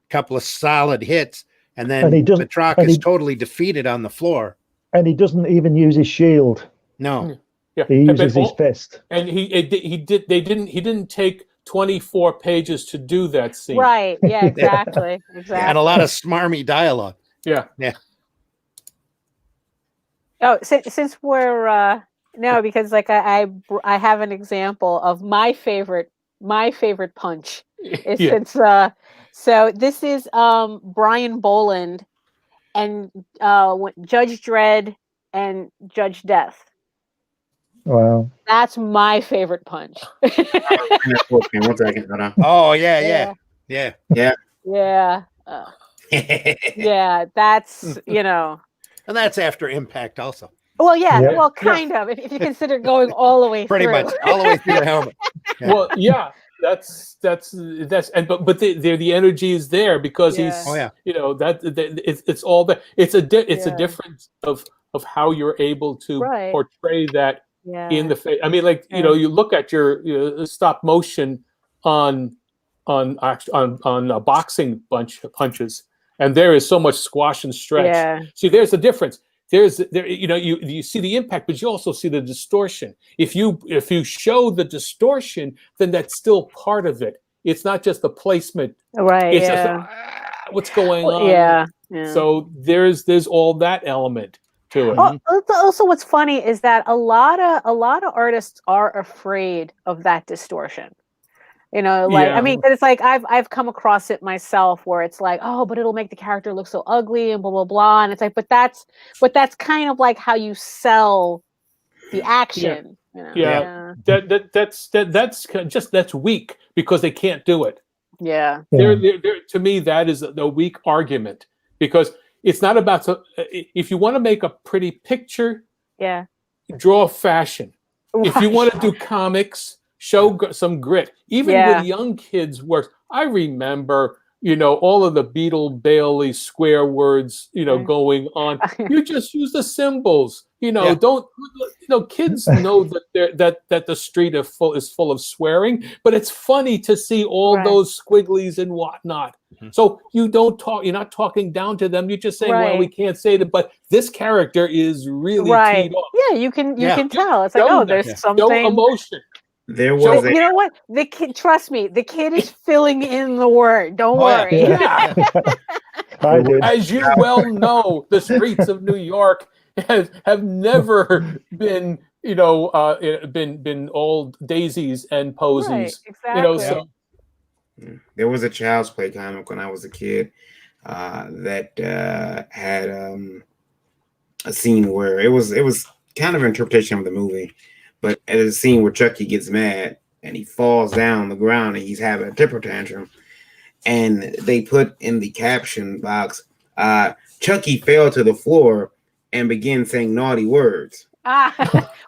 A couple of solid hits. And then Batroc is totally defeated on the floor. And he doesn't even use his shield. No. Yeah. He uses his fist. And he didn't take 24 pages to do that scene. Right. Yeah, exactly. And a lot of smarmy dialogue. Yeah. Yeah. Oh, since we're no, because like I have an example of my favorite punch. Since so this is Brian Boland and Judge Dredd and Judge Death. Wow. That's my favorite punch. 1 second. Hold on. Oh, yeah. Yeah. Yeah, that's, And that's after Impact also. Well, well, kind of, if you consider going all the way Pretty through. much all the way through the helmet. Yeah. Well, yeah, that's but the energy is there because he's it's all that it's a difference of how you're able to portray that in the face. I mean, like you look at your stop motion on boxing punches, and there is so much squash and stretch. Yeah. See, there's the difference. You see the impact, but you also see the distortion. If you show the distortion, then that's still part of it. It's not just the placement. Right. It's just what's going on. Yeah. So there's all that element to it. Also, what's funny is that a lot of artists are afraid of that distortion. I mean, it's like I've come across it myself where it's like, oh, but it'll make the character look so ugly and blah blah blah, and it's like, but that's kind of like how you sell the action. That's weak because they can't do it. Yeah. They're to me that is a weak argument because it's not about if you want to make a pretty picture, draw fashion. Right. If you want to do comics, show some grit. Even with young kids' works, I remember, all of the Beetle Bailey square words, going on. You just use the symbols. Don't. Kids know that the street is full of swearing, but it's funny to see all those squigglies and whatnot. Mm-hmm. So you don't talk. You're not talking down to them. You're just saying, well, we can't say that, but this character is really teed off. Yeah, you can tell. It's like, there's something. No emotion. There was you know what? The kid, trust me, the kid is filling in the word. Don't worry. Yeah. As you well know, the streets of New York have never been, been all daisies and posies. Right, exactly. So there was a Child's Play comic when I was a kid that had a scene where it was kind of an interpretation of the movie. But at a scene where Chucky gets mad and he falls down on the ground and he's having a temper tantrum, and they put in the caption box, Chucky fell to the floor and began saying naughty words. Well,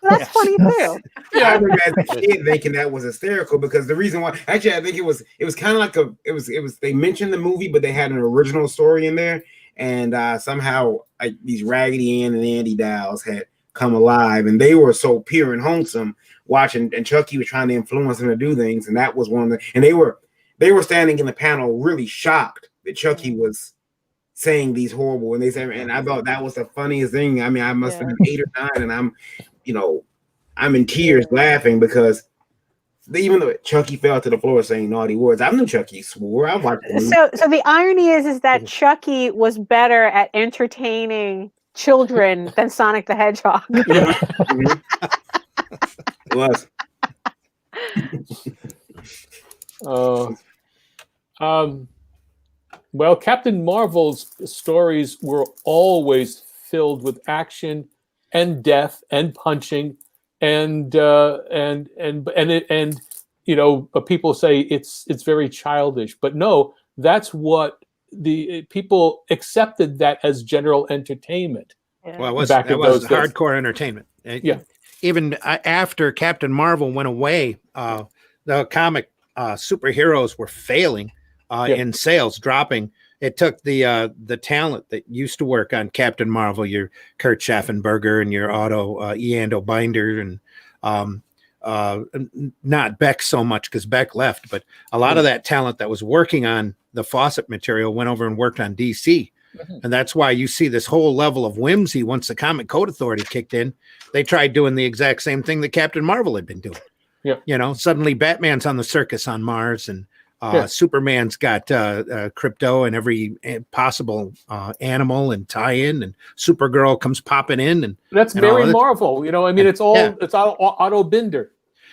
that's funny too. I remember as a kid thinking that was hysterical because the reason why, actually, I think it was kind of like they mentioned the movie, but they had an original story in there, and somehow these Raggedy Ann and Andy dolls had come alive, and they were so pure and wholesome watching, and Chucky was trying to influence them to do things, and that was one of the, and they were standing in the panel really shocked that Chucky was saying these horrible, and they said, and I thought that was the funniest thing. I mean, I must have been 8 or 9, and I'm in tears laughing because even though Chucky fell to the floor saying naughty words, I knew Chucky swore. I watched the movie. So the irony is that Chucky was better at entertaining children than Sonic the Hedgehog. Yeah. It was. Well, Captain Marvel's stories were always filled with action and death and punching and people say it's very childish, but no, that's what the people accepted that as general entertainment. Yeah. Well, it Back in was those days. hardcore entertainment. Yeah. Even after Captain Marvel went away, the comic superheroes were failing in sales, dropping. It took the talent that used to work on Captain Marvel, your Kurt Schaffenberger and your Eando Binder, and not Beck so much because Beck left, but a lot of that talent that was working on the Fawcett material went over and worked on DC. And that's why you see this whole level of whimsy. Once the Comic Code Authority kicked in, they tried doing the exact same thing that Captain Marvel had been doing. Yeah. Suddenly Batman's on the circus on Mars, and Superman's got crypto and every possible animal and tie-in, and Supergirl comes popping in, and that's very Marvel. It's all Otto Binder.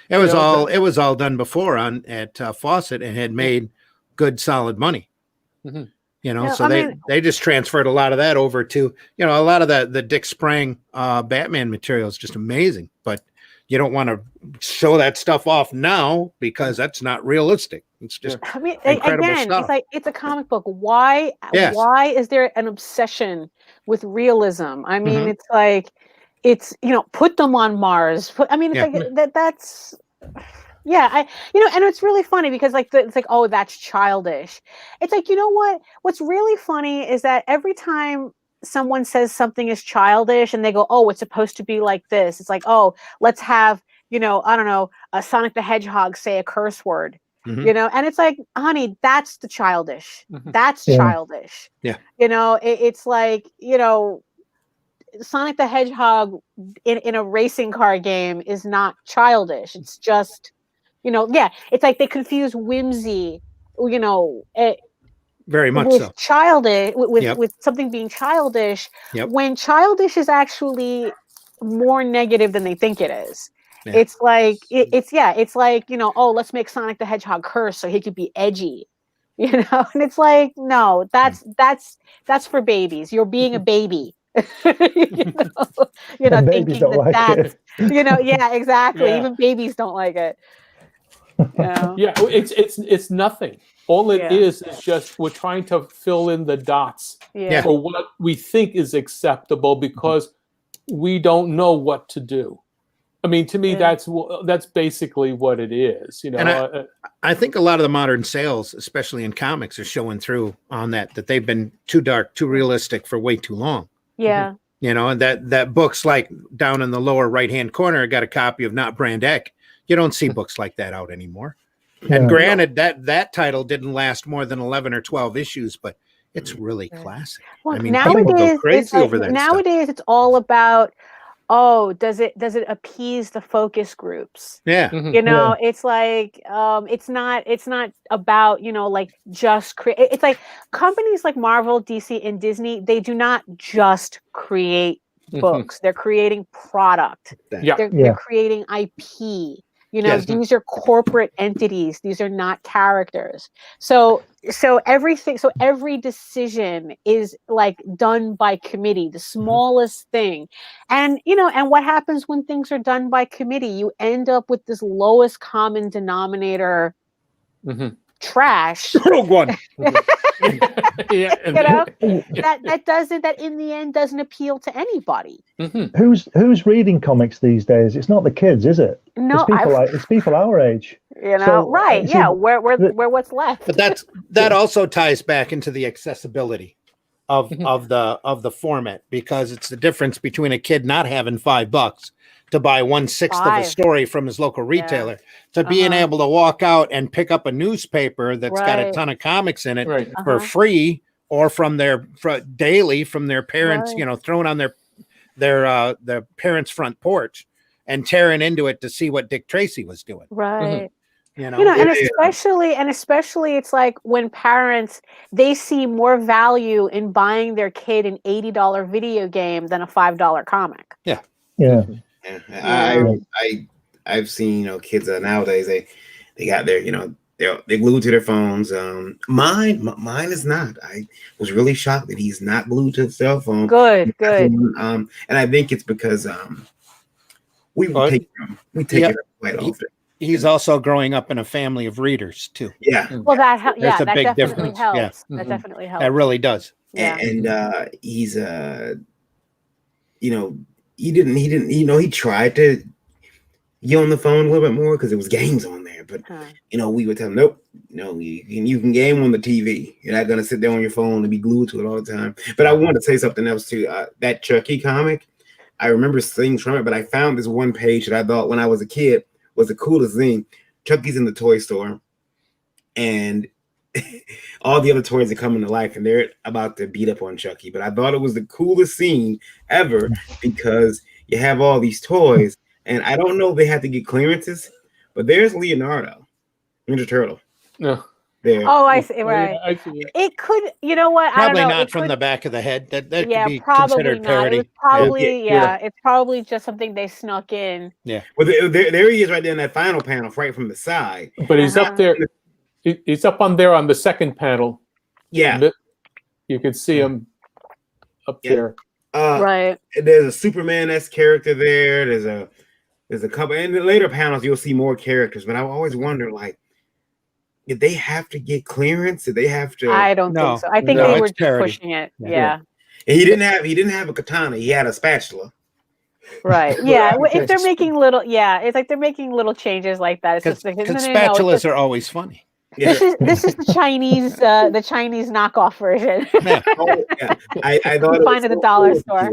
It was all done before at Fawcett and had made good solid money. They just transferred a lot of that over to a lot of the Dick Sprang Batman material is just amazing, but you don't want to show that stuff off now because that's not realistic. It's just incredible stuff. It's like it's a comic book. Why is there an obsession with realism? I mean, it's like put them on Mars. That's. Yeah, and it's really funny because it's like, oh, that's childish. It's like, you know what? What's really funny is that every time someone says something is childish and they go, oh, it's supposed to be like this. It's like, oh, let's have, I don't know, a Sonic the Hedgehog say a curse word, and it's like, honey, that's the childish. That's childish. Yeah. It's like, Sonic the Hedgehog in a racing car game is not childish. It's just, it's like they confuse whimsy, very much with so. Childish with something being childish when childish is actually more negative than they think it is. Yeah. It's like it's like, oh, let's make Sonic the Hedgehog curse so he could be edgy. And it's like, no, that's for babies. You're being a baby. Thinking that yeah, exactly. Yeah. Even babies don't like it. Yeah, it's nothing. All it is just we're trying to fill in the dots for what we think is acceptable because we don't know what to do. I mean, to me, that's basically what it is. And I think a lot of the modern sales, especially in comics, are showing through on that they've been too dark, too realistic for way too long. Yeah. And that book's like down in the lower right-hand corner, I got a copy of Not Brand Eck. You don't see books like that out anymore. Yeah. And granted, that title didn't last more than 11 or 12 issues, but it's really classic. Well, I mean, people go crazy over that. Nowadays, it's all about, oh, does it appease the focus groups? Yeah. It's like it's not about, like just create. It's like companies like Marvel, DC, and Disney, they do not just create books. They're creating product. They're creating IP. These are corporate entities. These are not characters. So every decision is like done by committee, the smallest thing. And what happens when things are done by committee? You end up with this lowest common denominator trash. Rogue One. That in the end doesn't appeal to anybody. Who's reading comics these days? It's not the kids, is it? No, it's people our age. Right? Yeah, where what's left. But that also ties back into the accessibility of the format, because it's the difference between a kid not having $5 to buy 1/6 of a story from his local retailer to being able to walk out and pick up a newspaper that's got a ton of comics in it for free, or from their daily from their parents, thrown on their parents' front porch. and tearing into it to see what Dick Tracy was doing. Right. You know, And especially it's like when parents, they see more value in buying their kid an $80 video game than a $5 comic. Yeah. I've seen kids nowadays they got their they're glued to their phones. Mine is not. I was really shocked that he's not glued to the cell phone. Good. And I think it's because we take it quite often. He's also growing up in a family of readers too. Yeah. Well, that There's a that big definitely difference. helps. Yeah. That definitely helps. That really does. Yeah. And he's he tried to get on the phone a little bit more because there was games on there, but we would tell him, nope, you can game on the TV. You're not gonna sit there on your phone and be glued to it all the time. But I wanted to say something else too. That Chucky comic, I remember things from it, but I found this one page that I thought when I was a kid was the coolest thing. Chucky's in the toy store, and all the other toys are coming to life, and they're about to beat up on Chucky. But I thought it was the coolest scene ever because you have all these toys, and I don't know if they had to get clearances, but there's Leonardo, Ninja Turtle. Yeah. There. Oh, I see. Right. I see. It could, you know what? Probably I don't know. not from the back of the head. That could be probably considered not. parody. It was probably, it's probably just something they snuck in. Yeah. Well, there he is right there in that final panel, right from the side. But he's up there. He's up on there on the second panel. Yeah. You can see him up there. Right. There's a Superman-esque character there. There's a couple, and in the later panels you'll see more characters. But I always wonder, like, did they have to get clearance? Did they have to? I don't think so. I think they were just pushing it. Yeah. And he didn't have a katana. He had a spatula. Right. Yeah. If they're making little, it's like they're making little changes like that. It's just because spatulas are always funny. Yeah. This is the Chinese knockoff version. I thought you find at the dollar store.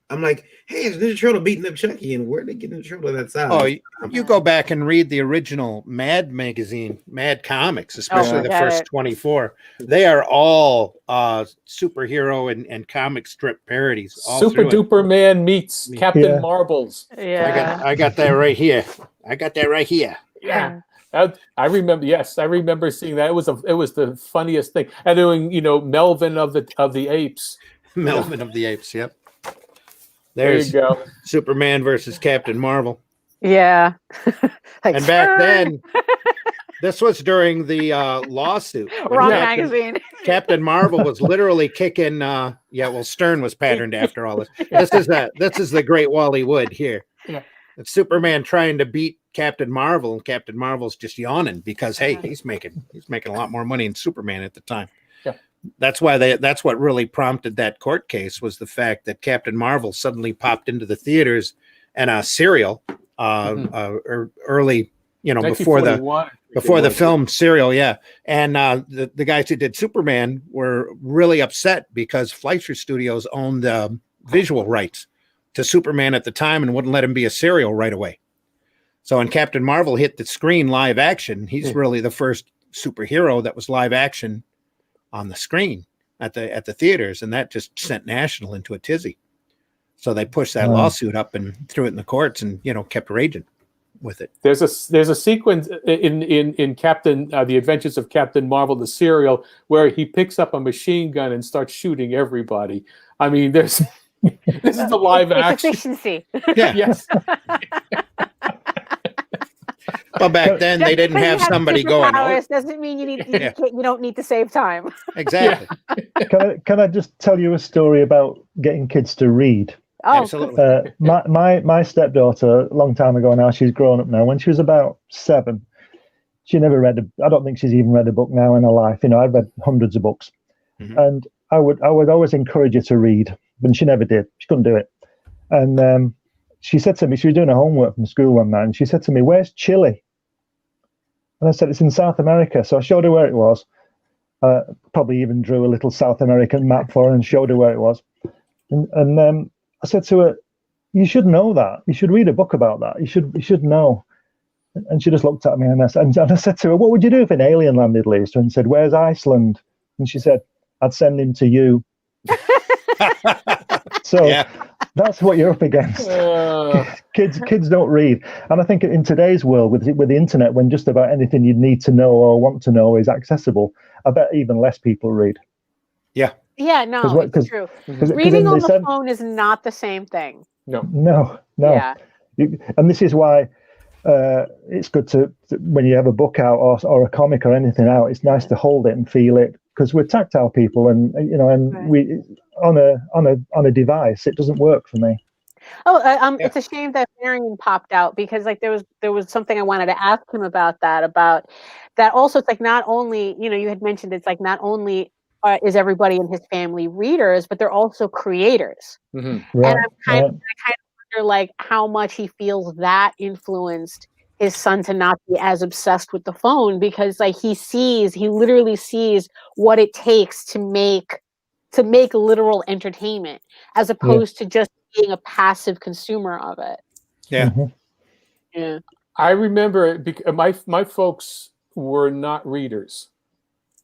I'm like, hey, is Ninja Turtle beating up Chucky? And where did they get Ninja Turtle that size? Oh, you go back and read the original Mad magazine, Mad Comics, especially the first 24. They are all superhero and comic strip parodies. Super Duper Man meets Captain Marbles. Yeah, I got that right here. Yeah. I remember seeing that. It was the funniest thing. And doing, Melvin of the Apes. Melvin of the Apes, yep. There you go. Superman versus Captain Marvel. Yeah. And back then, this was during the lawsuit. Wrong magazine. Captain Marvel was literally kicking. Stern was patterned after all this. This is the Great Wally Wood here. Yeah. It's Superman trying to beat Captain Marvel, and Captain Marvel's just yawning because he's making a lot more money than Superman at the time. Yeah. That's what really prompted that court case was the fact that Captain Marvel suddenly popped into the theaters and a serial early, before the film Serial, and the guys who did Superman were really upset because Fleischer Studios owned the visual rights to Superman at the time and wouldn't let him be a serial right away. So when Captain Marvel hit the screen live action, he's really the first superhero that was live action on the screen at the theaters, and that just sent National into a tizzy. So they pushed that lawsuit up and threw it in the courts, and kept raging with it. There's a sequence in Captain The Adventures of Captain Marvel, the serial, where he picks up a machine gun and starts shooting everybody. I mean, this is the live action efficiency. Yeah. Yes. Well, back then they didn't have somebody going. Doesn't mean you don't need to save time. Exactly. Can I just tell you a story about getting kids to read? Oh, absolutely. My stepdaughter, a long time ago now, she's grown up now. When she was about 7, she never read. I don't think she's even read a book now in her life. I've read hundreds of books, and I would always encourage her to read, but she never did. She couldn't do it, and she said to me, she was doing her homework from school one night, and she said to me, "Where's Chile?" And I said, "It's in South America." So I showed her where it was. Probably even drew a little South American map for her and showed her where it was. And I said to her, "You should know that. You should read a book about that. You should know." And she just looked at me and I said to her, "What would you do if an alien landed, Lisa?" And said, "Where's Iceland?" And she said, "I'd send him to you." So That's what you're up against. Kids don't read, and I think in today's world with the internet, when just about anything you need to know or want to know is accessible, I bet even less people read. Yeah, no, it's true. Reading on the phone is not the same thing. No. Yeah. And this is why it's good to when you have a book out or a comic or anything out, it's nice to hold it and feel it, because we're tactile people, and we on a device it doesn't work for me. It's a shame that Marion popped out, because like there was something I wanted to ask him about that also. It's like, not only, you had mentioned, it's like not only is everybody in his family readers, but they're also creators. Mm-hmm. Right, and I kind of wonder like how much he feels that influenced his son to not be as obsessed with the phone, because like he literally sees what it takes to make literal entertainment, as opposed to just being a passive consumer of it. Yeah. Mm-hmm. Yeah. I remember my folks were not readers.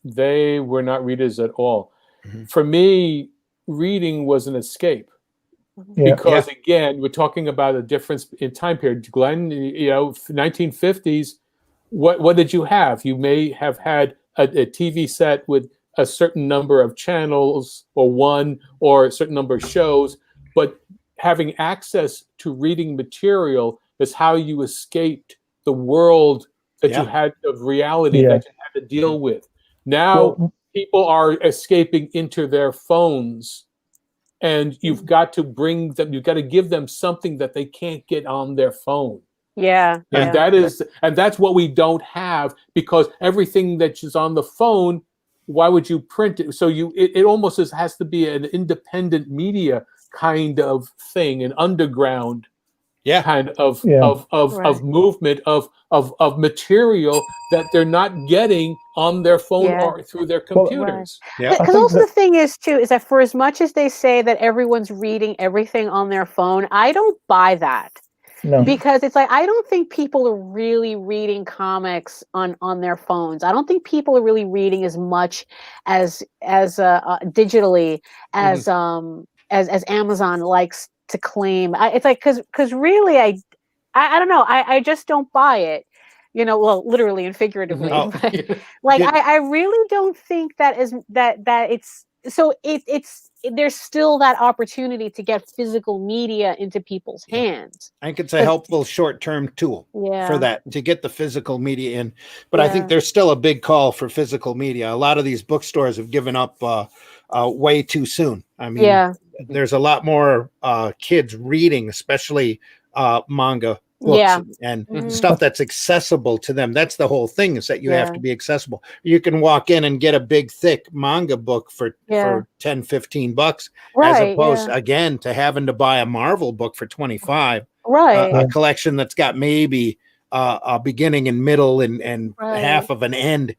They were not readers at all. Mm-hmm. For me, reading was an escape. Because again, we're talking about a difference in time period. Glenn, 1950s, what did you have? You may have had a TV set with a certain number of channels, or one, or a certain number of shows, but having access to reading material is how you escaped the world that you had of reality that you had to deal with. Now people are escaping into their phones, and you've got to give them something that they can't get on their phone. Yeah. And that's what we don't have, because everything that is on the phone, why would you print it? So it almost has to be an independent media kind of thing, an underground kind of movement of material that they're not getting on their phone or through their computers. Because also the thing is too, is that for as much as they say that everyone's reading everything on their phone, I don't buy that. No. Because it's like, I don't think people are really reading comics on their phones. I don't think people are really reading as much as digitally as Amazon likes to claim. It's like, because really I don't know, I just don't buy it, well, literally and figuratively. But, like I really don't think that it's so it's there's still that opportunity to get physical media into people's hands. I think it's a helpful short-term tool for that, to get the physical media in. But I think there's still a big call for physical media. A lot of these bookstores have given up way too soon. I mean, there's a lot more kids reading, especially manga books and stuff that's accessible to them. That's the whole thing, is that you have to be accessible. You can walk in and get a big, thick manga book for $10-15, as opposed again to having to buy a Marvel book for $25. A collection that's got maybe a beginning and middle and half of an end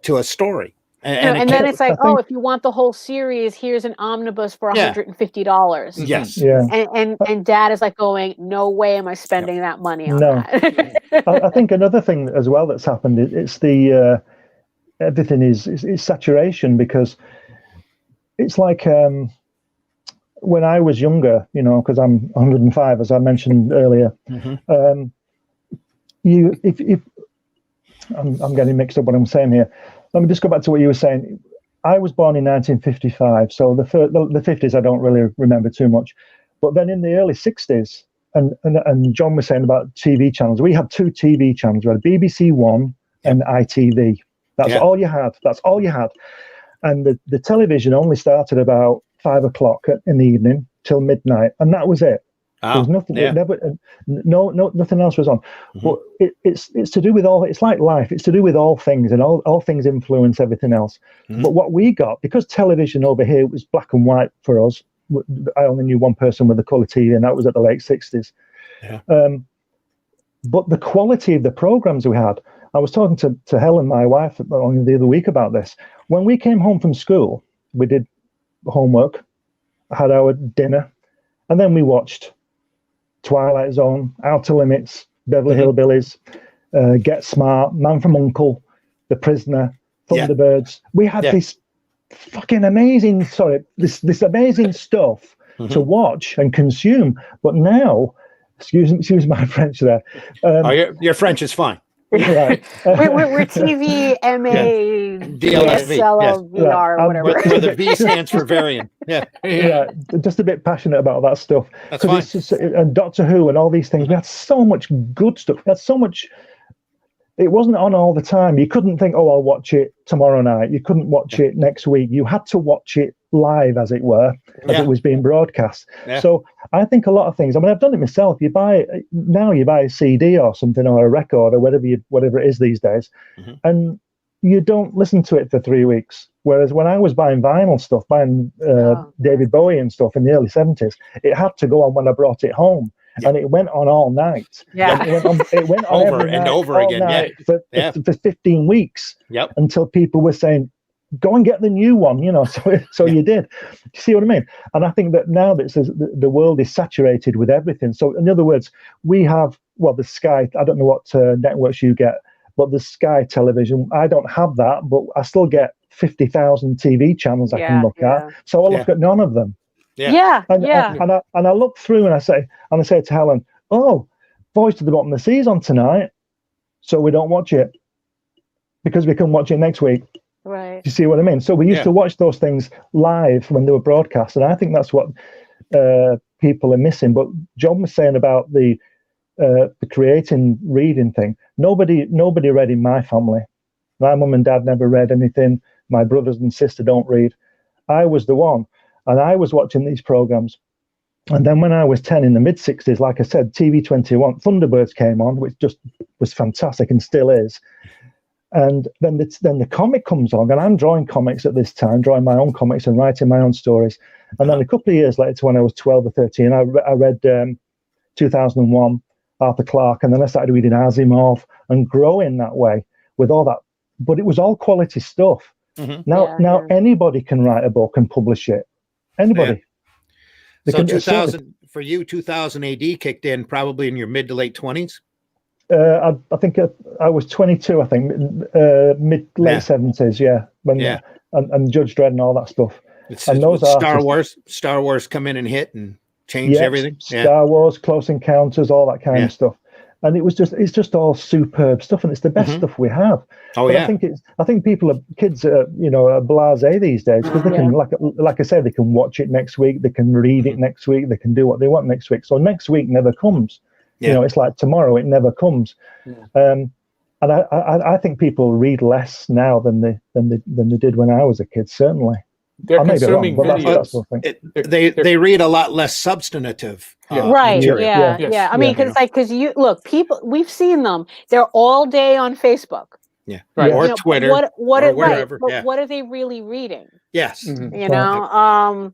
to a story. And then it's like, if you want the whole series, here's an omnibus for $150. Yes. And Dad is like going, no way am I spending that money on that. I think another thing as well that's happened, it's the everything is saturation, because it's like when I was younger, because I'm 105, as I mentioned earlier. If I'm getting mixed up what I'm saying here. Let me just go back to what you were saying. I was born in 1955, so the 50s I don't really remember too much. But then in the early 60s, and John was saying about TV channels, we had two TV channels. We had BBC One and ITV. That's all you had. That's all you had. And the television only started about 5 o'clock in the evening till midnight, and that was it. There was nothing. It never, nothing else was on. But it's to do with all. It's like life. It's to do with all things, and all things influence everything else. But what we got, because television over here was black and white for us. I only knew one person with a colour TV, and that was at the late 60s. But the quality of the programs we had. I was talking to Helen, my wife, only the other week about this. When we came home from school, we did homework, had our dinner, and then we watched Twilight Zone, Outer Limits, Beverly Hillbillies, Get Smart, Man from U.N.C.L.E., The Prisoner, Thunderbirds. We had this fucking amazing, this amazing stuff to watch and consume. But now, excuse my French there. Your French is fine. Right. we're TV, MA, DLSV, DSL, yes. VR, whatever. Where the V stands for variant. Yeah. Yeah, just a bit passionate about that stuff. That's fine. It's just, and Doctor Who and all these things, we had so much good stuff. We had so much. It wasn't on all the time. You couldn't think, oh, I'll watch it tomorrow night. You couldn't watch it next week. You had to watch it live, as it were, as it was being broadcast. Yeah. So I think a lot of things. I mean, I've done it myself. You buy a CD or something, or a record, or whatever it is these days, and you don't listen to it for 3 weeks. Whereas when I was buying vinyl stuff, David Bowie and stuff in the early 70s, it had to go on when I brought it home. And it went on all night. Yeah. It went on over every and night, over again. Night for 15 weeks. Yep. Until people were saying, go and get the new one, So you did. You see what I mean? And I think that now that the world is saturated with everything. So in other words, we have, the Sky, I don't know what networks you get, but the Sky television, I don't have that, but I still get 50,000 TV channels I can look at. So I look at none of them. And I look through and I say to Helen, oh, Voice to the Bottom of the Sea's on tonight, so we don't watch it because we can watch it next week. Right. You see what I mean? So we used to watch those things live when they were broadcast, and I think that's what people are missing. But John was saying about the creating reading thing. Nobody read in my family. My mum and dad never read anything. My brothers and sister don't read. I was the one. And I was watching these programs. And then when I was 10 in the mid-60s, like I said, TV21, Thunderbirds came on, which just was fantastic and still is. And then the comic comes on, and I'm drawing comics at this time, drawing my own comics and writing my own stories. And then a couple of years later, when I was 12 or 13, I read 2001, Arthur Clarke, and then I started reading Asimov and growing that way with all that. But it was all quality stuff. Now anybody can write a book and publish it. Anybody. So 2000 for you, 2000 AD kicked in probably in your mid to late 20s. I think I was 22. I think late 70s. Yeah. And Judge Dredd and all that stuff. And those Star Wars come in and hit and change everything. Star Wars, Close Encounters, all that kind of stuff. And it's just all superb stuff, and it's the best stuff we have. I think kids are blasé these days because they can, like I said, they can watch it next week, they can read it next week, they can do what they want next week. So next week never comes. It's like tomorrow, it never comes. And I think people read less now than they did when I was a kid. Certainly. They're consuming videos. They read a lot less substantive. Right. Yeah. I mean, because you look, people, we've seen them. They're all day on Facebook. Yeah. Right. Or Twitter. What or wherever. But what are they really reading? Yes. You know.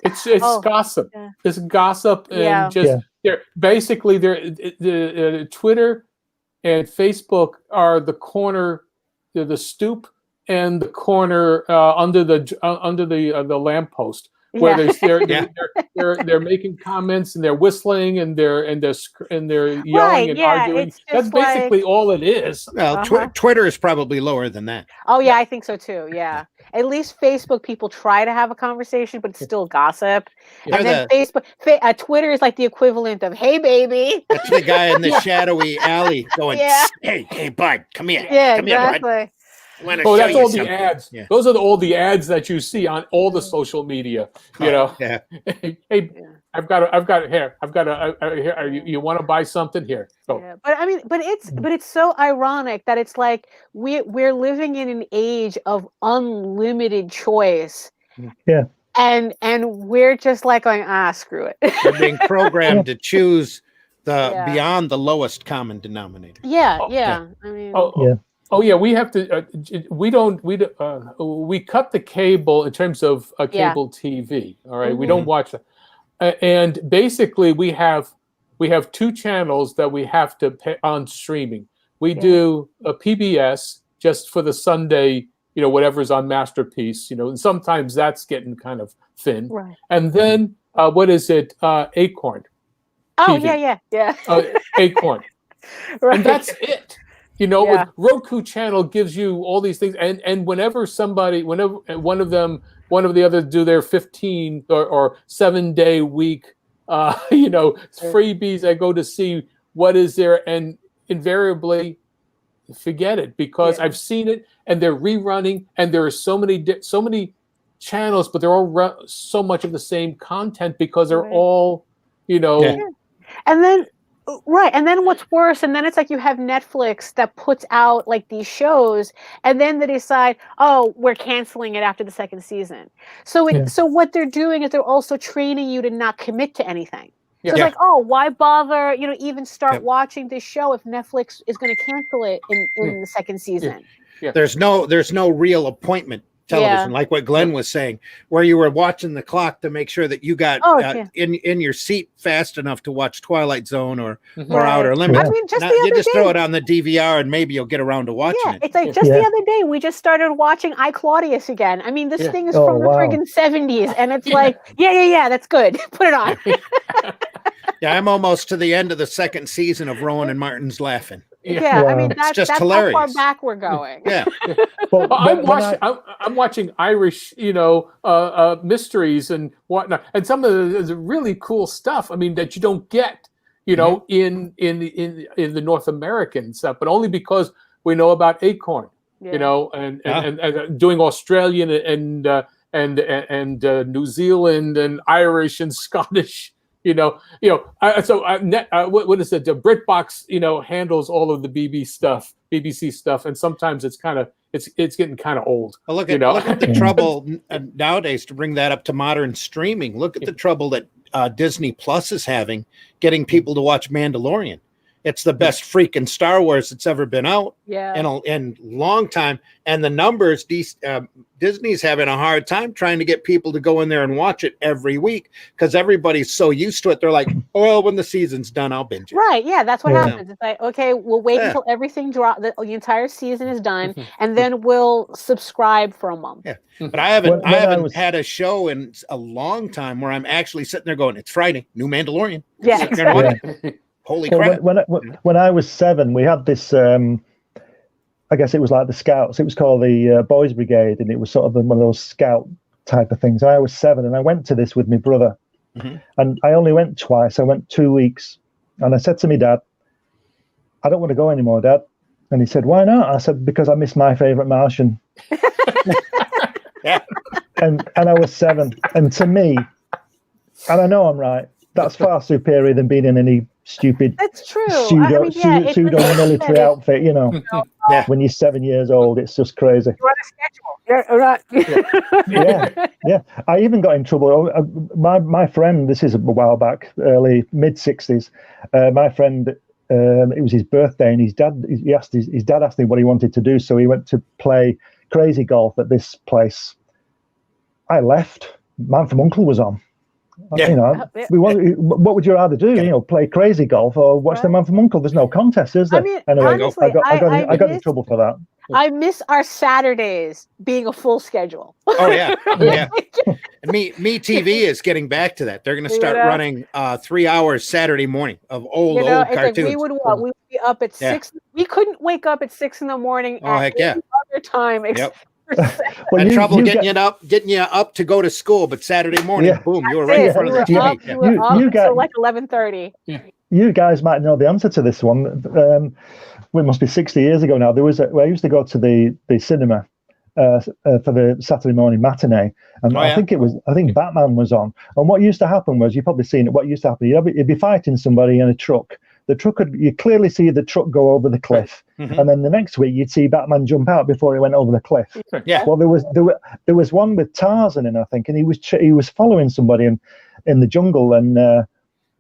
It's gossip. Yeah. It's gossip and they're basically Twitter and Facebook are the corner. They're the stoop and the corner under the lamppost where they're making comments and they're whistling and they're yelling and arguing. That's basically all it is. Well, Twitter is probably lower than that. Oh yeah, I think so too. Yeah, at least Facebook people try to have a conversation, but it's still gossip. Yeah. And then Twitter is like the equivalent of "Hey baby." That's the guy in the shadowy alley going, "Hey bud, come here." Yeah, come exactly. Here, bud. Oh, that's all the ads. Yeah. Those are all the ads that you see on all the social media. You know, hey, I've got it here. Here. You want to buy something here? Go. Yeah. But I mean, but it's so ironic that it's like we're living in an age of unlimited choice. Yeah. And we're just like going, screw it. We're being programmed to choose the beyond the lowest common denominator. Yeah. I mean. Oh yeah, we have to. We cut the cable in terms of cable TV. All right, we don't watch that, and basically we have two channels that we have to pay on streaming. We do a PBS just for the Sunday, whatever's on Masterpiece, and sometimes that's getting kind of thin. Right. And then what is it? Acorn. Oh TV. yeah. Acorn. Right. And that's it. You know, with Roku channel gives you all these things, and whenever one of the others do their 15 or 7-day week, freebies, I go to see what is there, and invariably forget it, because I've seen it, and they're rerunning, and there are so many channels, but they're all so much of the same content, because they're all, And then. Right. And then what's worse, and then it's like you have Netflix that puts out like these shows, and then they decide, oh, we're canceling it after the second season. So so what they're doing is they're also training you to not commit to anything. So it's like, oh, why bother, even start watching this show if Netflix is going to cancel it in the second season? There's no real appointment television, like what Glenn was saying, where you were watching the clock to make sure that you got in your seat fast enough to watch Twilight Zone or Outer Limits. I mean, you just throw it on the DVR and maybe you'll get around to watching it. It's like just the other day we just started watching I, Claudius again. I mean, this thing is from the friggin' 70s, and it's like, that's good. Put it on. I'm almost to the end of the second season of Rowan and Martin's Laughing. I mean, that's hilarious. How far back we're going. Well, I'm watching Irish, mysteries and whatnot, and some of the really cool stuff. I mean, that you don't get, in the North American stuff, but only because we know about Acorn, and doing Australian and New Zealand and Irish and Scottish. What is it? The BritBox, handles all of the BBC stuff, and sometimes it's getting kind of old. Well, look at the trouble nowadays, to bring that up to modern streaming. Look at the trouble that Disney Plus is having getting people to watch Mandalorian. It's the best freaking Star Wars that's ever been out in a long time. And the numbers, Disney's having a hard time trying to get people to go in there and watch it every week, because everybody's so used to it. They're like, well, when the season's done, I'll binge it. Right. Yeah, that's what happens. It's like, okay, we'll wait until everything drops, the entire season is done, and then we'll subscribe for a month. Yeah. But I haven't had a show in a long time where I'm actually sitting there going, it's Friday, new Mandalorian. Yeah, exactly. Holy crap. When I was 7, we had this, I guess it was like the Scouts. It was called the Boys Brigade, and it was sort of one of those scout type of things. I was 7, and I went to this with my brother. And I only went twice. I went 2 weeks. And I said to my dad, I don't want to go anymore, Dad. And he said, why not? I said, because I miss my favourite Martian. And I was 7. And to me, and I know I'm right, that's far superior than being in any stupid pseudo military outfit, when you're 7 years old. It's just crazy. You're on a schedule. Yeah. I even got in trouble. My friend, this is a while back, early mid-60s, my friend, it was his birthday, and his dad asked him what he wanted to do, so he went to play crazy golf at this place. I left. Man from Uncle was on. What would you rather do? Play crazy golf or watch the Man from Uncle? There's no contest, is there? I mean, anyway, honestly, I got in trouble for that. I miss our Saturdays being a full schedule. Oh yeah. Me TV is getting back to that. They're going to start running 3 hours Saturday morning of old cartoons. Like we would be up at 6. We couldn't wake up at 6 in the morning at any other time. Had trouble getting you up to go to school, but Saturday morning, boom, you were right in front of the TV. You were up until like 11:30. You guys might know the answer to this one. It must be 60 years ago now. I used to go to the cinema for the Saturday morning matinee, and I think Batman was on. And what used to happen was, you've probably seen it. What used to happen? You'd be fighting somebody in a truck. The truck you clearly see the truck go over the cliff, and then the next week you'd see Batman jump out before he went over the cliff. Well, there was one with Tarzan in, I think, and he was following somebody in the jungle, and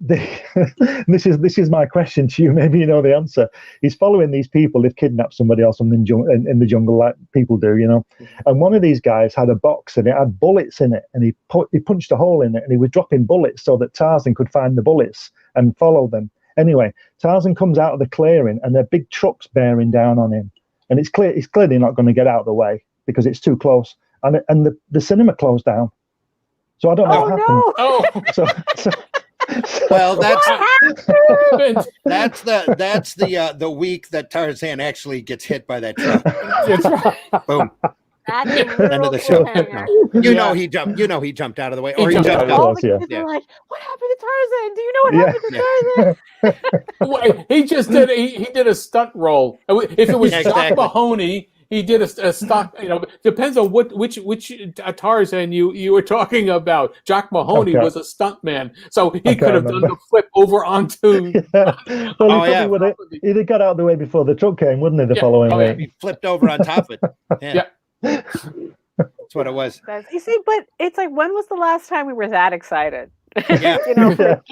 this is my question to you. Maybe you know the answer. He's following these people. They've kidnapped somebody else in the jungle, like people do, And one of these guys had a box, and it had bullets in it, and he punched a hole in it, and he was dropping bullets so that Tarzan could find the bullets and follow them. Anyway, Tarzan comes out of the clearing, and there are big trucks bearing down on him, and it's clearly not going to get out of the way because it's too close. And the cinema closed down, so I don't know what happened. No. Well, happened? that's the week that Tarzan actually gets hit by that truck. That's right. Boom. That's a End of literal the show. cliffhanger. No. You Yeah. know he jumped. You know he jumped out of the way, He or he jumped jumped out of out. the All was, the yeah. kids Yeah. are like, "What happened to Tarzan? Do you know what Yeah. happened to Tarzan?" Wait, he just did. He did a stunt role. If it was Yeah, Jock exactly. Mahoney, he did a stunt. Depends on which Tarzan you were talking about. Jock Mahoney Okay. was a stunt man, so he can't could have done remember. the flip over onto. Well, he Oh, probably yeah. would have. He'd have got out of the way before the truck came, wouldn't he? The Yeah. following Oh, yeah. week. He flipped over on top of it. Yeah. That's what it was. You see, but it's like, when was the last time we were that excited? Yeah. For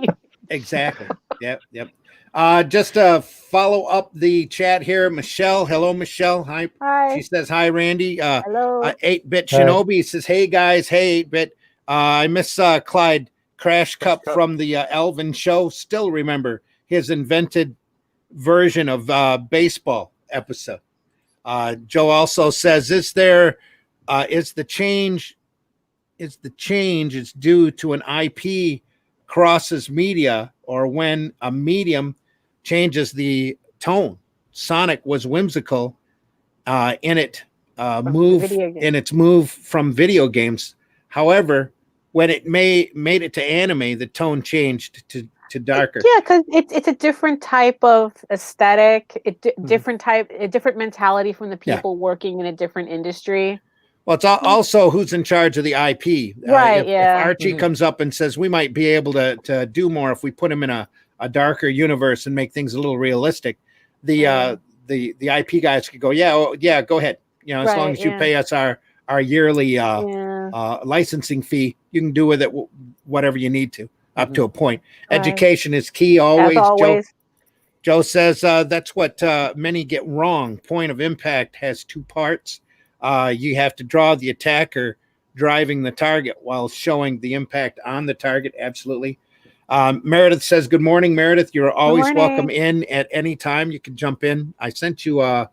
Exactly. Yep. Just to follow up the chat here, Michelle. Hello, Michelle. Hi. Hi. She says hi, Randy. Hello. 8-Bit Hi. Shinobi says, hey guys. Hey, 8-Bit. I miss Clyde Crash Cup from the Elvin show. Still remember his invented version of baseball episode. Joe also says, is the change is due to an IP crosses media, or when a medium changes the tone. Sonic was whimsical in its move from video games. However, when it made it to anime, the tone changed to darker. Yeah, because it's a different type of aesthetic, different mentality from the people working in a different industry. Well, it's also who's in charge of the IP. Right, If Archie comes up and says, we might be able to do more if we put him in a darker universe and make things a little realistic, the IP guys could go, yeah, go ahead. As long as you pay us our yearly licensing fee, you can do with it whatever you need to, up to a point. Right. Education is key always. Joe says that's what many get wrong. Point of impact has two parts. You have to draw the attacker driving the target while showing the impact on the target. Absolutely. Meredith says, good morning, Meredith. You're always welcome in at any time. You can jump in. I sent you a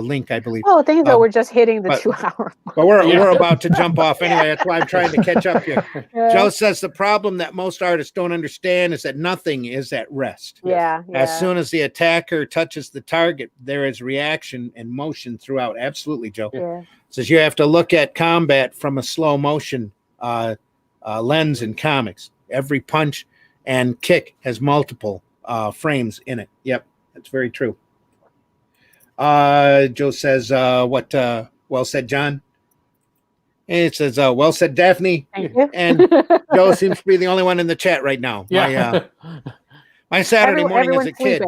link, I believe. Oh, thank you. We're just hitting the 2 hour. But we're about to jump off anyway. That's why I'm trying to catch up here. Joe says the problem that most artists don't understand is that nothing is at rest. Yeah. As soon as the attacker touches the target, there is reaction and motion throughout. Absolutely, Joe. Yeah. Says you have to look at combat from a slow motion lens in comics. Every punch and kick has multiple frames in it. Yep, that's very true. Joe says, well said, John. And it says, well said, Daphne. Thank you. And Joe seems to be the only one in the chat right now. Yeah. My Saturday morning as a kid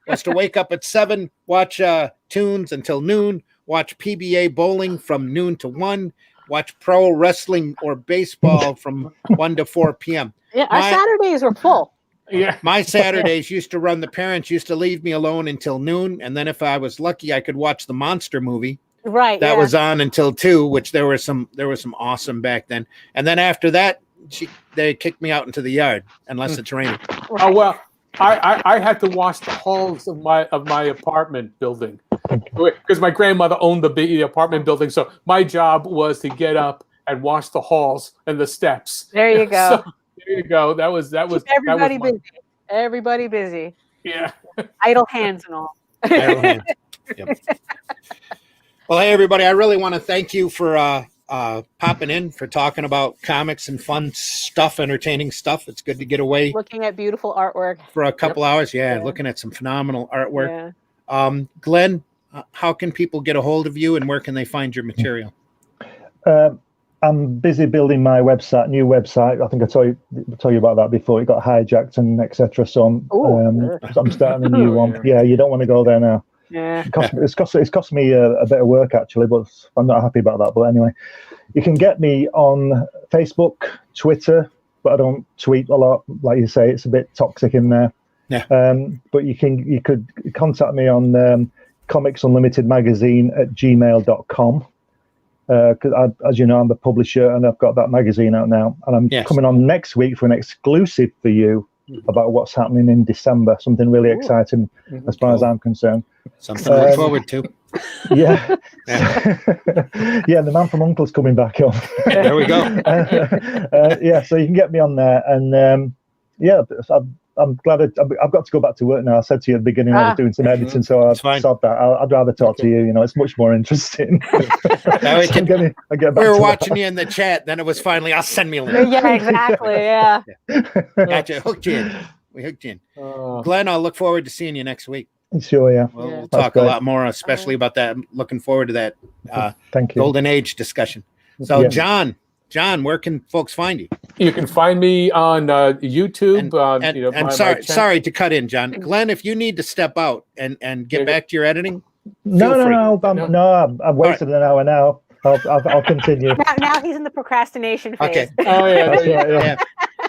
was to wake up at 7, watch tunes until noon, watch PBA bowling from noon to 1, watch pro wrestling or baseball from 1 to 4 p.m. Yeah, our Saturdays were full. Yeah. My Saturdays used to run. The parents used to leave me alone until noon, and then if I was lucky, I could watch the monster movie. Right. That was on until 2, which there was some awesome back then. And then after that, they kicked me out into the yard unless it's raining. Oh well, I had to wash the halls of my apartment building because my grandmother owned the apartment building. So my job was to get up and wash the halls and the steps. There you go. So, there you go. That was everybody busy. Everybody busy. Yeah. Idle hands and all. Idle hands. Yep. Well, hey everybody! I really want to thank you for popping in, for talking about comics and fun stuff, entertaining stuff. It's good to get away, looking at beautiful artwork for a couple hours. Yeah, looking at some phenomenal artwork. Yeah. Glenn, how can people get a hold of you, and where can they find your material? I'm busy building my website, new website. I think I told you about that before. It got hijacked and etc. So I'm starting a new one. Yeah, you don't want to go there now. Yeah, it's cost me a bit of work actually, but I'm not happy about that. But anyway, you can get me on Facebook, Twitter, but I don't tweet a lot. Like you say, it's a bit toxic in there. Yeah. But you could contact me on Comics Unlimited Magazine at gmail.com. Because as you know, I'm the publisher and I've got that magazine out now, and I'm coming on next week for an exclusive for you about what's happening in December. Something really exciting as far as I'm concerned. Something to look forward to. Yeah. Yeah, the Man from U.N.C.L.'s coming back on. There we go. Yeah, so you can get me on there, and I'm glad I've got to go back to work now. I said to you at the beginning I was doing some editing, so I've stopped that. I'd rather talk to you. It's much more interesting. Now we So can, I get back we were to watching you in the chat. Then it was finally, I'll send me a link. Yeah, exactly. Yeah. Gotcha. Hooked you in. We hooked you in. Glenn, I'll look forward to seeing you next week. Sure, yeah. We'll That's talk great. a lot more, especially about that. I'm looking forward to that Thank you. golden age discussion. So, John, where can folks find you? You can find me on YouTube. Sorry to cut in, John. Glenn, if you need to step out and get back to your editing, No, I've wasted an hour now. I'll continue. Now he's in the procrastination phase. Okay. Oh yeah. That's right, yeah.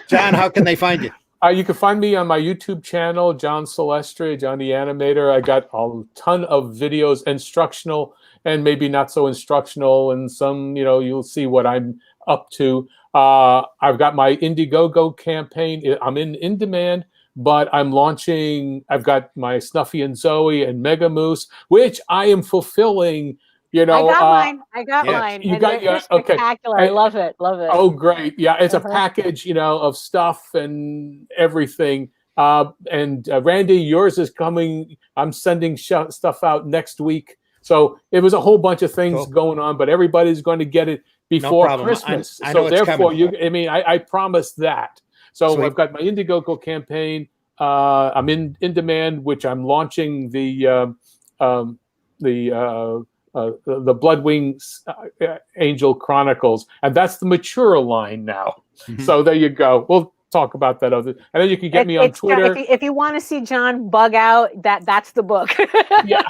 John, how can they find you? You can find me on my YouTube channel, John Celestri, John the Animator. I got a ton of videos, instructional and maybe not so instructional, and some, you'll see what I'm up to. I've got my Indiegogo campaign. I'm in demand, but I'm launching. I've got my Snuffy and Zoe and Mega Moose, which I am fulfilling. I got mine. You and got they're spectacular. I love it. Oh, great. Yeah, it's a package, of stuff and everything. And Randy, yours is coming. I'm sending stuff out next week. So it was a whole bunch of things going on, but everybody's going to get it before Christmas. I know it's coming. I promise that. So Sweet. I've got my Indiegogo campaign. I'm in demand, which I'm launching the Bloodwing Angel Chronicles, and that's the mature line now. Mm-hmm. So there you go. We'll talk about that and then you can get me on Twitter. If you want to see John bug out, that's the book. Yeah.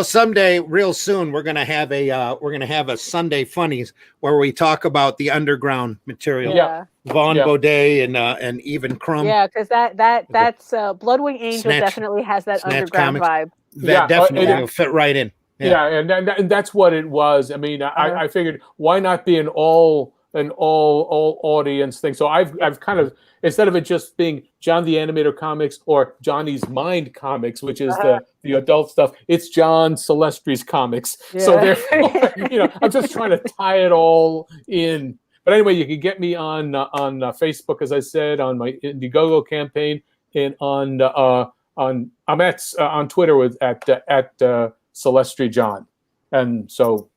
Someday, real soon, we're gonna have a Sunday Funnies where we talk about the underground material. Yeah. Vaughn Baudet and even Crumb. Yeah, because that's Bloodwing Angel definitely has that underground vibe. That definitely will fit right in. Yeah, and that's what it was. I mean, I figured why not be an all audience thing. So I've kind of, instead of it just being John the Animator Comics or Johnny's Mind Comics, which is the adult stuff, it's John Celestri's comics. Yeah. So therefore, I'm just trying to tie it all in. But anyway, you can get me on Facebook, as I said, on my Indiegogo campaign, and I'm on Twitter with at Celestri John, and so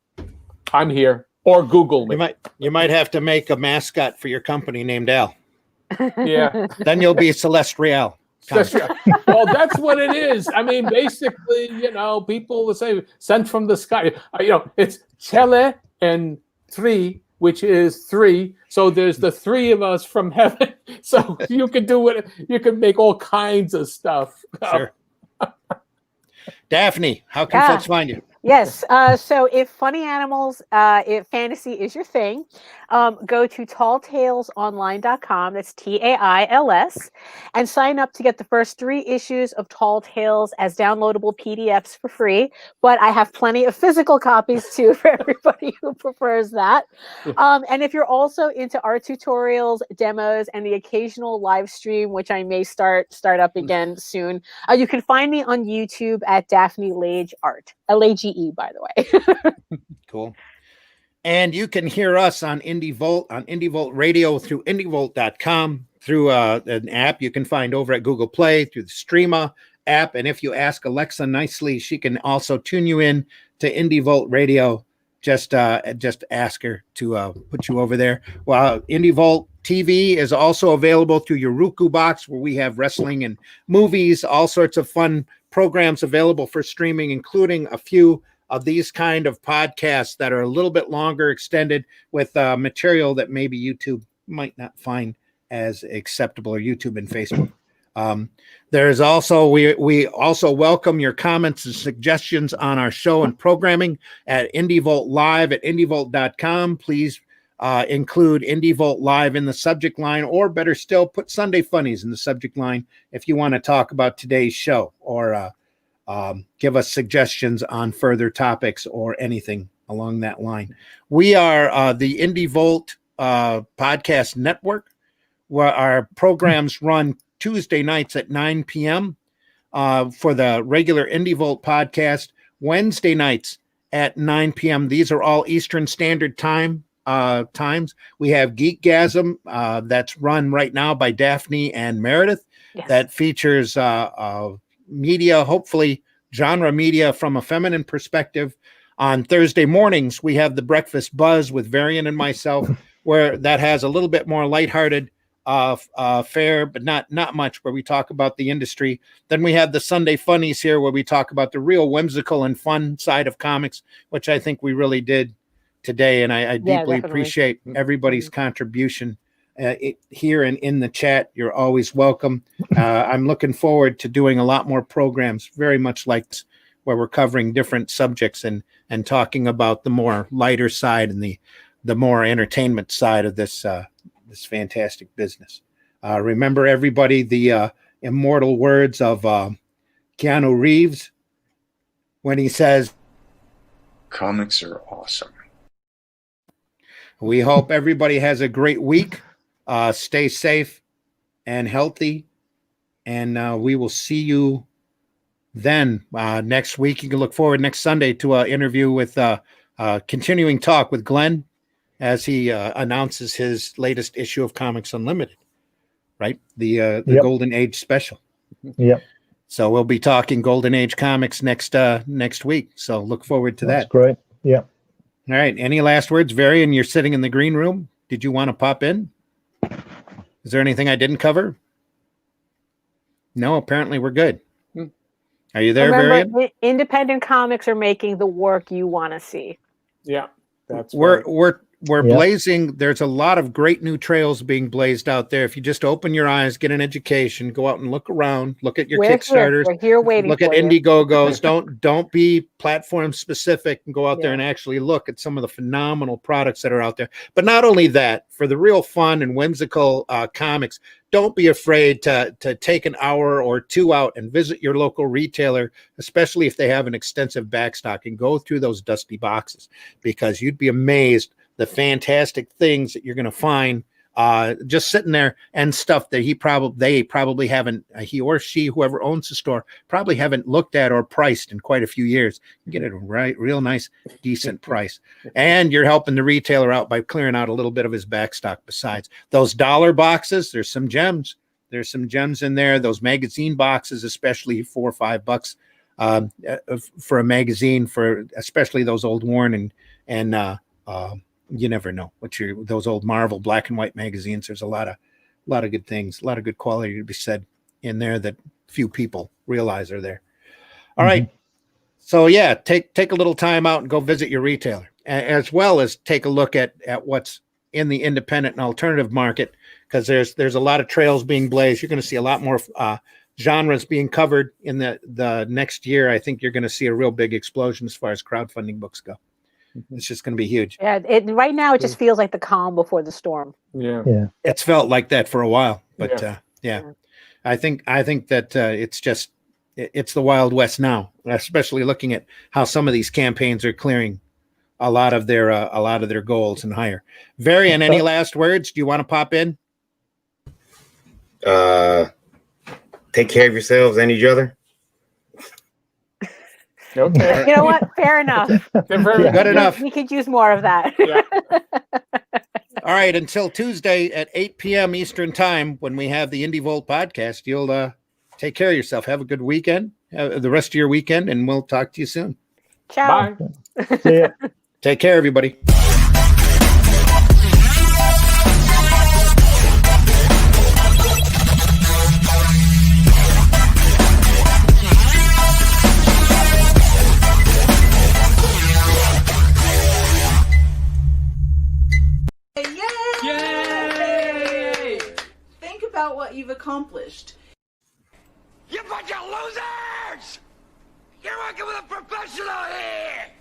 I'm here. Or Google me. You might have to make a mascot for your company named Al. Yeah. Then you'll be Celestial. Well, that's what it is. I mean, basically, people will say sent from the sky. It's Tele and 3, which is 3. So there's the 3 of us from heaven. So you can do what you can make all kinds of stuff. Sure. Daphne, how can folks find you? Yes. So if funny animals, if fantasy is your thing, go to talltalesonline.com. That's TAILS, and sign up to get the first 3 issues of Tall Tales as downloadable PDFs for free. But I have plenty of physical copies too for everybody who prefers that. And if you're also into art tutorials, demos, and the occasional live stream, which I may start up again soon, you can find me on YouTube at Daphne Lage Art. Lage, by the way. Cool. And you can hear us on Indie Volt Radio through indievolt.com, through an app you can find over at Google Play, through the Streama app. And if you ask Alexa nicely, she can also tune you in to Indie Volt Radio. Just ask her to put you over there. Well, Indie Volt TV is also available through your Roku box, where we have wrestling and movies, all sorts of fun programs available for streaming, including a few of these kind of podcasts that are a little bit longer, extended, with material that maybe YouTube might not find as acceptable, or YouTube and Facebook. There's also, we also welcome your comments and suggestions on our show and programming at IndieVolt Live at indievolt.com. Please include IndieVolt Live in the subject line, or better still, put Sunday Funnies in the subject line if you want to talk about today's show, or give us suggestions on further topics or anything along that line. We are the IndieVolt podcast network, where our programs run Tuesday nights at 9 p.m. For the regular IndieVolt podcast, Wednesday nights at 9 p.m. These are all Eastern Standard Time times. We have Geekgasm that's run right now by Daphne and Meredith. Yes. That features media, hopefully genre media from a feminine perspective. On Thursday mornings, we have the Breakfast Buzz with Varian and myself, where that has a little bit more lighthearted fare, but not much, where we talk about the industry. Then we have the Sunday Funnies here, where we talk about the real whimsical and fun side of comics, which I think we really did today. And I deeply appreciate everybody's contribution here and in the chat. You're always welcome. I'm looking forward to doing a lot more programs, very much like this, where we're covering different subjects and talking about the more lighter side and the more entertainment side of this this fantastic business. Remember, everybody, the immortal words of Keanu Reeves when he says, "Comics are awesome." We hope everybody has a great week. Stay safe and healthy, and we will see you then next week. You can look forward next Sunday to an interview with continuing talk with Glenn as he announces his latest issue of Comics Unlimited, right? The Golden Age special. Yep. So we'll be talking Golden Age comics next week. So look forward to that. That's great. Yeah. All right. Any last words? Varian, you're sitting in the green room. Did you want to pop in? Is there anything I didn't cover? No, apparently we're good. Are you there, Remember, Varian? independent comics are making the work you want to see. Yeah, that's we're blazing. There's a lot of great new trails being blazed out there. If you just open your eyes, get an education, go out and look around, look at your Kickstarters, we're here waiting look for at you. Indiegogos. Don't be platform specific, and go out there and actually look at some of the phenomenal products that are out there. But not only that, for the real fun and whimsical comics, don't be afraid to take an hour or two out and visit your local retailer, especially if they have an extensive backstock, and go through those dusty boxes, because you'd be amazed the fantastic things that you're going to find just sitting there, and stuff that they probably haven't, he or she, whoever owns the store, probably haven't looked at or priced in quite a few years. You get it real nice, decent price. And you're helping the retailer out by clearing out a little bit of his backstock. Besides those dollar boxes, there's some gems. There's some gems in there. Those magazine boxes, especially $4 or $5 for a magazine, for especially those old worn and you never know those old Marvel black and white magazines. There's a lot of good things, a lot of good quality to be said in there that few people realize are there. All right. So yeah, take a little time out and go visit your retailer, as well as take a look at what's in the independent and alternative market, because there's a lot of trails being blazed. You're going to see a lot more genres being covered in the next year. I think you're going to see a real big explosion as far as crowdfunding books go. It's just going to be huge. Yeah, right now it just feels like the calm before the storm. Yeah. It's felt like that for a while, but I think that it's the Wild West now, especially looking at how some of these campaigns are clearing a lot of their goals and higher. Varian, any last words? Do you want to pop in? Take care of yourselves and each other. Okay. You know what? Fair enough. Good enough. We could use more of that. Yeah. All right. Until Tuesday at 8 p.m. Eastern time, when we have the Indie Volt podcast, you'll take care of yourself. Have a good weekend, the rest of your weekend, and we'll talk to you soon. Ciao. Bye. See ya. Take care, everybody. Yay! Think about what you've accomplished. You bunch of losers! You're working with a professional here!